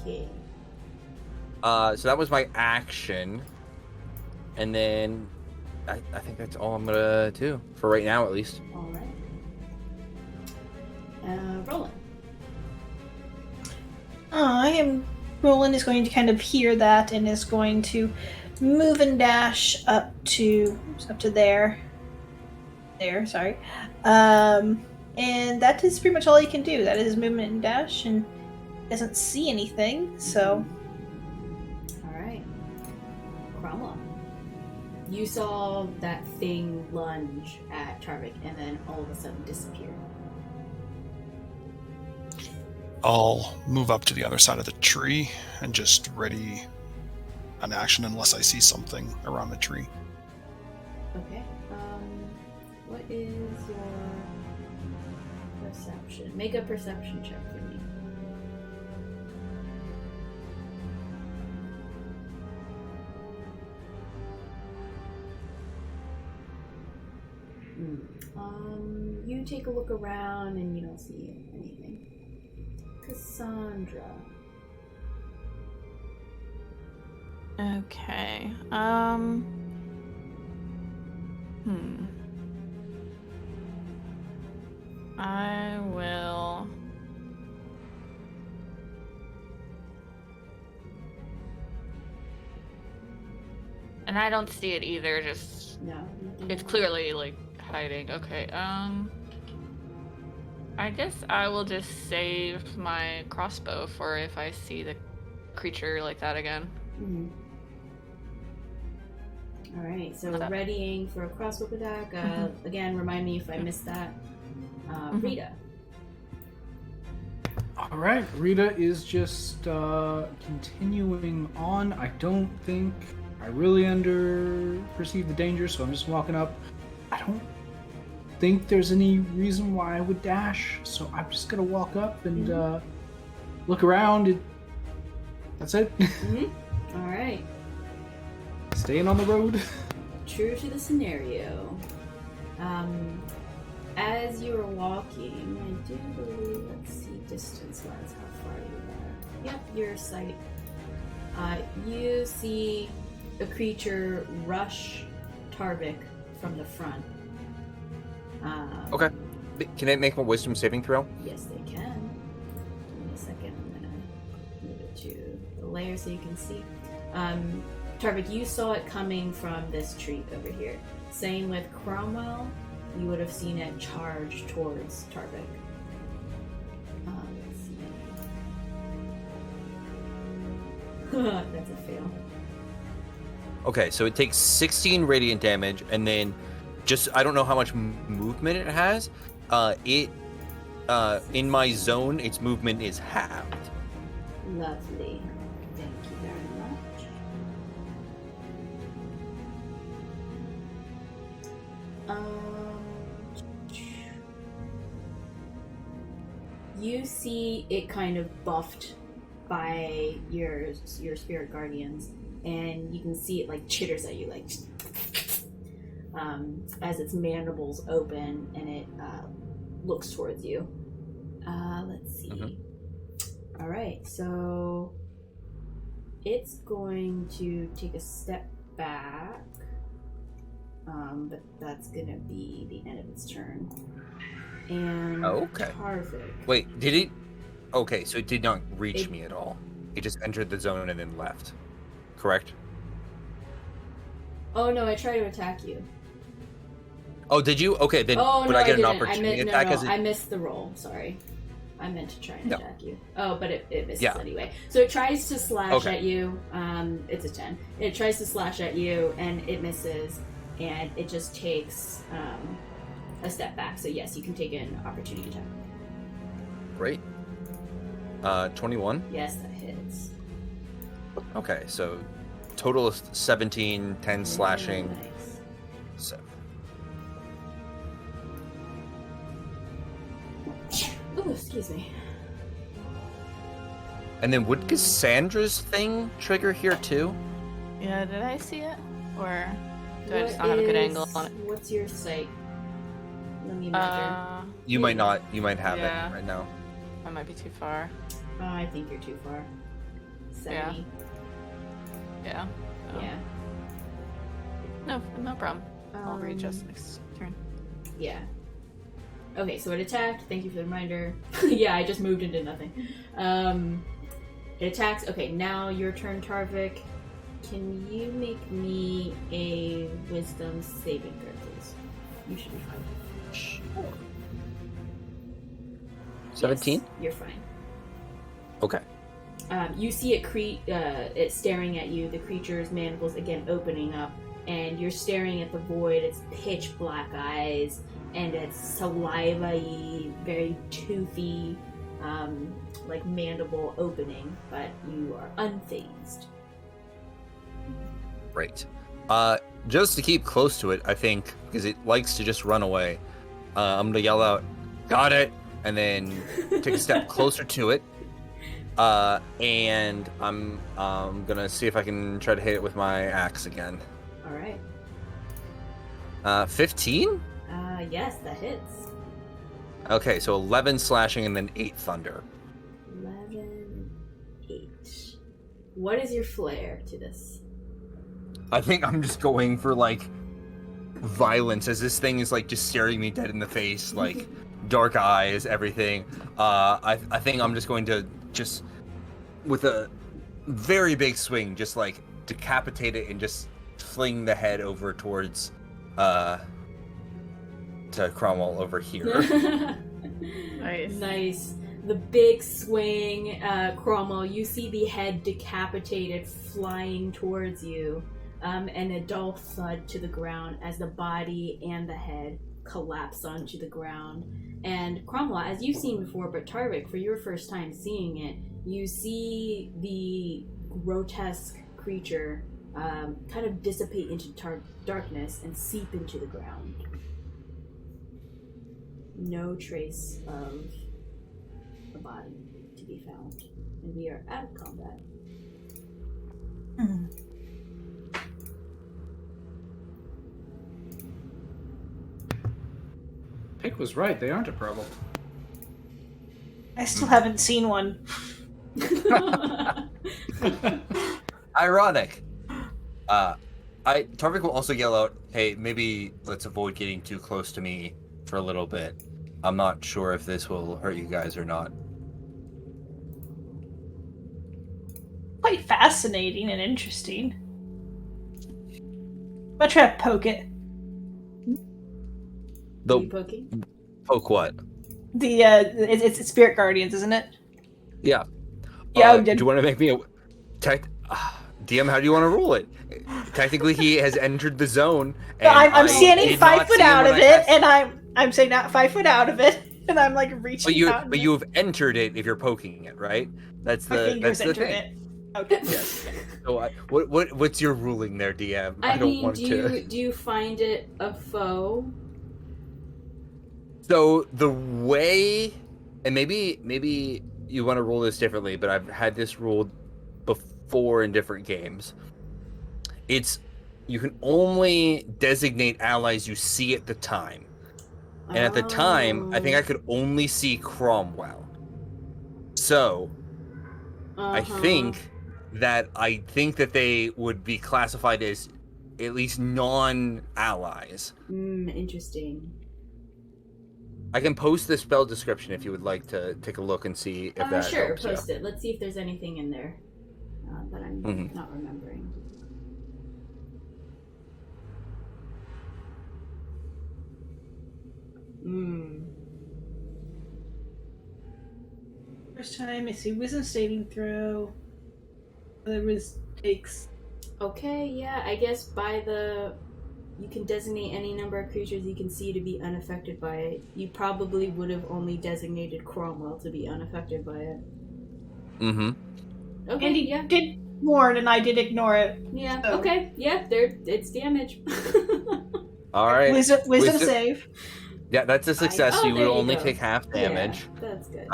Okay. So that was my action, and then I think that's all I'm gonna do for right now, at least. All right. Rolen. Roland is going to kind of hear that and is going to move and dash up to there. Sorry. And that is pretty much all he can do. That is his movement and dash, and doesn't see anything. So, All right. Cromwell. You saw that thing lunge at Tarvik and then all of a sudden disappear. I'll move up to the other side of the tree and just ready an action unless I see something around the tree. Okay. What is your perception? Make a perception check for me. You you take a look around and you don't see anything. Cassandra. Okay. I will. And I don't see it either, just No. it's clearly like hiding. Okay, I guess I will just save my crossbow for if I see the creature like that again. Mm-hmm. Alright, so Okay. readying for a crossbow attack. Again, remind me if I missed that. Rita. All right, Rita is just continuing on. I don't think I really perceive the danger, so I'm just walking up. I don't think there's any reason why I would dash, so I'm just gonna walk up and look around. That's it. Mm-hmm. Alright. Staying on the road. True to the scenario. As you are walking, I do believe, let's see, distance-wise, how far you are. Yep, your sight. You see a creature rush Tarvik from the front. Okay. Can I make a wisdom saving throw? Yes, they can. Give me a second. I'm gonna move it to the layer so you can see. Tarvik, you saw it coming from this tree over here. Same with Cromwell. You would have seen it charge towards Tarvik. Let's see. That's a fail. Okay, so it takes 16 radiant damage, and then I don't know how much movement it has. In my zone, its movement is halved. Lovely. Thank you very much. You see it kind of buffed by your spirit guardians, and you can see it like chitters at you, like as its mandibles open and it looks towards you. Let's see. Mm-hmm. All right, so it's going to take a step back, but that's gonna be the end of its turn. And Okay. Tarvik. Wait, did it? Okay, so it did not reach me at all. It just entered the zone and then left. Correct? Oh no, I tried to attack you. Oh, did you? Okay, then Oh would no, I get an didn't. opportunity I attack? I missed the roll. Sorry, I meant to try and No. attack you. Oh, but it misses Yeah. anyway. So it tries to slash Okay. at you. It's a 10. It tries to slash at you, and it misses, and it just takes a step back. So yes, you can take an opportunity attack. Great. 21. Yes, that hits. Okay, so total is 17, 10 slashing. Nice. 7. Oh, excuse me. And then would Cassandra's thing trigger here too? Yeah, did I see it? Or do I just What not have a good is- angle on it? What's your sight? Let me measure. You might not. You might have Yeah. it right now. I might be too far. I think you're too far. 70. Yeah. Oh. Yeah. No problem. I'll readjust Um, next turn. Yeah. Okay, so it attacked. Thank you for the reminder. Yeah, I just moved into nothing. It attacks. Okay, now your turn, Tarvik. Can you make me a wisdom saving throw, please? You should be fine. Sure. 17? Yes, you're fine. Okay. You see it staring at you, the creature's mandibles again opening up, and you're staring at the void, its pitch black eyes, and its saliva-y, very toothy, like mandible opening, but you are unfazed. Right. Just to keep close to it, I think, because it likes to just run away, I'm gonna yell out, "Got it!" and then take a step closer to it. And I'm gonna see if I can try to hit it with my axe again. Alright. 15? Yes, that hits. Okay, so 11 slashing and then 8 thunder. 11, 8. What is your flair to this? I think I'm just going for like violence as this thing is like just staring me dead in the face, like dark eyes, everything. I think I'm just going to just with a very big swing, just like decapitate it and just fling the head over towards to Cromwell over here. Nice. Nice. The big swing, Cromwell, you see the head decapitated flying towards you, and a dull thud to the ground as the body and the head collapse onto the ground. And Cromwell, as you've seen before, but Tarvik, for your first time seeing it, you see the grotesque creature kind of dissipate into darkness and seep into the ground. No trace of a body to be found, and we are out of combat. Pick was right. They aren't a problem. I still haven't seen one. Ironic. Tarvik will also yell out, "Hey, maybe let's avoid getting too close to me for a little bit. I'm not sure if this will hurt you guys or not." Quite fascinating and interesting. I'll try to poke it. The You poking? poke what? It's Spirit Guardians, isn't it? Yeah. Yeah, Do you want to make me a DM? How do you want to roll it? Technically, he has entered the zone. And I'm standing did 5 not foot see him out when of I it, cast- and I'm saying not 5 foot out of it, and I'm like reaching out. But you have entered it if you're poking it, right? That's My the fingers that's the entered thing. it. Okay. Yes. So what's your ruling there, DM? I don't mean, want to. do you find it a foe? So the way, and maybe you want to roll this differently, but I've had this ruled before in different games. It's you can only designate allies you see at the time, and at the time, I think I could only see Cromwell. So I think that they would be classified as at least non-allies. Interesting. I can post the spell description if you would like to take a look and see if that Sure, helps. post it. Let's see if there's anything in there that I'm not remembering. First time I see wisdom saving throw. There was takes. Okay, yeah, I guess you can designate any number of creatures you can see to be unaffected by it. You probably would have only designated Cromwell to be unaffected by it. Okay, And he yeah. did warn, and I did ignore it. Yeah, So- okay, yeah, it's damage. All right. Wisdom save. Yeah, that's a success. Oh, You would there you only go. take half damage. Yeah, that's good.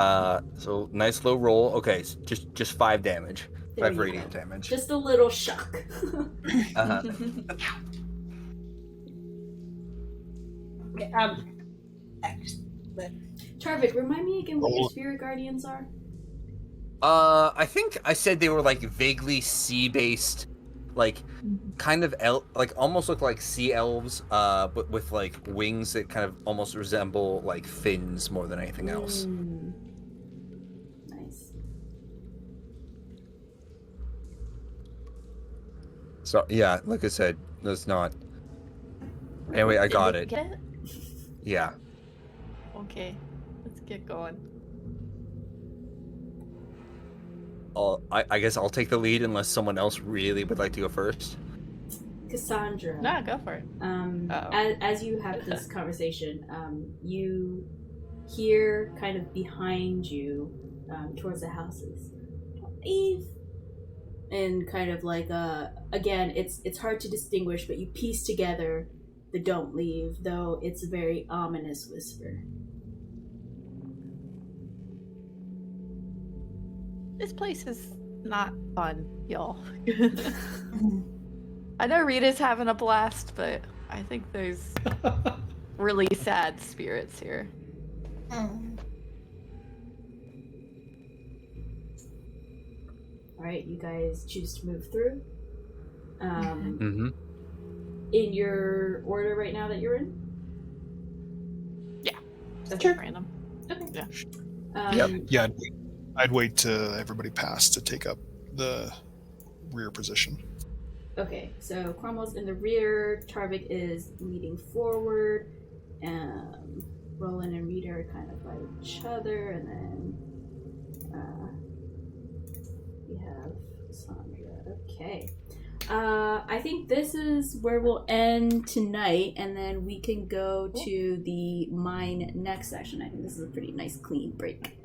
So nice low roll. Okay, so just 5 damage. There 5 you radiant go. damage. Just a little shock. Uh-huh. Yeah, Tarvik, remind me again what your spirit guardians are? I think I said they were like vaguely sea-based, like kind of like almost look like sea elves, but with like wings that kind of almost resemble like fins more than anything else. Nice. So yeah, like I said, that's not. Anyway, I got it. Get it? Yeah. Okay, let's get going. I guess I'll take the lead unless someone else really would like to go first. Cassandra. Nah, go for it. As you have this conversation, you hear kind of behind you, towards the houses, Eve, and kind of like again, it's hard to distinguish, but you piece together the "don't leave," though it's a very ominous whisper. This place is not fun, y'all. I know Rita's having a blast, but I think there's really sad spirits here. Alright, you guys choose to move through. Mm-hmm. In your order right now that you're in? That's Sure. random. Okay. Yeah. Yeah, I'd wait till everybody passed to take up the rear position. Okay, so Cromwell's in the rear, Tarvik is leading forward, Rolen and Rieta are kind of by each other, and then we have Sandra. Okay. I think this is where we'll end tonight, and then we can go to the mine next session. I think this is a pretty nice, clean break.